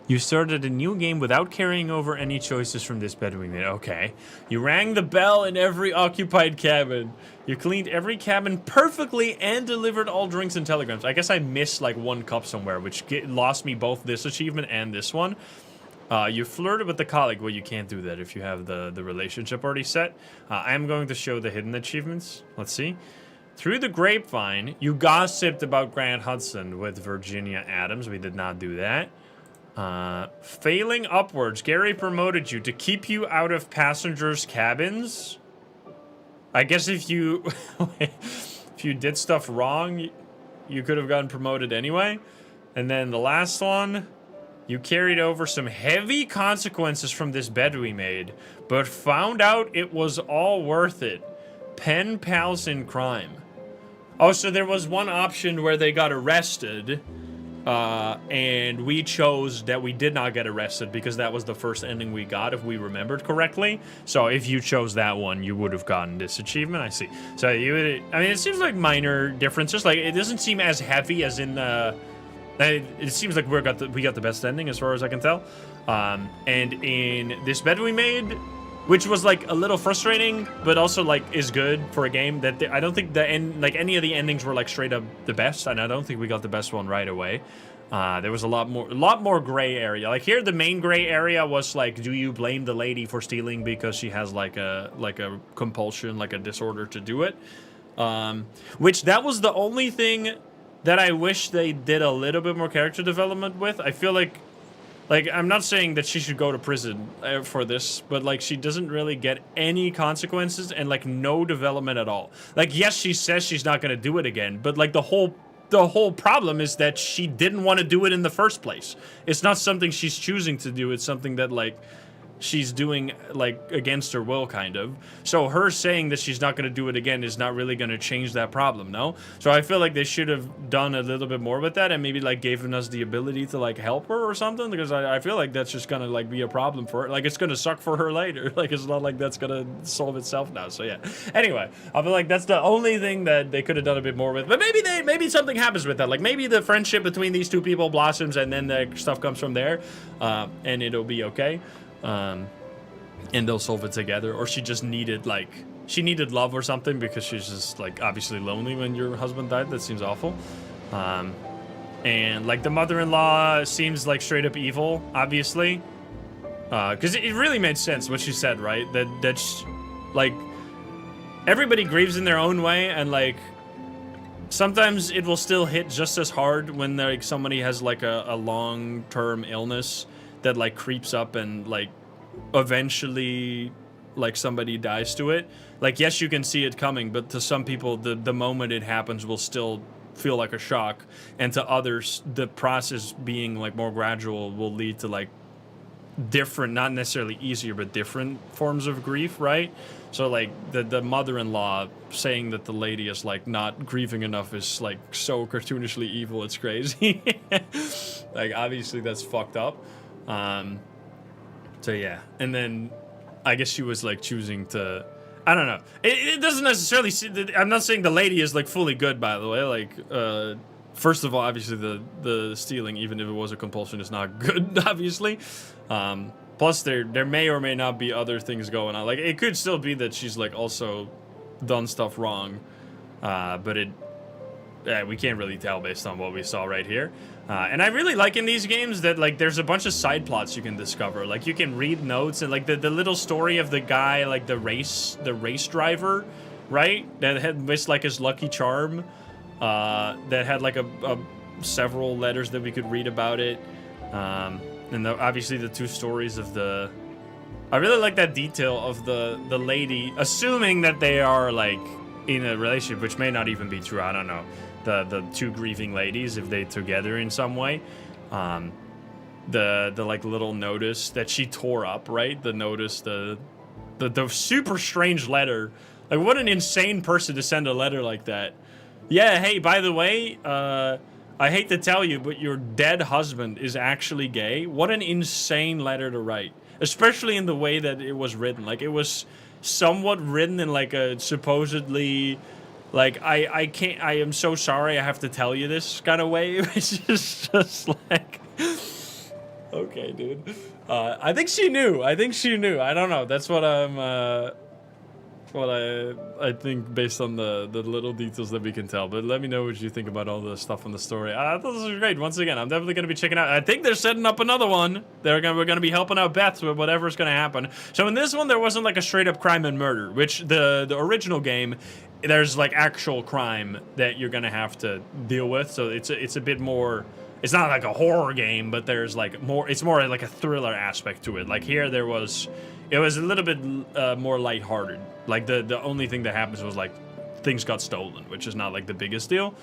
You started a new game without carrying over any choices from this bedroom. Okay. You rang the bell in every occupied cabin. You cleaned every cabin perfectly and delivered all drinks and telegrams. I guess I missed like one cup somewhere, which lost me both this achievement and this one. You flirted with the colleague. Well, you can't do that if you have the relationship already set. I'm going to show the hidden achievements. Let's see. Through the grapevine, you gossiped about Grant Hudson with Virginia Adams. We did not do that. Failing upwards. Gary promoted you to keep you out of passengers' cabins. I guess if you if you did stuff wrong, you could have gotten promoted anyway. And then the last one. You carried over some heavy consequences from this bed we made, but found out it was all worth it. Pen pals in crime. Oh, so there was one option where they got arrested, and we chose that we did not get arrested because that was the first ending we got, if we remembered correctly. So if you chose that one, you would have gotten this achievement. I see. So I mean, it seems like minor differences. Like, it doesn't seem as heavy as in the... It seems like we got the best ending as far as I can tell. And in this bed we made, which was like a little frustrating, but also like is good for a game that I don't think any of the endings were like straight up the best, and I don't think we got the best one right away. There was a lot more gray area. Like here, the main gray area was like, do you blame the lady for stealing because she has like a compulsion, like a disorder to do it? Which that was the only thing that I wish they did a little bit more character development with. I feel like I'm not saying that she should go to prison for this, but like she doesn't really get any consequences and like no development at all. Like, yes, she says she's not going to do it again, but like the whole problem is that she didn't want to do it in the first place. It's not something she's choosing to do. It's something that like she's doing like against her will, kind of. So her saying that she's not going to do it again is not really going to change that problem, no? So I feel like they should have done a little bit more with that and maybe like given us the ability to like help her or something, because I feel like that's just going to like be a problem for her. Like, it's going to suck for her later. Like, it's not like that's going to solve itself now. So yeah. Anyway, I feel like that's the only thing that they could have done a bit more with. But maybe something happens with that. Like, maybe the friendship between these two people blossoms and then the stuff comes from there, and it'll be okay. And they'll solve it together, or she just needed love or something because she's just like obviously lonely when your husband died. That seems awful. And like the mother-in-law seems like straight up evil, obviously, because it really made sense what she said, right? That like everybody grieves in their own way, and like sometimes it will still hit just as hard when like somebody has like a long-term illness that like creeps up and like eventually like somebody dies to it. Like, yes, you can see it coming, but to some people, the moment it happens will still feel like a shock, and to others, the process being like more gradual will lead to like different, not necessarily easier, but different forms of grief, right? So like the mother-in-law saying that the lady is like not grieving enough is like so cartoonishly evil, it's crazy. Like, obviously that's fucked up. So yeah, and then I guess she was like choosing to, I don't know. It doesn't necessarily, I'm not saying the lady is like fully good, by the way. Like, first of all, obviously the stealing, even if it was a compulsion, is not good, obviously. Plus there may or may not be other things going on. Like, it could still be that she's like also done stuff wrong, but we can't really tell based on what we saw right here. And I really like in these games that like there's a bunch of side plots you can discover. Like, you can read notes, and like the little story of the guy, like the race driver, right? That had missed like his lucky charm. That had like a several letters that we could read about it. And obviously the two stories of the... I really like that detail of the lady, assuming that they are like in a relationship, which may not even be true, I don't know. The two grieving ladies, if they together in some way. The like little notice that she tore up, right? The notice, the super strange letter. Like, what an insane person to send a letter like that. Yeah, hey, by the way, I hate to tell you, but your dead husband is actually gay. What an insane letter to write. Especially in the way that it was written. Like, it was somewhat written in like a supposedly, like, I am so sorry I have to tell you this kind of way. It's just like, okay, dude. I think she knew. I don't know. That's what I think based on the little details that we can tell. But let me know what you think about all the stuff in the story. I thought this was great. Once again, I'm definitely going to be checking out. I think they're setting up another one. We're going to be helping out Beth with whatever's going to happen. So in this one, there wasn't like a straight up crime and murder, which the original game, there's like actual crime that you're going to have to deal with. So it's a bit more... It's not like a horror game, but there's like more... It's more like a thriller aspect to it. Like here, it was a little bit more lighthearted. Like the only thing that happens was like things got stolen, which is not like the biggest deal.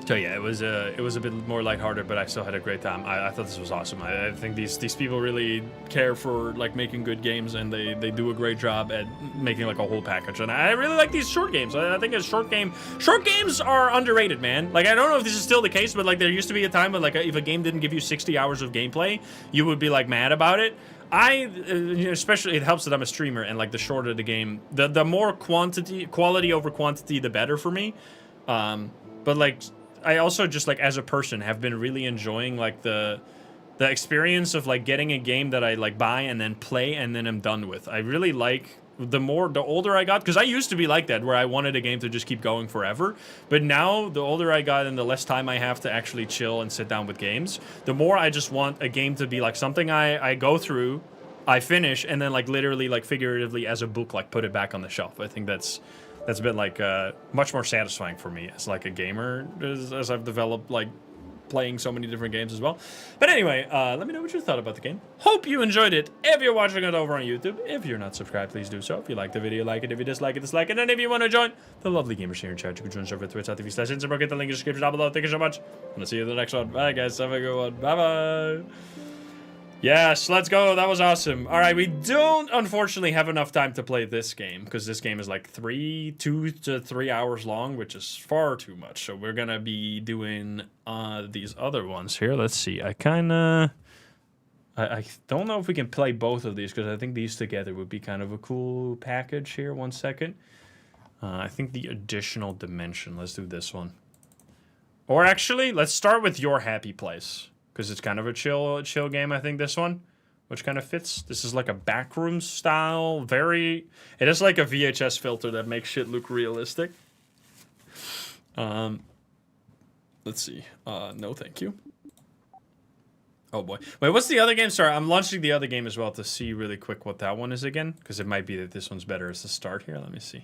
So yeah, it was a bit more lighthearted, but I still had a great time. I thought this was awesome. I think these people really care for like making good games, and they do a great job at making like a whole package. And I really like these short games. I think short games are underrated, man. Like, I don't know if this is still the case, but like there used to be a time when like if a game didn't give you 60 hours of gameplay, you would be like mad about it. Especially, it helps that I'm a streamer, and like the shorter the game, the more quality over quantity, the better for me. But like, I also just like as a person have been really enjoying like the experience of like getting a game that I like buy and then play and then I'm done with. I really like the older I got, because I used to be like that where I wanted a game to just keep going forever. But now the older I got and the less time I have to actually chill and sit down with games, the more I just want a game to be like something I go through, I finish, and then like literally like figuratively as a book, like put it back on the shelf. I think that's been like much more satisfying for me as like a gamer as I've developed like playing so many different games as well. But anyway, let me know what you thought about the game. Hope you enjoyed it. If you're watching it over on YouTube, if you're not subscribed, please do so. If you like the video, like it. If you dislike it, dislike it. And if you want to join the lovely gamers here in chat, you can join us over at twitch.tv/Instagram. Get the link in the description down below. Thank you so much. I'm gonna see you in the next one. Bye guys, have a good one. Bye bye. Yes, let's go. That was awesome. All right, we don't unfortunately have enough time to play this game because this game is like 2 to 3 hours long, which is far too much. So we're gonna be doing these other ones here. Let's see. I don't know if we can play both of these because I think these together would be kind of a cool package here. 1 second. I think the additional dimension. Let's do this one. Or actually, let's start with Your Happy Place. Because it's kind of a chill game, I think, this one. Which kind of fits. This is like a backroom style. It is like a VHS filter that makes shit look realistic. Let's see. No, thank you. Oh, boy. Wait, what's the other game? Sorry, I'm launching the other game as well to see really quick what that one is again. Because it might be that this one's better as a start here. Let me see.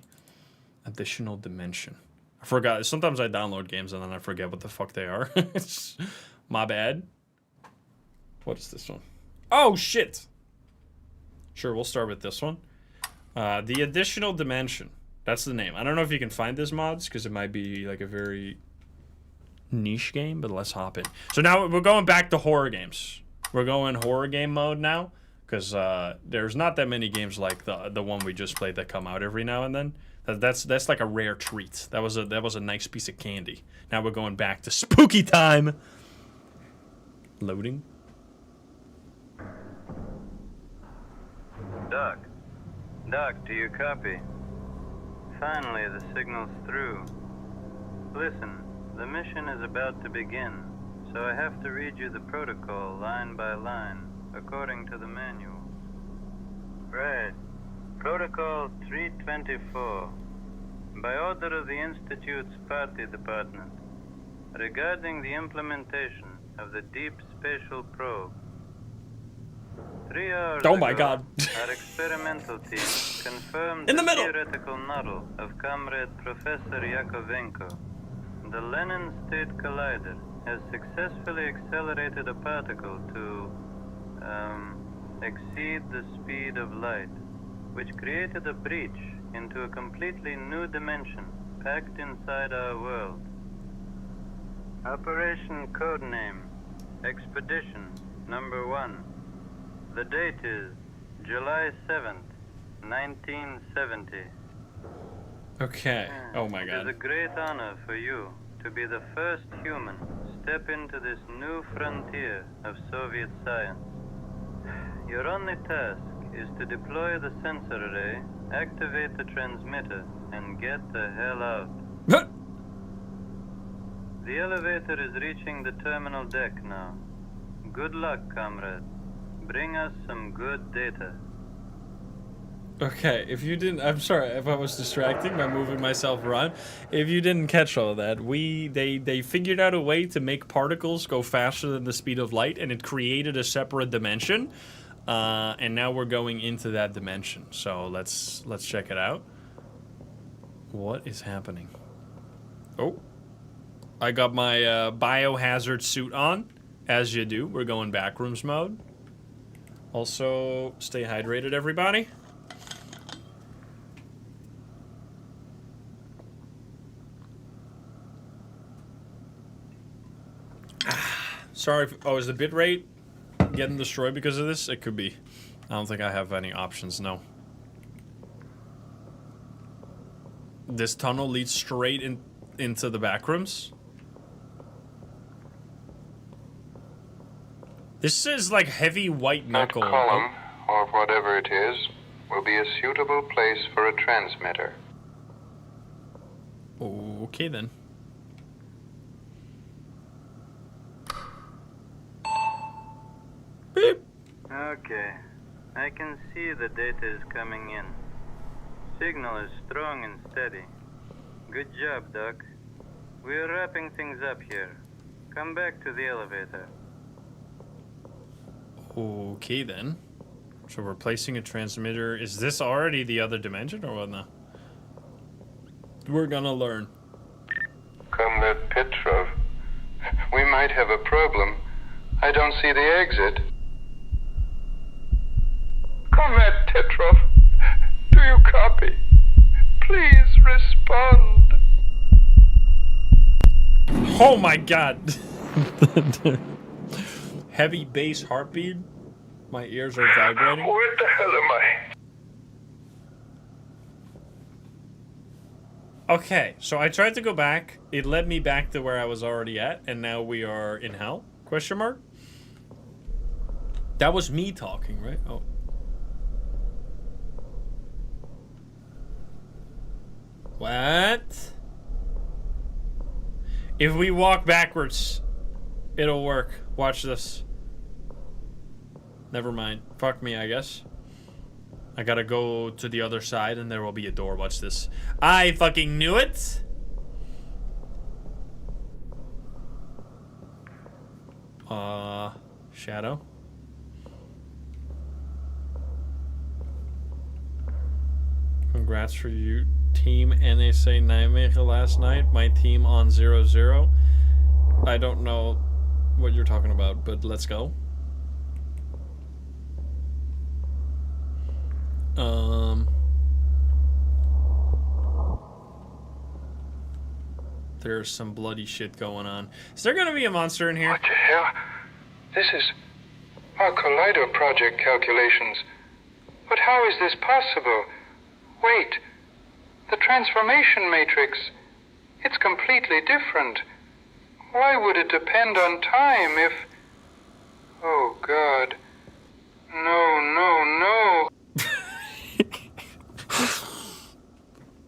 Additional Dimension. I forgot. Sometimes I download games and then I forget what the fuck they are. It's my bad. What is this one? Oh, shit. Sure, we'll start with this one. The Additional Dimension. That's the name. I don't know if you can find this mods, because it might be like a very niche game, but let's hop in. So now we're going back to horror games. We're going horror game mode now, because there's not that many games like the one we just played that come out every now and then. That's like a rare treat. That was a nice piece of candy. Now we're going back to spooky time. Loading. Doc, do you copy? Finally, the signal's through. Listen, the mission is about to begin, so I have to read you the protocol line by line, according to the manual. Right. Protocol 324. By order of the Institute's Party Department, regarding the implementation of the Deep Spatial Probe. 3 hours Oh my ago, God. our experimental team confirmed In the middle. theoretical model of Comrade Professor Yakovenko. The Lenin State Collider has successfully accelerated a particle to, exceed the speed of light, which created a breach into a completely new dimension packed inside our world. Operation Codename Expedition Number 1. The date is July 7th, 1970. Okay. Oh my It is a God. great honor for you to be the first human step into this new frontier of Soviet science. Your only task is to deploy the sensor array, activate the transmitter, and get the hell out. The elevator is reaching the terminal deck now. Good luck, comrade. Bring us some good data. Okay, if you didn't, I'm sorry if I was distracting by moving myself around. If you didn't catch all of that, they figured out a way to make particles go faster than the speed of light, and it created a separate dimension. And now we're going into that dimension. So let's check it out. What is happening? Oh, I got my biohazard suit on, as you do. We're going backrooms mode. Also, stay hydrated, everybody. Sorry. Oh, is the bitrate getting destroyed because of this? It could be. I don't think I have any options, no. This tunnel leads straight into the backrooms. This is like heavy white That knuckle. column, or whatever it is, will be a suitable place for a transmitter. Okay then. Beep. Okay. I can see the data is coming in. Signal is strong and steady. Good job, Doc. We're wrapping things up here. Come back to the elevator. Okay then. So we're placing a transmitter. Is this already the other dimension or what now? We're gonna learn. Comrade Petrov, we might have a problem. I don't see the exit. Comrade Petrov, do you copy? Please respond. Oh my god! Heavy bass heartbeat. My ears are vibrating. Where the hell am I? Okay, so I tried to go back. It led me back to where I was already at, and now we are in hell? Question mark? That was me talking, right? Oh. What? If we walk backwards, it'll work. Watch this. Never mind. Fuck me, I guess. I gotta go to the other side and there will be a door. Watch this. I fucking knew it! Shadow? Congrats for you, Team NSA Nijmegen last night. My team on 0-0. I don't know what you're talking about, but let's go. There's some bloody shit going on. Is there gonna be a monster in here? What the hell? This is our Collider project calculations. But how is this possible? Wait. The transformation matrix. It's completely different. Why would it depend on time if... Oh, God. No.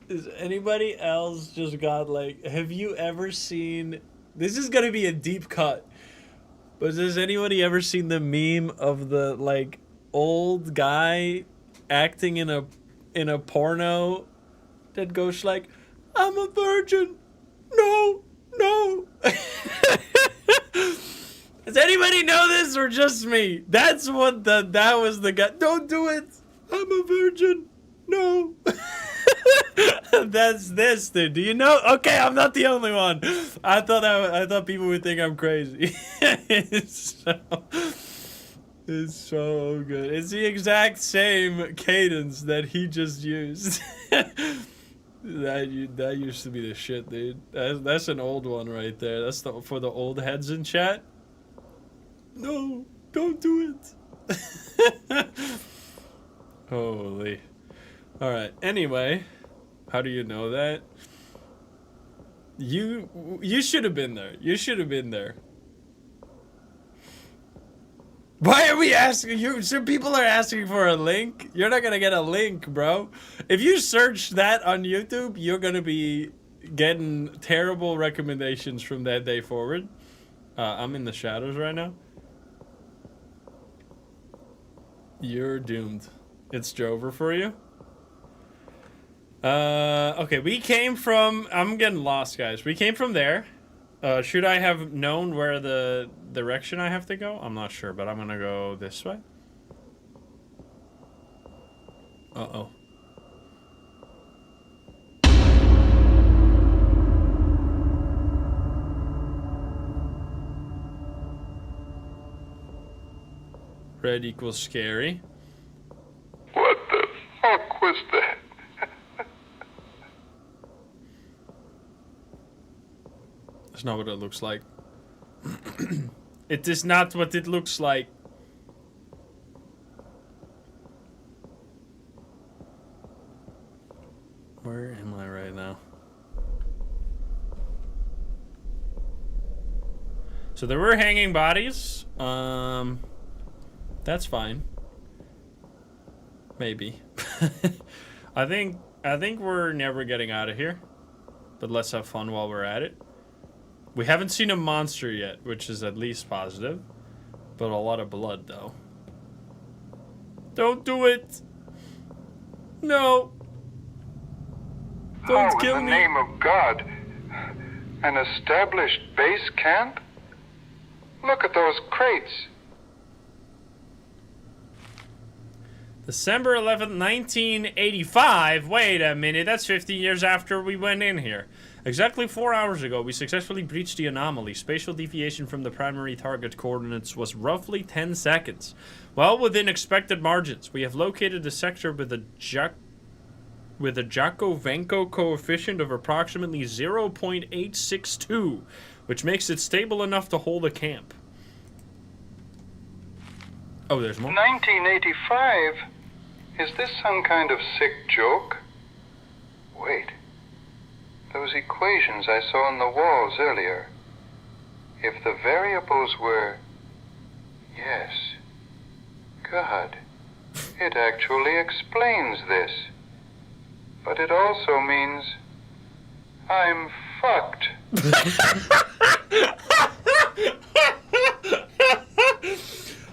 Is anybody else just got like... Have you ever seen... This is gonna be a deep cut. But has anybody ever seen the meme of the, like, old guy acting in a porno that goes like, I'm a virgin. No. Does anybody know this or just me? That's what that was the guy. Don't do it. I'm a virgin. No. That's this, dude. Do you know? Okay, I'm not the only one. I thought people would think I'm crazy. It's so good. It's the exact same cadence that he just used. That used to be the shit, dude. That's an old one right there. That's for the old heads in chat. No, don't do it. Holy. All right. Anyway, how do you know that? You should have been there. You should have been there. Why are we asking you? Some people are asking for a link. You're not gonna get a link, bro. If you search that on YouTube, you're gonna be getting terrible recommendations from that day forward. I'm in the shadows right now. You're doomed. It's Jover for you. Okay, we came from... I'm getting lost, guys. We came from there. Should I have known where the direction I have to go? I'm not sure, but I'm gonna go this way. Uh-oh. Red equals scary. What the fuck was that? That's not what it looks like. It is not what it looks like. Where am I right now? So there were hanging bodies. That's fine. Maybe. I think we're never getting out of here. But let's have fun while we're at it. We haven't seen a monster yet, which is at least positive. But a lot of blood, though. Don't do it! No! Don't kill me! In the name of God. An established base camp? Look at those crates. December 11th, 1985. Wait a minute, that's 50 years after we went in here. Exactly 4 hours ago, we successfully breached the anomaly. Spatial deviation from the primary target coordinates was roughly 10 seconds. Well within expected margins. We have located a sector with a Jakovenko coefficient of approximately 0.862, which makes it stable enough to hold a camp. Oh, there's more? 1985? Is this some kind of sick joke? Wait. Those equations I saw on the walls earlier. If the variables were... Yes. God. It actually explains this. But it also means... I'm fucked.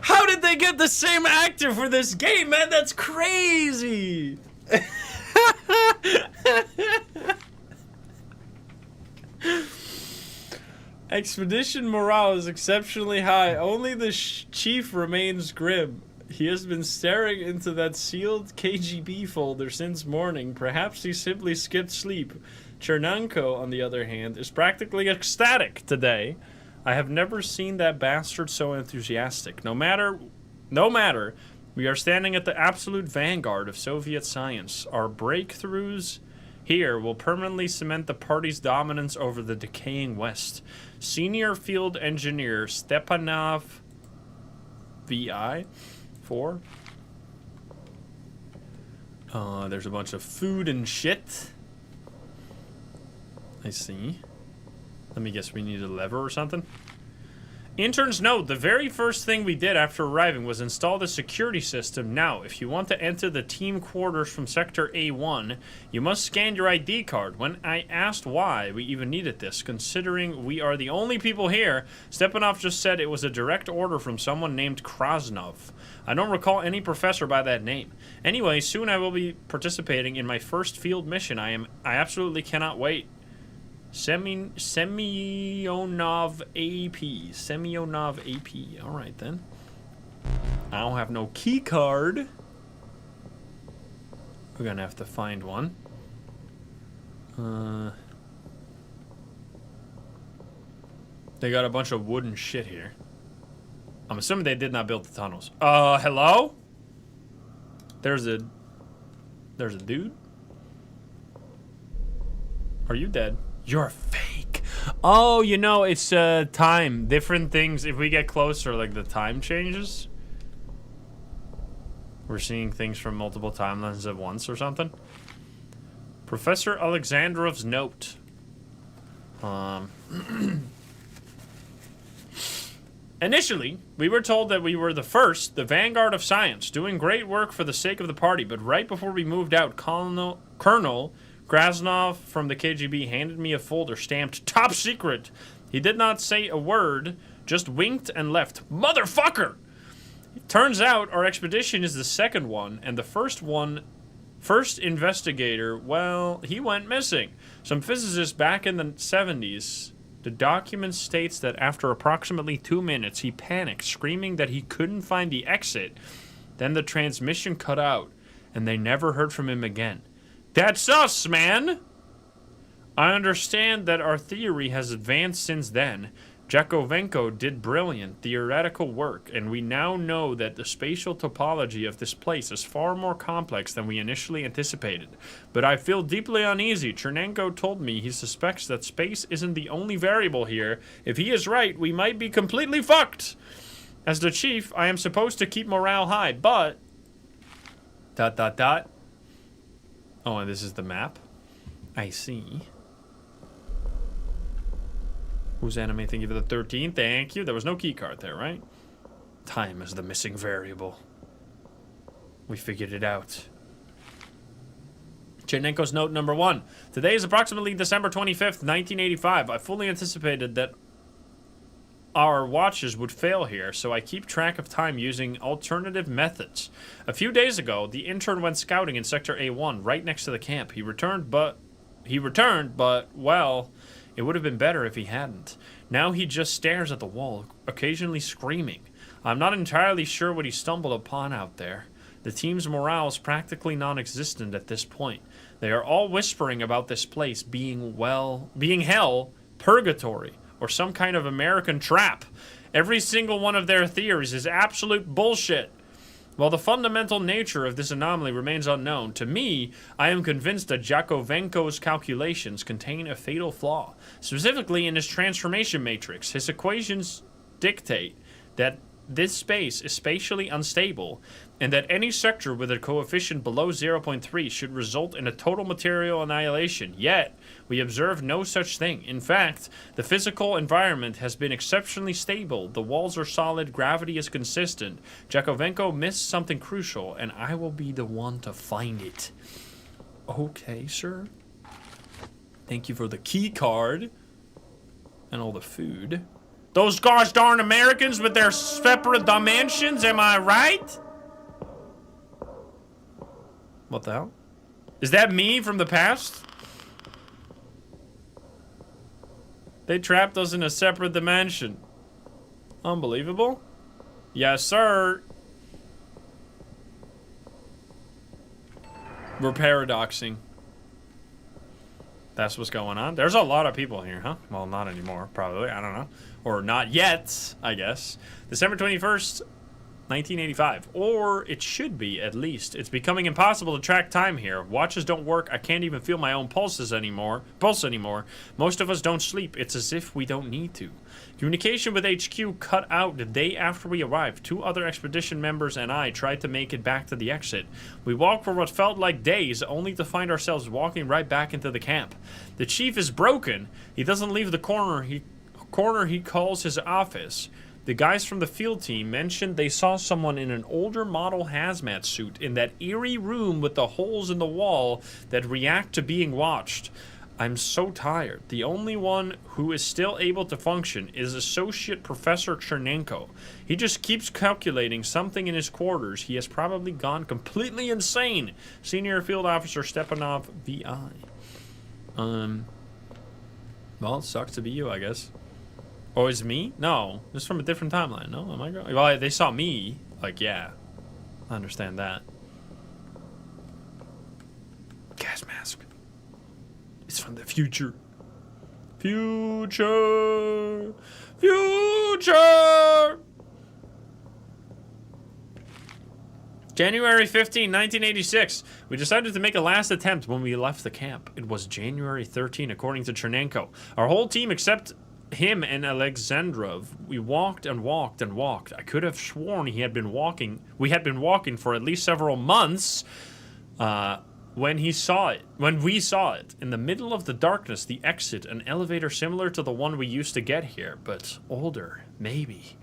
How did they get the same actor for this game, man? That's crazy. Expedition morale is exceptionally high. Only the chief remains grim. He has been staring into that sealed KGB folder since morning. Perhaps he simply skipped sleep. Chernenko, on the other hand, is practically ecstatic today. I have never seen that bastard so enthusiastic. No matter, we are standing at the absolute vanguard of Soviet science. Our breakthroughs here will permanently cement the party's dominance over the decaying West. Senior Field Engineer Stepanov VI 4. There's a bunch of food and shit. I see. Let me guess, we need a lever or something? Interns note, the very first thing we did after arriving was install the security system. Now, if you want to enter the team quarters from Sector A1, you must scan your ID card. When I asked why we even needed this, considering we are the only people here, Stepanov just said it was a direct order from someone named Krasnov. I don't recall any professor by that name. Anyway, soon I will be participating in my first field mission. I absolutely cannot wait. Semyonov AP. Semyonov AP. Alright then. I don't have no key card. We're gonna have to find one. They got a bunch of wooden shit here. I'm assuming they did not build the tunnels. Hello? There's a dude? Are you dead? You're fake. Oh, you know, it's time. Different things. If we get closer, like the time changes. We're seeing things from multiple timelines at once or something. Professor Alexandrov's note. Initially, we were told that we were the first, the vanguard of science, doing great work for the sake of the party, but right before we moved out, Colonel Krasnov from the KGB handed me a folder stamped top secret. He did not say a word, just winked and left. Motherfucker! It turns out our expedition is the second one, and the first investigator, well, he went missing. Some physicists back in the 70s. The document states that after approximately 2 minutes, he panicked, screaming that he couldn't find the exit. Then the transmission cut out, and they never heard from him again. That's us, man! I understand that our theory has advanced since then. Jakovenko did brilliant theoretical work, and we now know that the spatial topology of this place is far more complex than we initially anticipated. But I feel deeply uneasy. Chernenko told me he suspects that space isn't the only variable here. If he is right, we might be completely fucked. As the chief, I am supposed to keep morale high, but... ... Oh, and this is the map? I see. Who's anime? Thank you for the 13. Thank you. There was no key card there, right? Time is the missing variable. We figured it out. Chernenko's note number 1. Today is approximately December 25th, 1985. I fully anticipated that our watches would fail here, so I keep track of time using alternative methods. A few days ago, the intern went scouting in Sector A1, right next to the camp. He returned, but, well, it would have been better if he hadn't. Now he just stares at the wall, occasionally screaming. I'm not entirely sure what he stumbled upon out there. The team's morale is practically non-existent at this point. They are all whispering about this place being hell, purgatory, or some kind of American trap. Every single one of their theories is absolute bullshit. While the fundamental nature of this anomaly remains unknown, to me, I am convinced that Jakovenko's calculations contain a fatal flaw. Specifically in his transformation matrix, his equations dictate that this space is spatially unstable, and that any sector with a coefficient below 0.3 should result in a total material annihilation. Yet, we observe no such thing. In fact, the physical environment has been exceptionally stable. The walls are solid, gravity is consistent. Jakovenko missed something crucial, and I will be the one to find it. Okay, sir. Thank you for the key card and all the food. Those gosh darn Americans with their separate dimensions, am I right? What the hell? Is that me from the past? They trapped us in a separate dimension. Unbelievable. Yes, sir. We're paradoxing. That's what's going on. There's a lot of people here, huh? Well, not anymore, probably. I don't know. Or not yet, I guess. December 21st, 1985. Or it should be, at least. It's becoming impossible to track time here. Watches don't work. I can't even feel my own pulse anymore. Most of us don't sleep. It's as if we don't need to. Communication with HQ cut out the day after we arrived. 2 other expedition members and I tried to make it back to the exit. We walked for what felt like days, only to find ourselves walking right back into the camp. The chief is broken. He doesn't leave the corner he calls his office. The guys from the field team mentioned they saw someone in an older model hazmat suit in that eerie room with the holes in the wall that react to being watched. I'm so tired. The only one who is still able to function is Associate Professor Chernenko. He just keeps calculating something in his quarters. He has probably gone completely insane. Senior Field Officer Stepanov, VI. Well, it sucks to be you, I guess. Oh, is me? No, this is from a different timeline. No, am I going? Well, they saw me. Like, yeah, I understand that. Gas mask. It's from the future. Future. January 15, 1986. We decided to make a last attempt when we left the camp. It was January 13, according to Chernenko. Our whole team, except him and Alexandrov, we walked and walked and walked. I could have sworn we had been walking for at least several months when we saw it. In the middle of the darkness, the exit, an elevator similar to the one we used to get here, but older, maybe.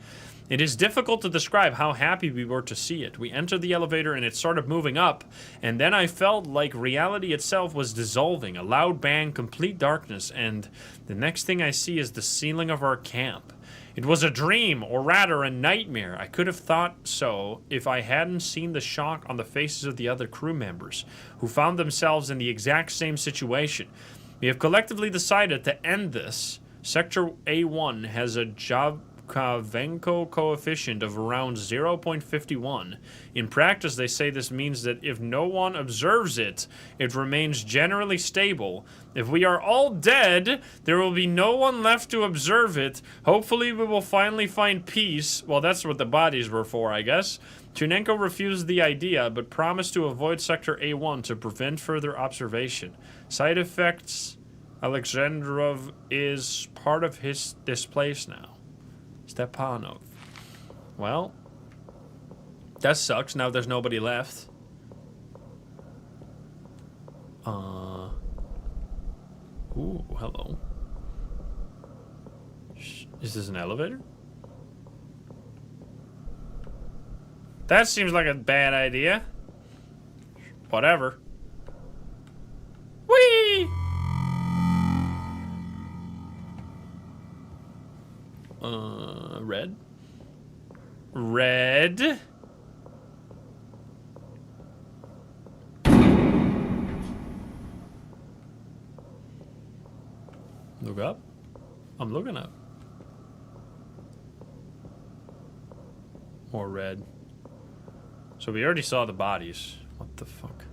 It is difficult to describe how happy we were to see it. We entered the elevator and it started moving up, and then I felt like reality itself was dissolving. A loud bang, complete darkness, and the next thing I see is the ceiling of our camp. It was a dream, or rather a nightmare. I could have thought so if I hadn't seen the shock on the faces of the other crew members, who found themselves in the exact same situation. We have collectively decided to end this. Sector A1 has a Jakovenko coefficient of around 0.51. In practice, they say this means that if no one observes it, it remains generally stable. If we are all dead, there will be no one left to observe it. Hopefully, we will finally find peace. Well, that's what the bodies were for, I guess. Chernenko refused the idea, but promised to avoid Sector A1 to prevent further observation. Side effects: Alexandrov is part of this place now. Stepanov. Well, that sucks. Now there's nobody left. Ooh, hello. Is this an elevator? That seems like a bad idea. Whatever. Whee! Red. Red. Look up. I'm looking up. More red. So we already saw the bodies. What the fuck?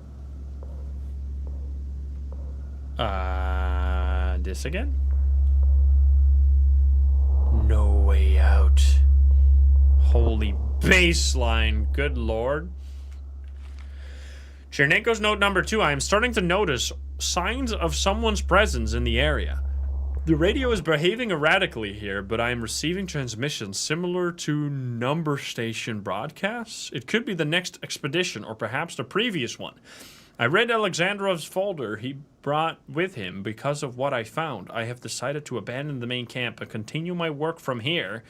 This again? No way out. Holy baseline. Good lord. Chernenko's note number 2. I am starting to notice signs of someone's presence in the area. The radio is behaving erratically here, but I am receiving transmissions similar to number station broadcasts. It could be the next expedition, or perhaps the previous one. I read Alexandrov's folder he brought with him because of what I found. I have decided to abandon the main camp and continue my work from here.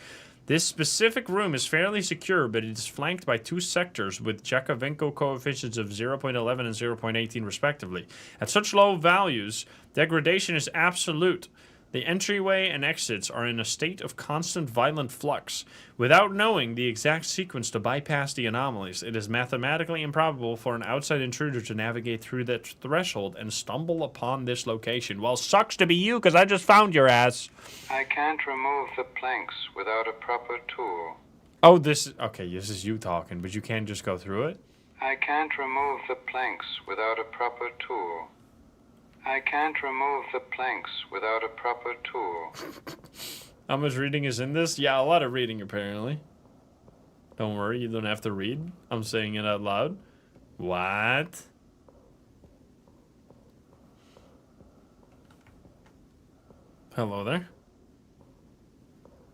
This specific room is fairly secure, but it is flanked by 2 sectors with Jakovenko coefficients of 0.11 and 0.18 respectively. At such low values, degradation is absolute. The entryway and exits are in a state of constant violent flux. Without knowing the exact sequence to bypass the anomalies, it is mathematically improbable for an outside intruder to navigate through that threshold and stumble upon this location. Well, sucks to be you, because I just found your ass. I can't remove the planks without a proper tool. Oh, this is you talking, but you can't just go through it? I can't remove the planks without a proper tool. I can't remove the planks without a proper tool. How much reading is in this? Yeah, a lot of reading, apparently. Don't worry, you don't have to read. I'm saying it out loud. What? Hello there.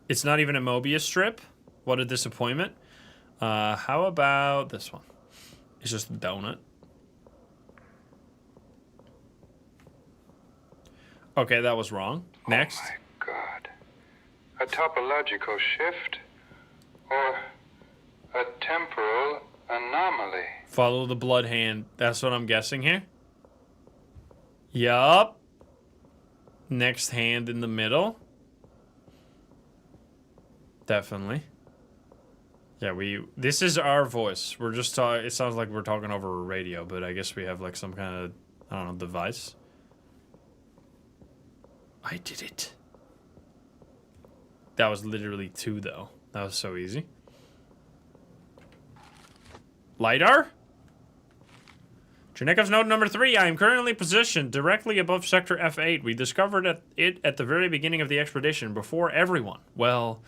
It's not even a Mobius strip? What a disappointment. How about this one? It's just a donut. Okay, that was wrong. Next. Oh my god. A topological shift? Or a temporal anomaly? Follow the blood hand. That's what I'm guessing here. Yup. Next hand in the middle. Definitely. Yeah, this is our voice. We're just talking, it sounds like we're talking over a radio, but I guess we have like some kind of, I don't know, device. I did it. That was literally 2 though. That was so easy. LiDAR? Chernikov's node number 3. I am currently positioned directly above sector F8. We discovered it at the very beginning of the expedition, before everyone. Well,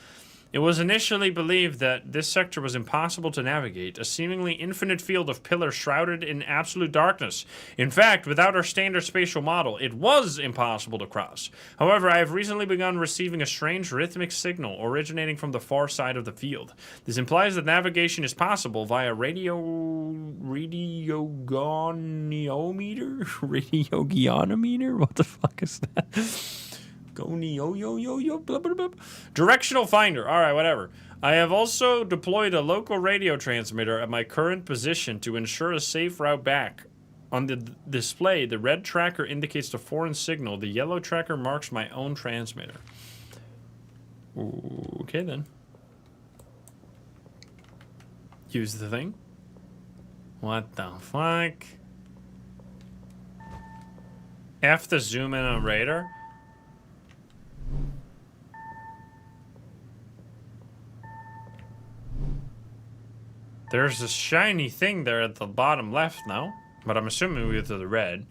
it was initially believed that this sector was impossible to navigate, a seemingly infinite field of pillars shrouded in absolute darkness. In fact, without our standard spatial model, it was impossible to cross. However, I have recently begun receiving a strange rhythmic signal originating from the far side of the field. This implies that navigation is possible via radiogoniometer? Radiogoniometer? What the fuck is that? Blah, blah, blah. Directional finder. All right, whatever. I have also deployed a local radio transmitter at my current position to ensure a safe route back. On the display, the red tracker indicates the foreign signal. The yellow tracker marks my own transmitter. Okay, then. Use the thing. What the fuck? F to zoom in on radar. There's a shiny thing there at the bottom left now, but I'm assuming we go to the red.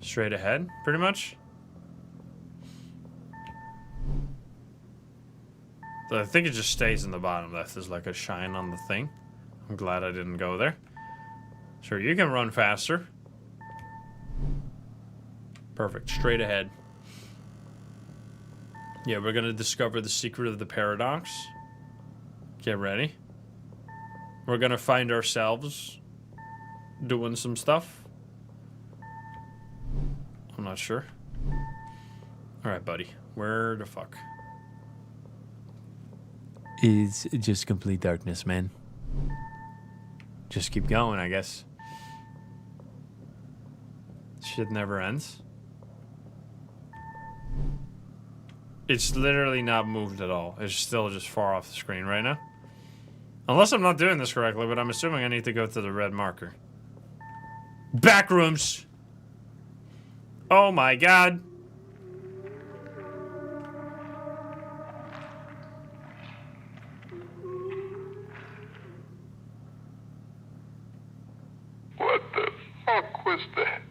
Straight ahead, pretty much. So I think it just stays in the bottom left. There's like a shine on the thing. I'm glad I didn't go there. Sure, you can run faster. Perfect, straight ahead. Yeah, we're gonna discover the secret of the paradox. Get ready. We're gonna find ourselves doing some stuff. I'm not sure. Alright, buddy. Where the fuck? It's just complete darkness, man. Just keep going, I guess. Shit never ends. It's literally not moved at all. It's still just far off the screen right now. Unless I'm not doing this correctly, but I'm assuming I need to go to the red marker. Backrooms! Oh my god. What the fuck was that?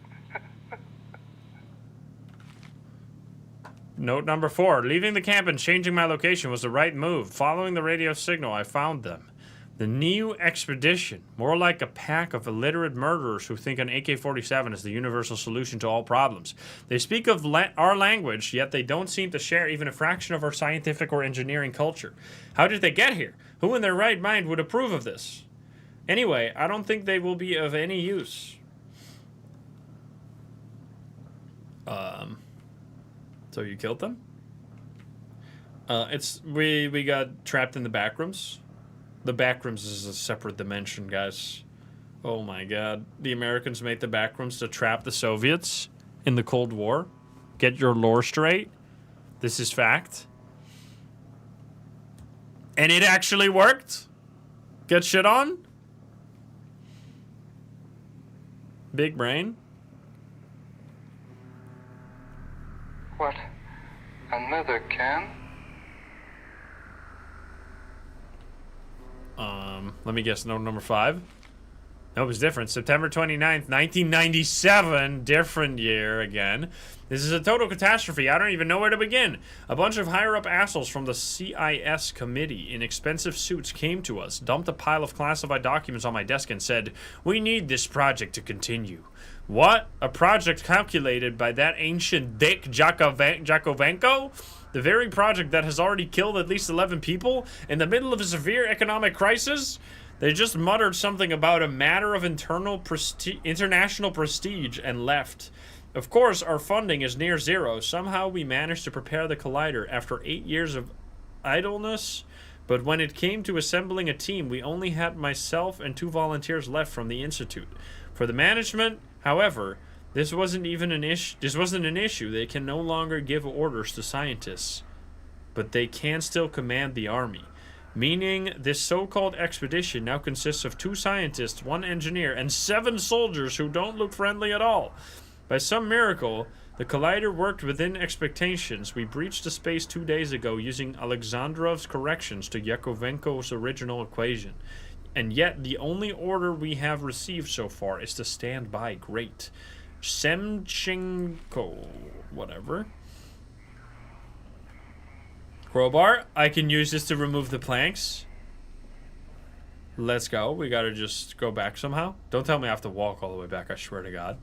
Note number 4. Leaving the camp and changing my location was the right move. Following the radio signal, I found them. The new expedition. More like a pack of illiterate murderers who think an AK-47 is the universal solution to all problems. They speak of our language, yet they don't seem to share even a fraction of our scientific or engineering culture. How did they get here? Who in their right mind would approve of this? Anyway, I don't think they will be of any use. So you killed them? We got trapped in the backrooms. The backrooms is a separate dimension, guys. Oh my god. The Americans made the backrooms to trap the Soviets in the Cold War. Get your lore straight. This is fact. And it actually worked. Get shit on. Big brain. What? Another can? Let me guess, note number 5. No, it was different. September 29th, 1997. Different year again. This is a total catastrophe. I don't even know where to begin. A bunch of higher-up assholes from the CIS committee in expensive suits came to us, dumped a pile of classified documents on my desk, and said, "We need this project to continue." What? A project calculated by that ancient dick Jakovenko? The very project that has already killed at least 11 people in the middle of a severe economic crisis? They just muttered something about a matter of international prestige and left. Of course, our funding is near zero. Somehow we managed to prepare the collider after 8 years of idleness. But when it came to assembling a team, we only had myself and 2 volunteers left from the Institute. For the management, however, this wasn't an issue. They can no longer give orders to scientists. But they can still command the army. Meaning, this so-called expedition now consists of 2 scientists, 1 engineer, and 7 soldiers who don't look friendly at all. By some miracle, the collider worked within expectations. We breached the space 2 days ago using Alexandrov's corrections to Yakovenko's original equation. And yet, the only order we have received so far is to stand by. Great. Semchenko. Whatever. Crowbar. I can use this to remove the planks. Let's go. We gotta just go back somehow. Don't tell me I have to walk all the way back, I swear to God.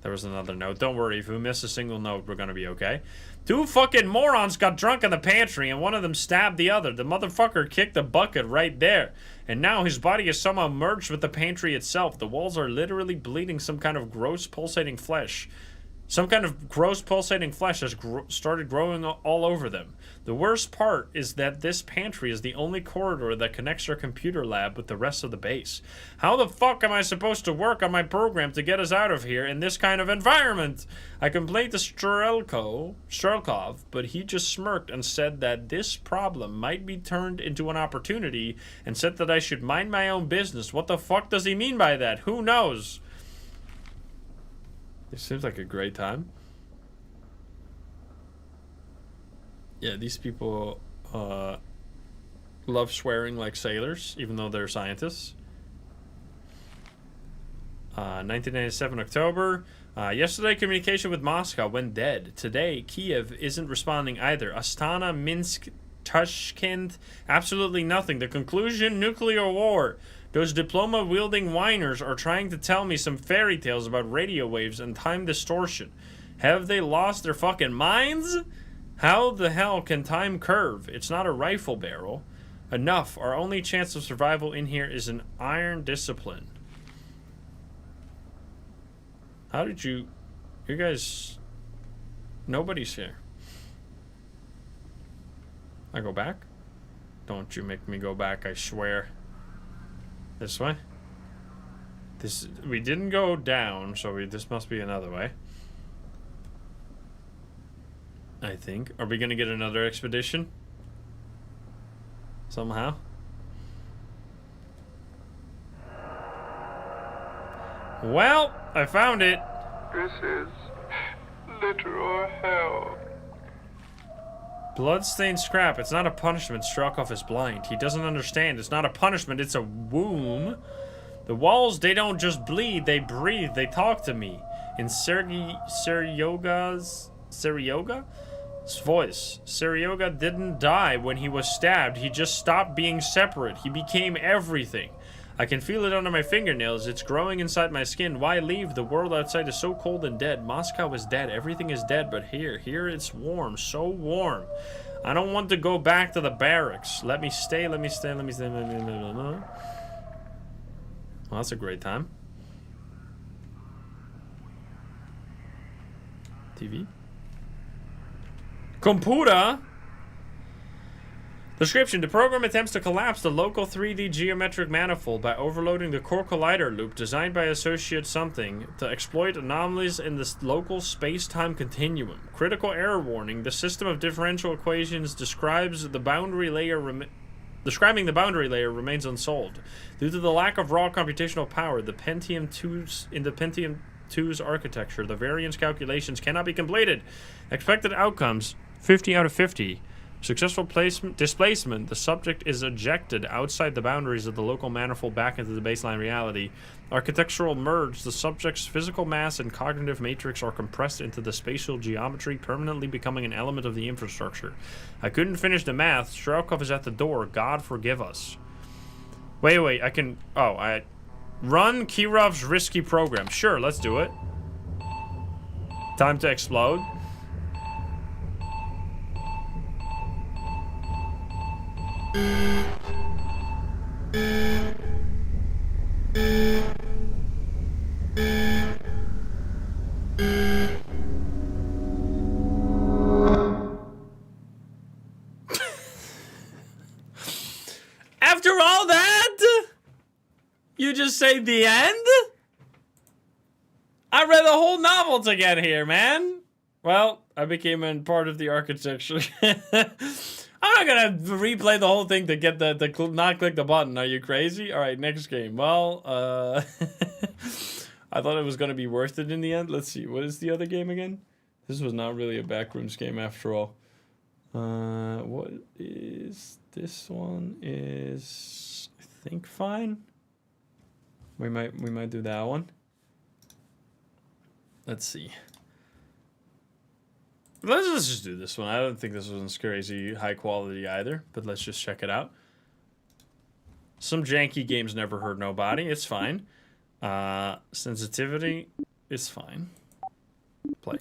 There was another note. Don't worry, if we miss a single note, we're gonna be okay. 2 fucking morons got drunk in the pantry and one of them stabbed the other. The motherfucker kicked the bucket right there. And now his body is somehow merged with the pantry itself. The walls are literally bleeding some kind of gross pulsating flesh. Some kind of gross pulsating flesh has started growing all over them. The worst part is that this pantry is the only corridor that connects our computer lab with the rest of the base. How the fuck am I supposed to work on my program to get us out of here in this kind of environment? I complained to Strelkov, but he just smirked and said that this problem might be turned into an opportunity and said that I should mind my own business. What the fuck does he mean by that? Who knows? It seems like a great time. Yeah, these people love swearing like sailors, even though they're scientists. 1997 October. Yesterday, communication with Moscow went dead. Today, Kiev isn't responding either. Astana, Minsk, Tashkent, absolutely nothing. The conclusion, nuclear war. Those diploma-wielding whiners are trying to tell me some fairy tales about radio waves and time distortion. Have they lost their fucking minds? How the hell can time curve? It's not a rifle barrel. Enough. Our only chance of survival in here is an iron discipline. How did you... You guys... Nobody's here. I go back? Don't you make me go back, I swear. This way? This... We didn't go down, so this must be another way. I think. Are we gonna get another expedition? Somehow? Well, I found it. This is literal hell. Bloodstained scrap. It's not a punishment. Strelkov is blind. He doesn't understand. It's not a punishment. It's a womb. The walls, they don't just bleed. They breathe. They talk to me. In Seryoga's voice. Seryoga didn't die when he was stabbed. He just stopped being separate. He became everything. I can feel it under my fingernails. It's growing inside my skin. Why leave? The world outside is so cold and dead. Moscow is dead. Everything is dead. But here it's warm. So warm. I don't want to go back to the barracks. Let me stay. Let me stay. Let me stay. Well, that's a great time. TV. Computer. Description. The program attempts to collapse the local 3D geometric manifold by overloading the core collider loop designed by Associate Something to exploit anomalies in the local space-time continuum. Critical error warning. The system of differential equations describing the boundary layer remains unsolved. Due to the lack of raw computational power, the Pentium 2's architecture, the variance calculations cannot be completed. Expected outcomes, 50 out of 50. Successful displacement. The subject is ejected outside the boundaries of the local manifold back into the baseline reality. Architectural merge. The subject's physical mass and cognitive matrix are compressed into the spatial geometry, permanently becoming an element of the infrastructure. I couldn't finish the math. Shrelkov is at the door. God forgive us. Wait, I can... Oh, I... Run Kirov's risky program. Sure, let's do it. Time to explode. After all that, you just say the end? I read the whole novel to get here, man. Well, I became a part of the architecture. I'm not gonna replay the whole thing to get not click the button. Are you crazy? All right, next game. Well, I thought it was gonna be worth it in the end. Let's see. What is the other game again? This was not really a backrooms game after all. What is this one? Is I think fine. We might do that one. Let's see. Let's just do this one. I don't think this one's crazy high quality either, but let's just check it out. Some janky games never hurt nobody. It's fine. Sensitivity is fine. Play.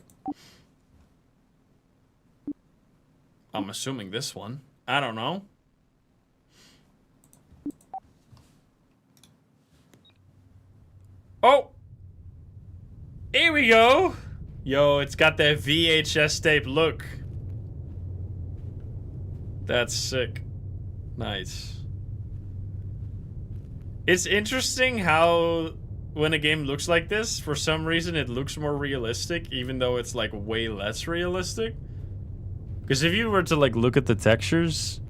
I'm assuming this one. I don't know. Oh! Here we go! Yo, it's got that VHS tape look. That's sick. Nice. It's interesting how when a game looks like this, for some reason it looks more realistic, even though it's like way less realistic. Because if you were to like look at the textures,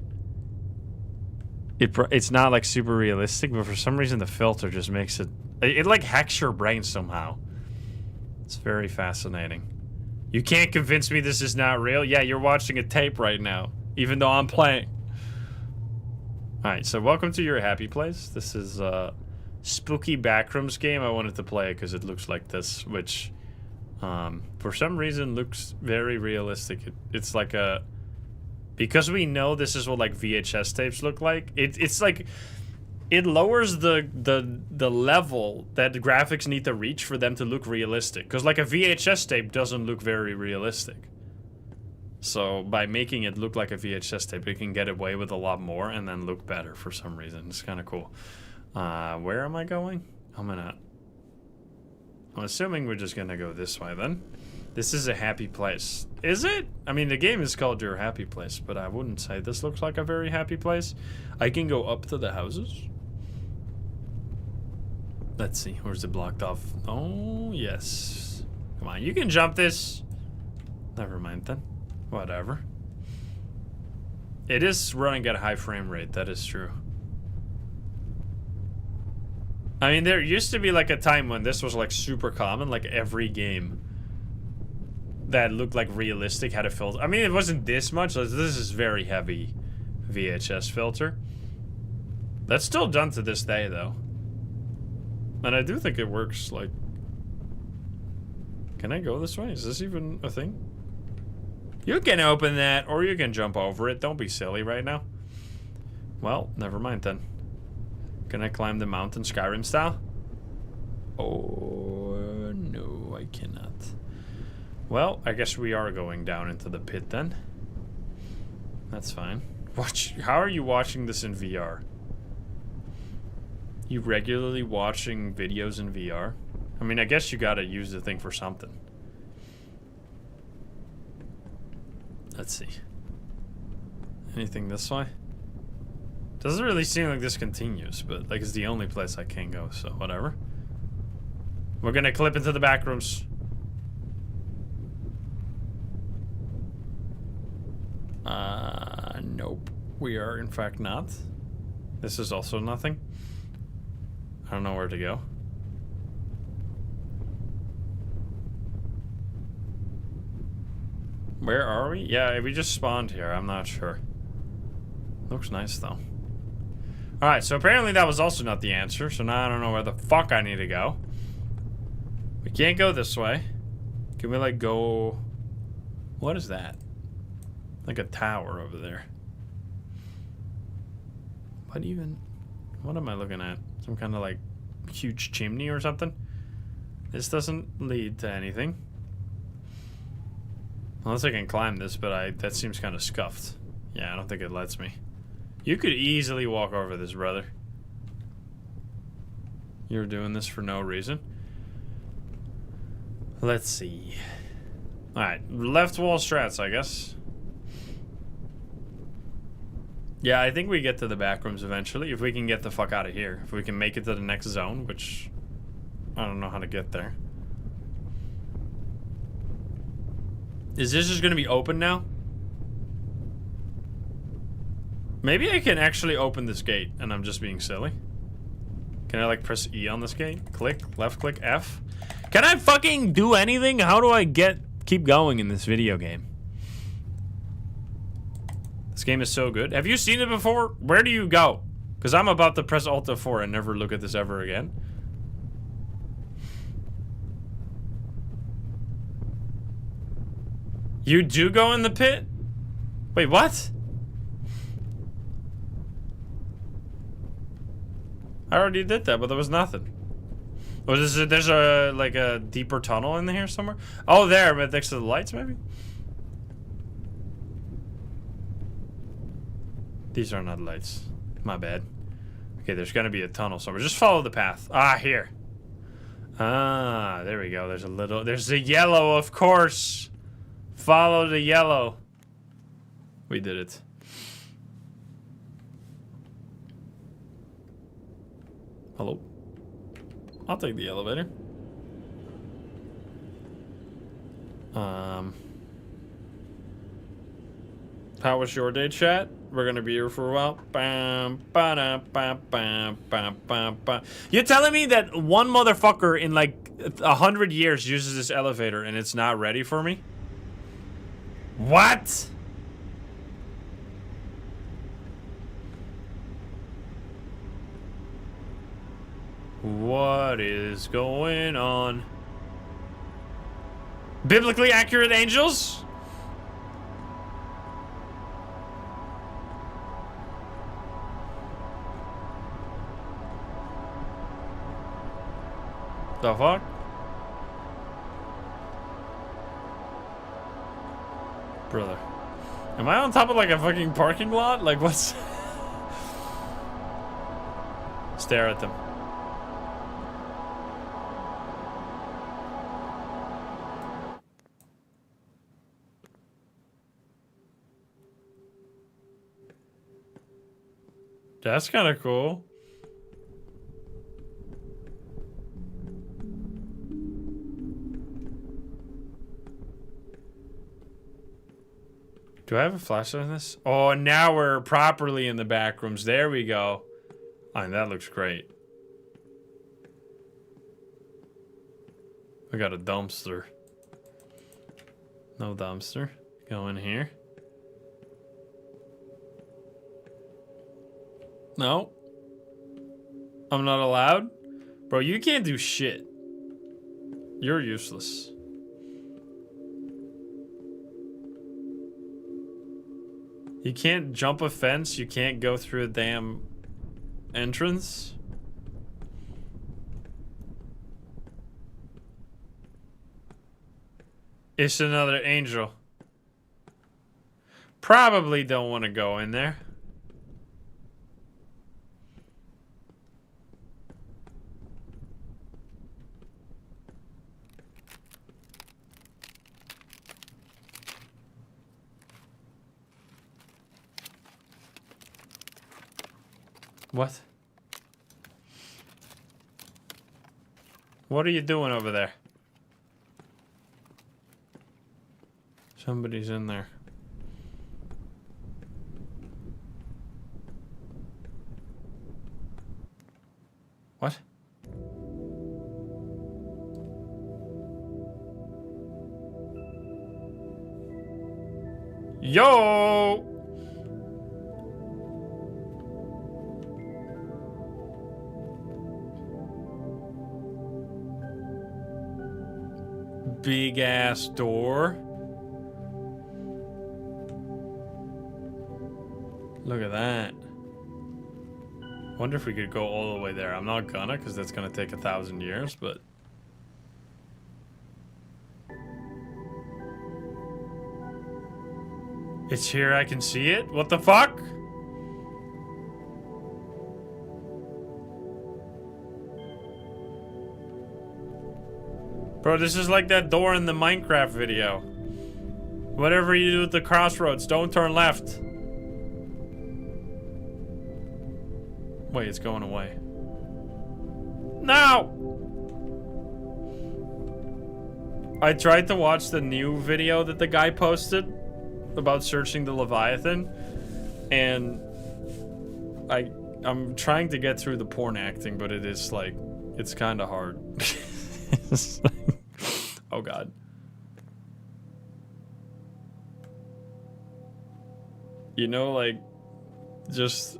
it's not like super realistic, but for some reason the filter just makes it... It like hacks your brain somehow. It's very fascinating. You can't convince me this is not real. Yeah, you're watching a tape right now, even though I'm playing. Alright, so welcome to your happy place. This is a spooky backrooms game. I wanted to play it because it looks like this, which for some reason looks very realistic. It's like a... Because we know this is what like VHS tapes look like, it's like... It lowers the level that the graphics need to reach for them to look realistic. Because like a VHS tape doesn't look very realistic. So by making it look like a VHS tape, we can get away with a lot more and then look better for some reason. It's kind of cool. Where am I going? I'm assuming we're just gonna go this way then. This is a happy place. Is it? I mean, the game is called Your Happy Place, but I wouldn't say this looks like a very happy place. I can go up to the houses. Let's see, where's it blocked off? Oh, yes. Come on, you can jump this. Never mind then. Whatever. It is running at a high frame rate, that is true. I mean, there used to be like a time when this was like super common, like every game that looked like realistic had a filter. I mean, it wasn't this much, this is very heavy VHS filter. That's still done to this day though. And I do think it works, like... Can I go this way? Is this even a thing? You can open that, or you can jump over it. Don't be silly right now. Well, never mind then. Can I climb the mountain Skyrim style? Oh, no, I cannot. Well, I guess we are going down into the pit then. That's fine. How are you watching this in VR? You regularly watching videos in VR? I mean, I guess you gotta use the thing for something. Let's see. Anything this way? Doesn't really seem like this continues, but like it's the only place I can go, so whatever. We're gonna clip into the back rooms. Nope. We are in fact not. This is also nothing. I don't know where to go. Where are we? Yeah, we just spawned here. I'm not sure. Looks nice, though. Alright, so apparently that was also not the answer. So now I don't know where the fuck I need to go. We can't go this way. Can we, like, go... What is that? Like a tower over there. What even... What am I looking at? Some kind of, like, huge chimney or something? This doesn't lead to anything. Unless I can climb this, but that seems kind of scuffed. Yeah, I don't think it lets me. You could easily walk over this, brother. You're doing this for no reason. Let's see. Alright, left wall strats, I guess. Yeah, I think we get to the back rooms eventually, if we can get the fuck out of here. If we can make it to the next zone, which... I don't know how to get there. Is this just gonna be open now? Maybe I can actually open this gate and I'm just being silly. Can I like press E on this gate? Click, left click, F? Can I fucking do anything? How do I keep going in this video game? This game is so good. Have you seen it before? Where do you go? Because I'm about to press Alt F4 and never look at this ever again. You do go in the pit? Wait, what? I already did that, but there was nothing. Oh, there's a like a deeper tunnel in here somewhere? Oh, there, but next to the lights, maybe? These are not lights. My bad. Okay, there's gonna be a tunnel somewhere. Just follow the path. Ah, here. Ah, there we go. There's a yellow, of course. Follow the yellow. We did it. Hello. I'll take the elevator. How was your day, chat? We're gonna be here for a while. Bam, ba-da, bam, bam, bam, bam, bam. You're telling me that one motherfucker in like 100 years uses this elevator and it's not ready for me? What? What is going on? Biblically accurate angels? The fuck? Brother. Am I on top of like a fucking parking lot? Like what's... Stare at them. That's kind of cool. Do I have a flashlight on this? Oh, now we're properly in the back rooms. There we go. I mean, that looks great. We got a dumpster. No dumpster. Go in here. No. I'm not allowed? Bro, you can't do shit. You're useless. You can't jump a fence. You can't go through a damn entrance. It's another angel. Probably don't want to go in there. What? What are you doing over there? Somebody's in there. What? Yo! Big ass door. Look at that. Wonder if we could go all the way there. I'm not gonna, because that's gonna take 1,000 years, but... It's here, I can see it? What the fuck? Bro, this is like that door in the Minecraft video. Whatever you do at the crossroads, don't turn left. Wait, it's going away. No! I tried to watch the new video that the guy posted about searching the Leviathan, and I'm trying to get through the porn acting, but it is like, it's kind of hard. It's like, oh god. You know, like, just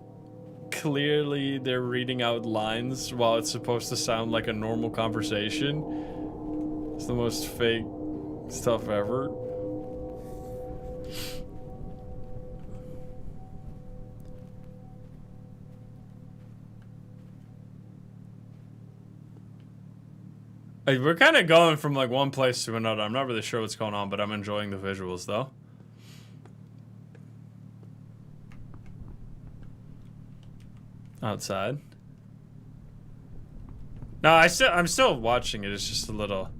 clearly they're reading out lines while it's supposed to sound like a normal conversation. It's the most fake stuff ever. We're kind of going from like one place to another. I'm not really sure what's going on, but I'm enjoying the visuals though. Outside. No, I'm still watching it. It's just a little.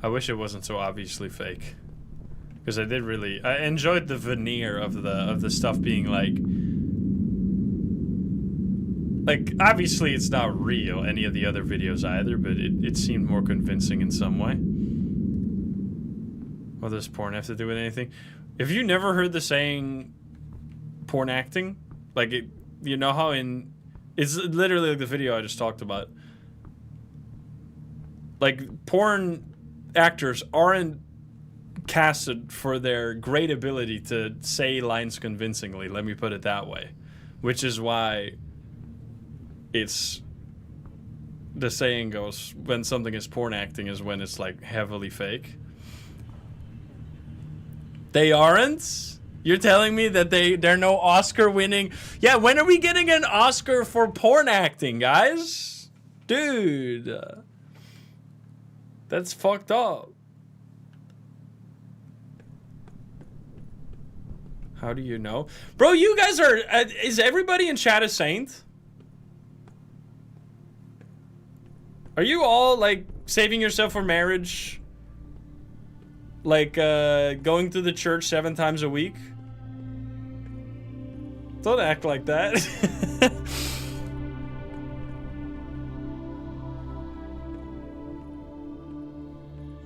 I wish it wasn't so obviously fake, because I enjoyed the veneer of the stuff being like obviously it's not real, any of the other videos either, but it seemed more convincing in some way. What does porn have to do with anything? Have you never heard the saying porn acting? Like, you know how it's literally like the video I just talked about. Like, porn actors aren't casted for their great ability to say lines convincingly, let me put it that way. Which is why it's, the saying goes, when something is porn acting is when it's like heavily fake. They aren't? You're telling me that they're no Oscar winning? Yeah, when are we getting an Oscar for porn acting, guys? Dude. That's fucked up. How do you know? Bro, you guys are... is everybody in chat a saint? Are you all, like, saving yourself for marriage? Like, going to the church 7 times a week? Don't act like that.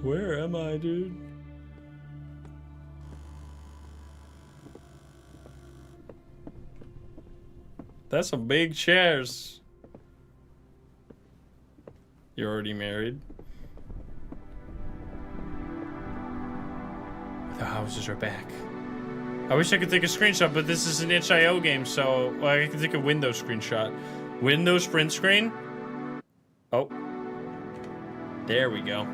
Where am I, dude? That's some big chairs. You're already married. The houses are back. I wish I could take a screenshot, but this is an itch.io game, so I can take a Windows screenshot. Windows print screen. Oh. There we go.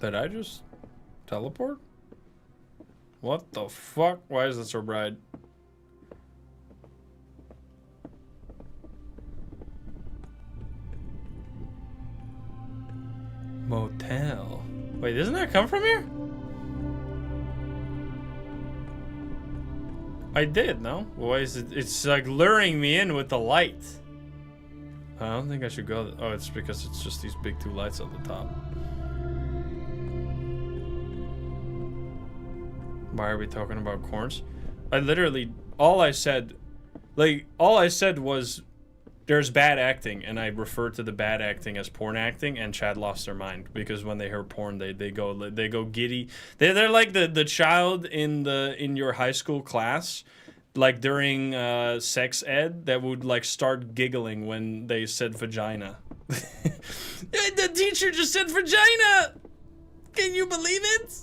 Did I just teleport? What the fuck? Why is it so bright? Motel. Wait, doesn't that come from here? I did, no? Why is it? It's like luring me in with the light. I don't think I should go. Oh, it's because it's just these big 2 lights on the top. Why are we talking about corns? I literally, all I said was there's bad acting, and I referred to the bad acting as porn acting, and Chad lost their mind because when they hear porn, they go giddy. They're like the child in your high school class, like during sex ed, that would like start giggling when they said vagina. The teacher just said vagina! Can you believe it?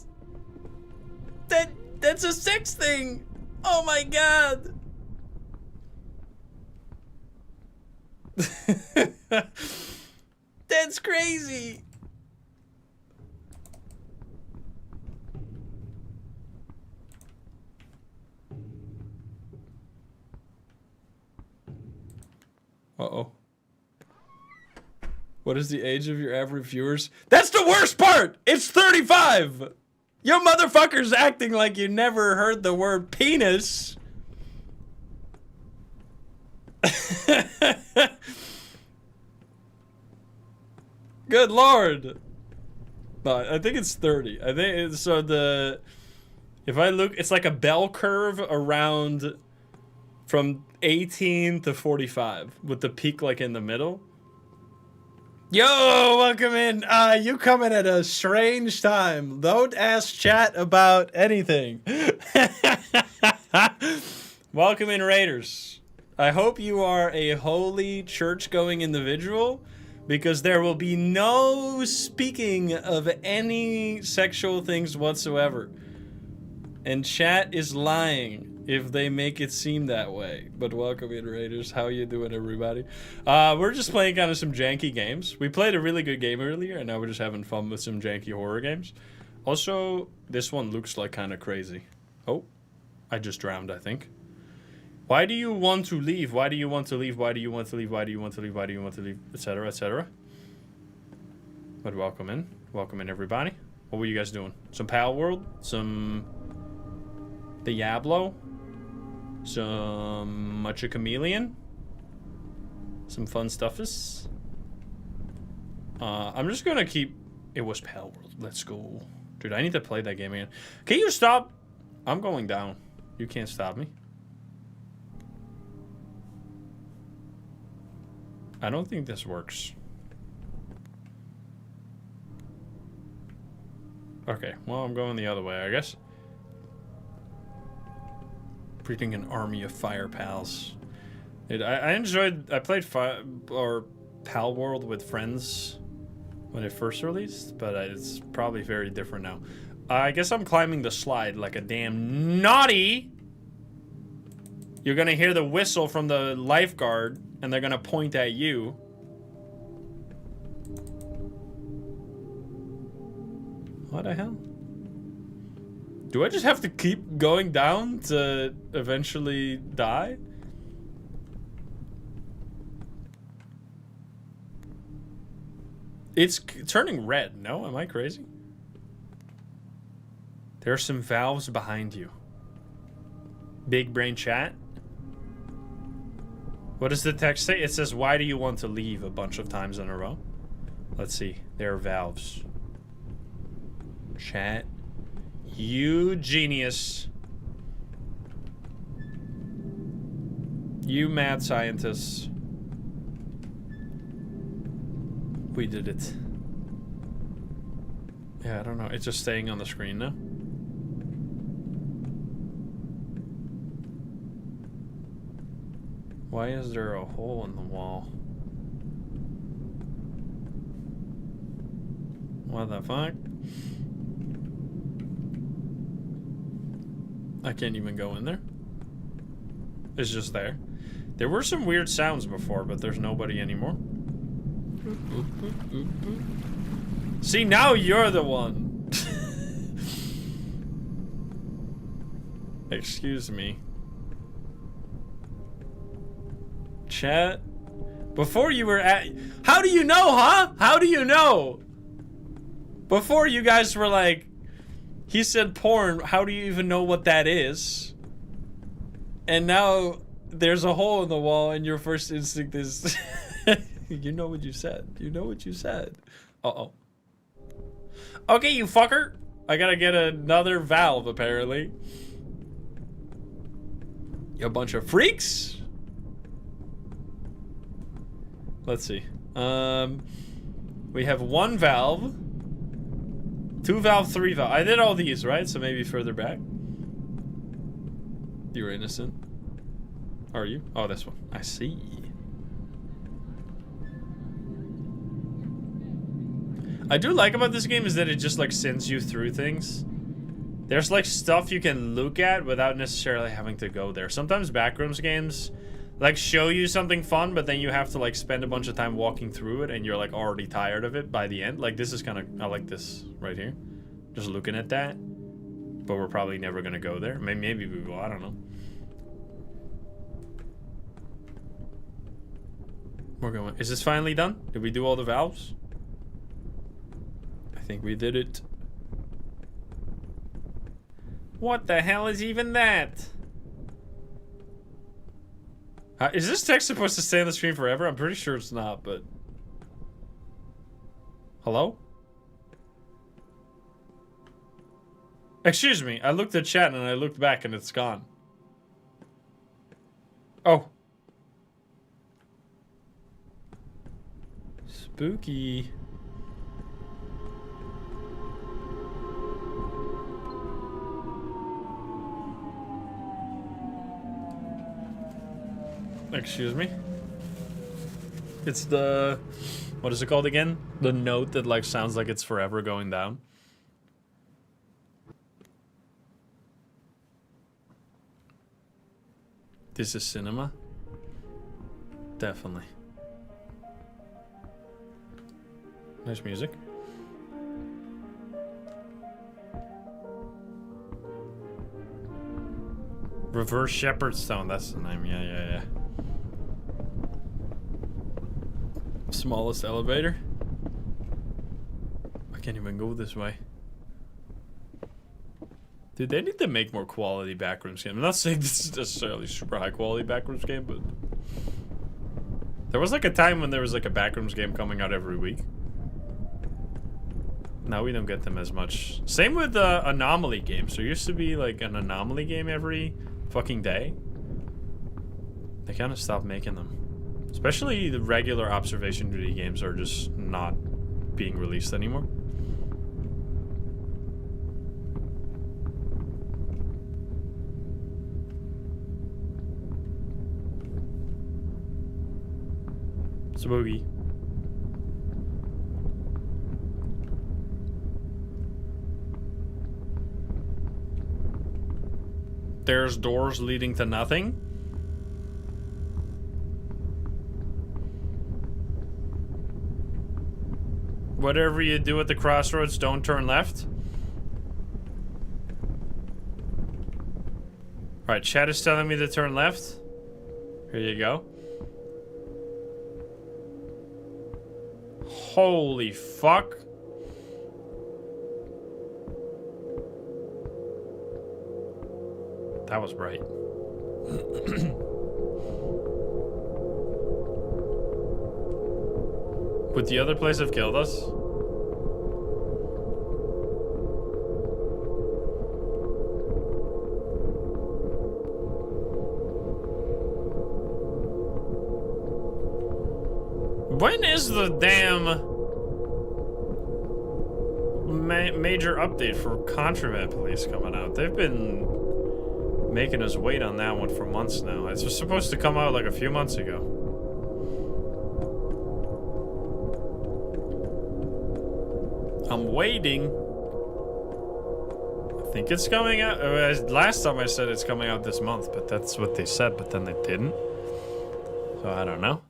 That's a sex thing! Oh my god! That's crazy! Uh-oh. What is the age of your average viewers? That's the worst part! It's 35! You motherfuckers acting like you never heard the word penis. Good lord. No, I think it's 30. I think it's, so the... If I look, it's like a bell curve around from 18 to 45 with the peak like in the middle. Yo, welcome in. You come in at a strange time. Don't ask chat about anything. Welcome in, Raiders. I hope you are a holy church-going individual, because there will be no speaking of any sexual things whatsoever. And chat is lying if they make it seem that way. But welcome in, Raiders. How you doing, everybody? We're just playing kind of some janky games. We played a really good game earlier, and now we're just having fun with some janky horror games. Also, this one looks like kind of crazy. Oh, I just drowned, I think. Why do you want to leave? Why do you want to leave? Why do you want to leave? Why do you want to leave? Why do you want to leave? Etc., etc. But welcome in. Welcome in, everybody. What were you guys doing? Some Pal World? Some Diablo? Some Mucha Chameleon? Some fun stuffers? I'm just gonna keep... It was Pal World. Let's go. Dude, I need to play that game again. Can you stop? I'm going down. You can't stop me. I don't think this works. Okay, well, I'm going the other way, I guess. Breeding an army of fire pals. Dude, I played Pal World with friends when it first released, but it's probably very different now. I guess I'm climbing the slide like a damn naughty. You're gonna hear the whistle from the lifeguard, and they're gonna point at you. What the hell? Do I just have to keep going down to eventually die? It's turning red. No, am I crazy? There are some valves behind you. Big brain chat. What does the text say? It says, why do you want to leave a bunch of times in a row? Let's see. There are valves. Chat. You genius. You mad scientists. We did it. Yeah, I don't know. It's just staying on the screen now. Why is there a hole in the wall? What the fuck? I can't even go in there. It's just there. There were some weird sounds before, but there's nobody anymore. See, now you're the one. Excuse me. Chat. Before you were at... How do you know, huh? How do you know? Before you guys were like... He said porn. How do you even know what that is? And now there's a hole in the wall and your first instinct is... You know what you said. You know what you said. Uh-oh. Okay, you fucker. I gotta get another valve, apparently. You bunch of freaks. Let's see. We have one valve. 2 valve, 3 valve. I did all these, right? So maybe further back. You're innocent. Are you? Oh, this one. I see. I do like about this game is that it just like sends you through things. There's like stuff you can look at without necessarily having to go there. Sometimes backrooms games like show you something fun, but then you have to like spend a bunch of time walking through it and you're like already tired of it by the end. Like this is kind of, I like this right here. Just looking at that. But we're probably never gonna go there. Maybe we will, I don't know. We're going, is this finally done? Did we do all the valves? I think we did it. What the hell is even that? Is this text supposed to stay on the screen forever? I'm pretty sure it's not, but... Hello? Excuse me, I looked at chat and I looked back and it's gone. Oh. Spooky. Excuse me. It's the... What is it called again? The note that like sounds like it's forever going down. This is cinema? Definitely. Nice music. Reverse Shepherdstone, that's the name. Yeah. Smallest elevator. I can't even go this way. Dude, they need to make more quality backrooms game. I'm not saying this is necessarily super high quality backrooms game, but there was like a time when there was like a backrooms game coming out every week. Now we don't get them as much. Same with anomaly games. There used to be like an anomaly game every fucking day. They kind of stopped making them. Especially the regular observation duty games are just not being released anymore. Spooky. There's doors leading to nothing. Whatever you do at the crossroads, don't turn left. Alright, chat is telling me to turn left. Here you go. Holy fuck. That was bright. Would the other place have killed us? When is the damn major update for Contraband Police coming out? They've been making us wait on that one for months now. It was supposed to come out like a few months ago. I'm waiting. I think it's coming out. Last time I said it's coming out this month, but that's what they said, but then they didn't. So I don't know.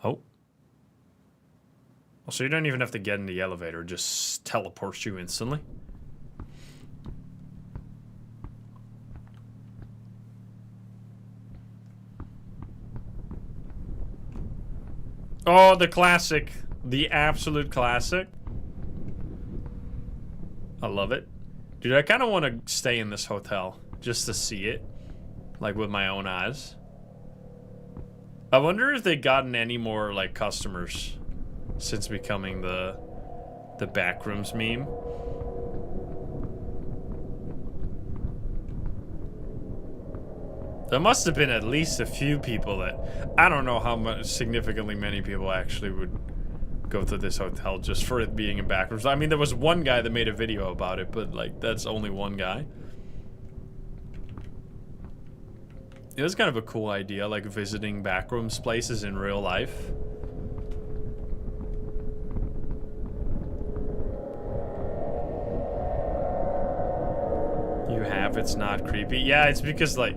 Oh. So you don't even have to get in the elevator, it just teleports you instantly. Oh, the classic. The absolute classic. I love it. Dude, I kind of want to stay in this hotel just to see it. Like, with my own eyes. I wonder if they've gotten any more, like, customers since becoming the backrooms meme. There must have been at least a few people that... I don't know how much, significantly many people actually would go to this hotel just for it being in backrooms. I mean, there was one guy that made a video about it, but, like, that's only one guy. It was kind of a cool idea, like, visiting backrooms places in real life. if it's not creepy. Yeah, it's because, like...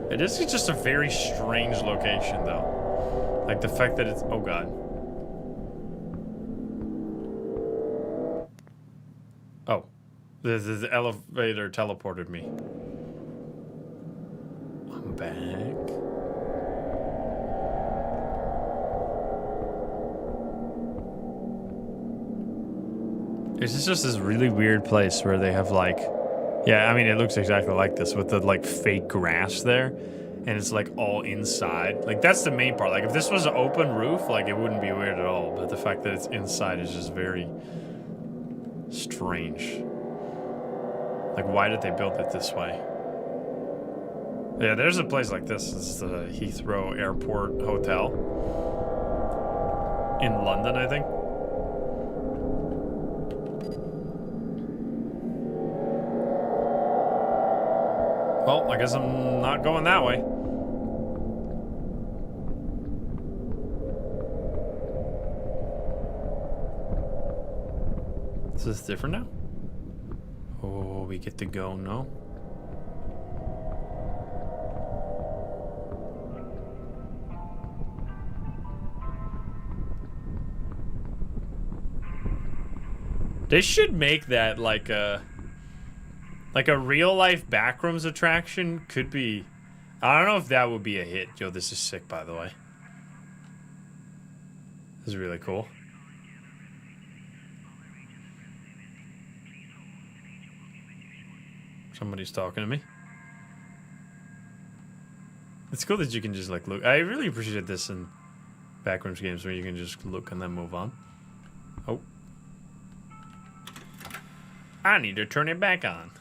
It is just a very strange location, though. Like, the fact that it's... Oh, God. Oh. The elevator teleported me. I'm back. It's just this really weird place where they have, like... Yeah, I mean, it looks exactly like this with the, like, fake grass there. And it's, like, all inside. Like, that's the main part. Like, if this was an open roof, like, it wouldn't be weird at all. But the fact that it's inside is just very strange. Like, why did they build it this way? Yeah, there's a place like this. This is the Heathrow Airport Hotel. In London, I think. Well, I guess I'm not going that way. Is this different now? Oh, we get to go, no? They should make that like a real life backrooms attraction. Could be. I don't know if that would be a hit. Yo, this is sick, by the way. This is really cool. Somebody's talking to me. It's cool that you can just like look. I really appreciate this in backrooms games where you can just look and then move on. Oh. I need to turn it back on.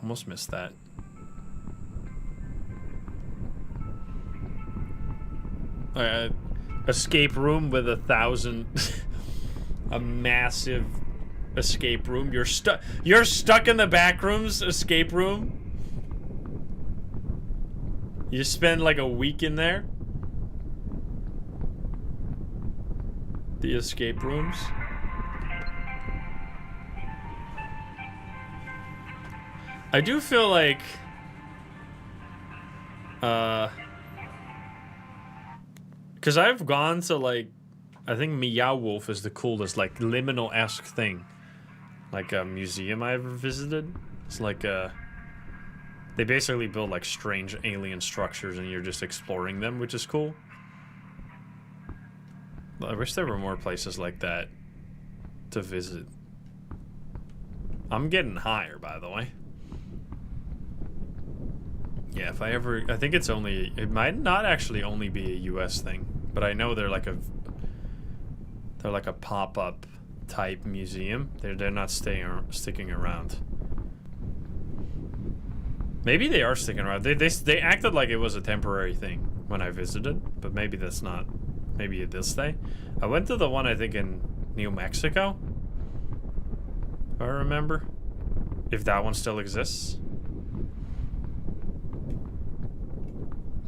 Almost missed that. Escape room with 1,000. A massive escape room. You're stuck. You're stuck in the back rooms. Escape room. You spend like a week in there. The escape rooms. I do feel like because I've gone to like, I think Meow Wolf is the coolest like liminal-esque thing, like a museum I ever visited. It's like they basically build like strange alien structures and you're just exploring them, which is cool. But I wish there were more places like that to visit. I'm getting higher, by the way. Yeah, if I ever... I think it's only... It might not actually only be a US thing. But I know they're like a... They're like a pop-up type museum. They're not sticking around. Maybe they are sticking around. They acted like it was a temporary thing when I visited. But maybe that's not... Maybe it did stay. I went to the one, I think, in New Mexico. If I remember. If that one still exists.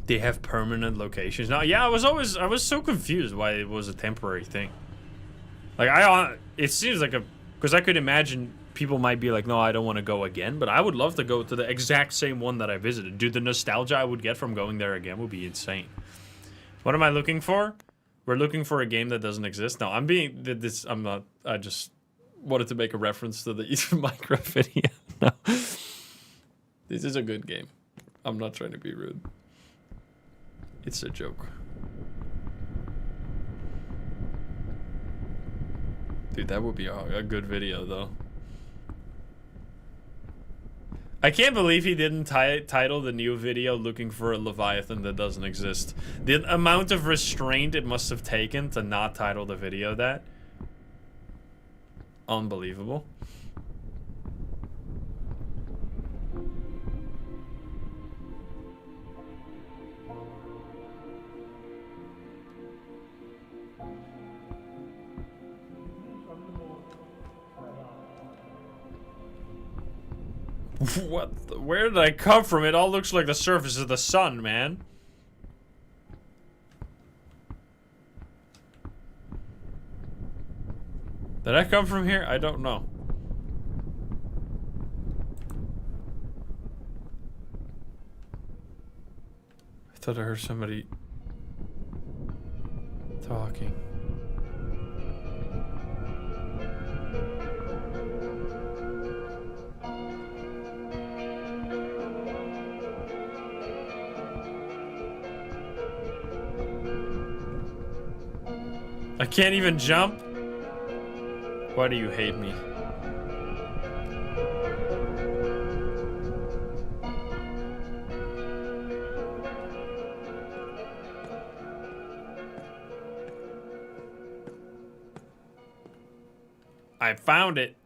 They have permanent locations now. Yeah, I was so confused why it was a temporary thing. Like it seems like because I could imagine people might be like, no, I don't want to go again, but I would love to go to the exact same one that I visited. Dude, the nostalgia I would get from going there again would be insane. What am I looking for? We're looking for a game that doesn't exist. No, I'm not. I just wanted to make a reference to the Minecraft video. No, this is a good game. I'm not trying to be rude. It's a joke. Dude, that would be a good video, though. I can't believe he didn't title the new video looking for a Leviathan that doesn't exist. The amount of restraint it must have taken to not title the video that. Unbelievable. What? Where did I come from? It all looks like the surface of the sun, man. Did I come from here? I don't know. thought I heard somebody talking. I can't even jump? Why do you hate me? I found it.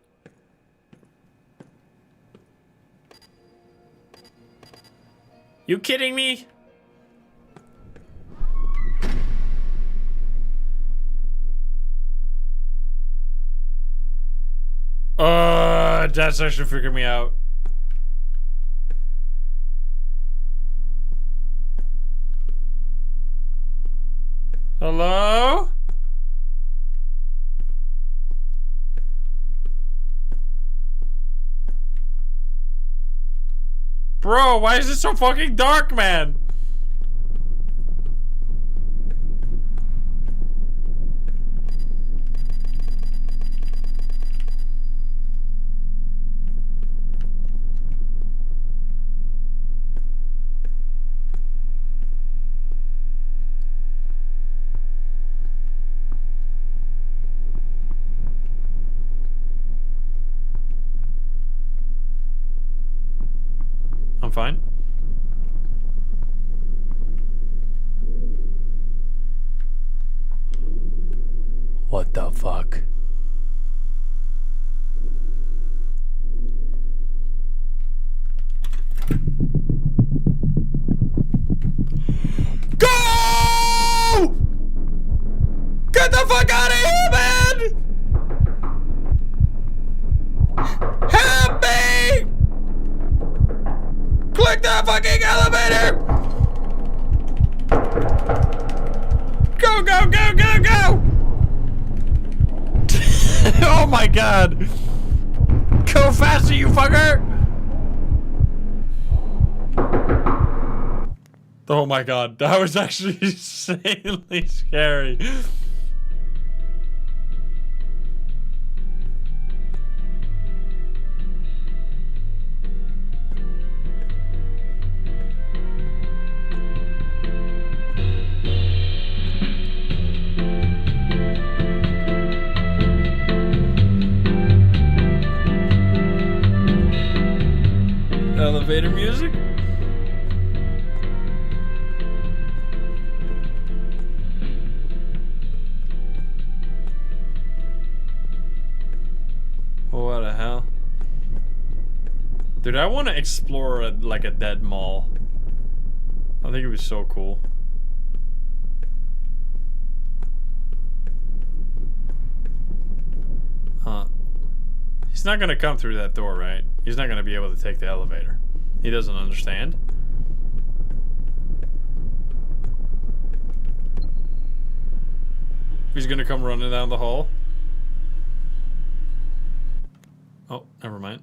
You kidding me? That's actually freaking me out. Hello? Bro, why is it so fucking dark, man? I'm fine. What the fuck? Go! Get the fuck out of here, man! Help me! Click that fucking elevator! Go, go, go, go, go! Oh my god! Go faster, you fucker! Oh my god, that was actually insanely scary. Elevator music? What the hell? Dude, I want to explore like a dead mall. I think it was so cool. Huh. He's not gonna come through that door, right? He's not gonna be able to take the elevator. He doesn't understand. He's gonna come running down the hall. Oh, never mind.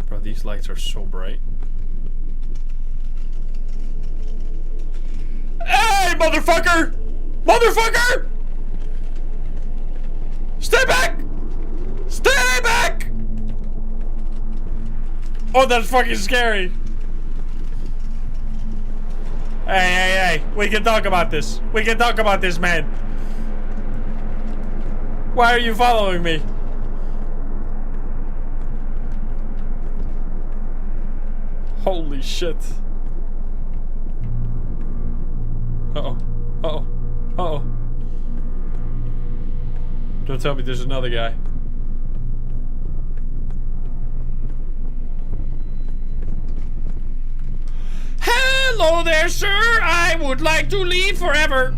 Bro, these lights are so bright. Hey, motherfucker! Motherfucker! Stay back! Stay back! Oh, that's fucking scary. Hey, hey, hey. We can talk about this. We can talk about this, man. Why are you following me? Holy shit. Uh-oh. Uh-oh. Uh-oh. Don't tell me there's another guy. Hello there, sir. I would like to leave forever.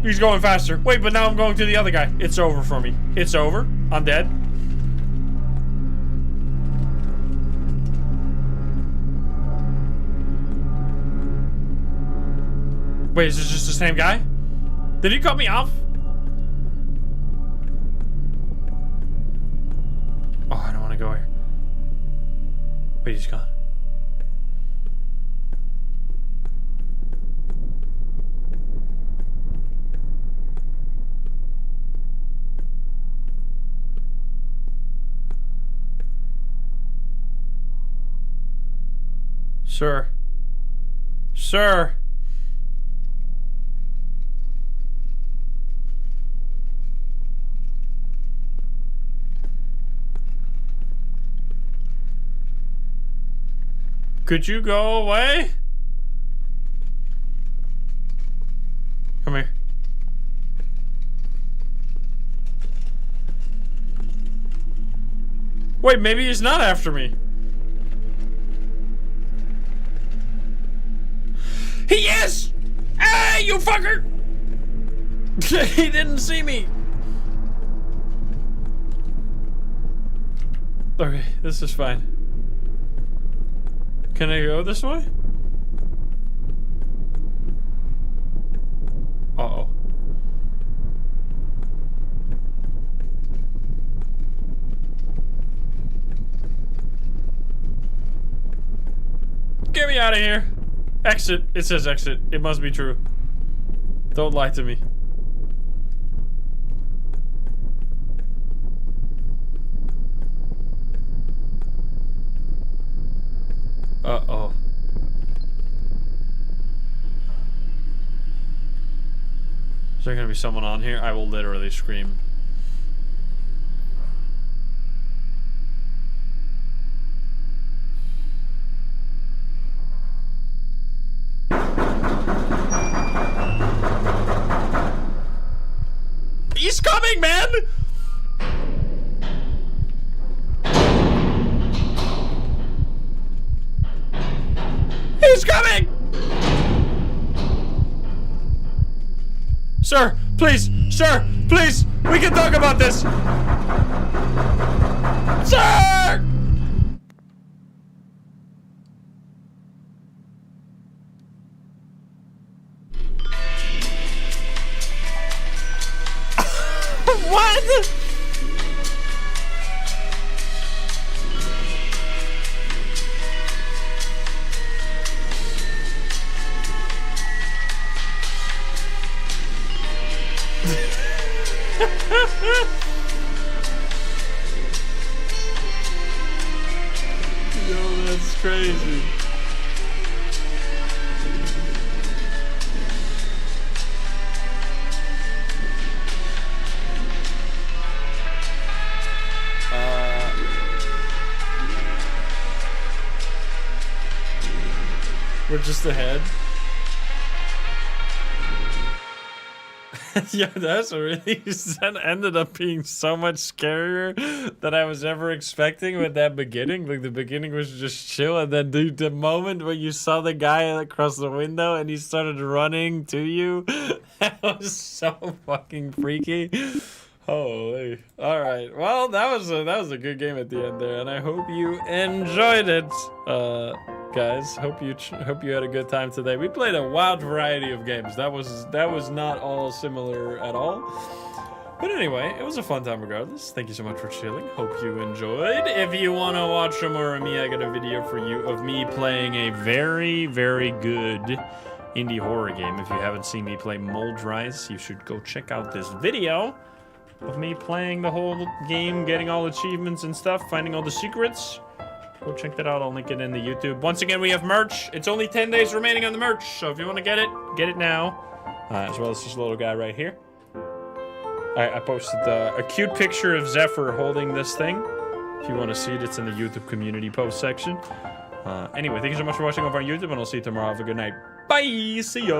He's going faster. Wait, but now I'm going to the other guy. It's over for me. It's over. I'm dead. Wait, is this just the same guy? Did he cut me off? go here. Wait, he's gone. Sir. Sir. Could you go away? Come here. Wait, maybe he's not after me. He is! Hey, you fucker! He didn't see me. Okay, this is fine. Can I go this way? Uh-oh. Get me out of here. Exit. It says exit. It must be true. Don't lie to me. Uh-oh. Is there gonna be someone on here? I will literally scream. He's coming, man! He's coming! Sir, please! Sir, please! We can talk about this! Sir! What? Yo, that's crazy. We're just ahead. Yeah, that's really that ended up being so much scarier than I was ever expecting with that beginning. Like the beginning was just chill, and then the moment when you saw the guy across the window and he started running to you, that was so fucking freaky. Holy! All right, well that was a good game at the end there, and I hope you enjoyed it, guys. Hope you had a good time today. We played a wild variety of games. That was not all similar at all. But anyway, it was a fun time regardless. Thank you so much for chilling. Hope you enjoyed. If you want to watch some more of me, I got a video for you of me playing a very, very good indie horror game. If you haven't seen me play Mold Rise, you should go check out this video of me playing the whole game, getting all achievements and stuff, finding all the secrets. Go check that out. I'll link it in the YouTube. Once again, we have merch. It's only 10 days remaining on the merch, so if you want to get it now. As well as this little guy right here. I posted a cute picture of Zephyr holding this thing. If you want to see it, it's in the YouTube community post section. Anyway, thank you so much for watching over on YouTube, and I'll see you tomorrow. Have a good night. Bye! See ya!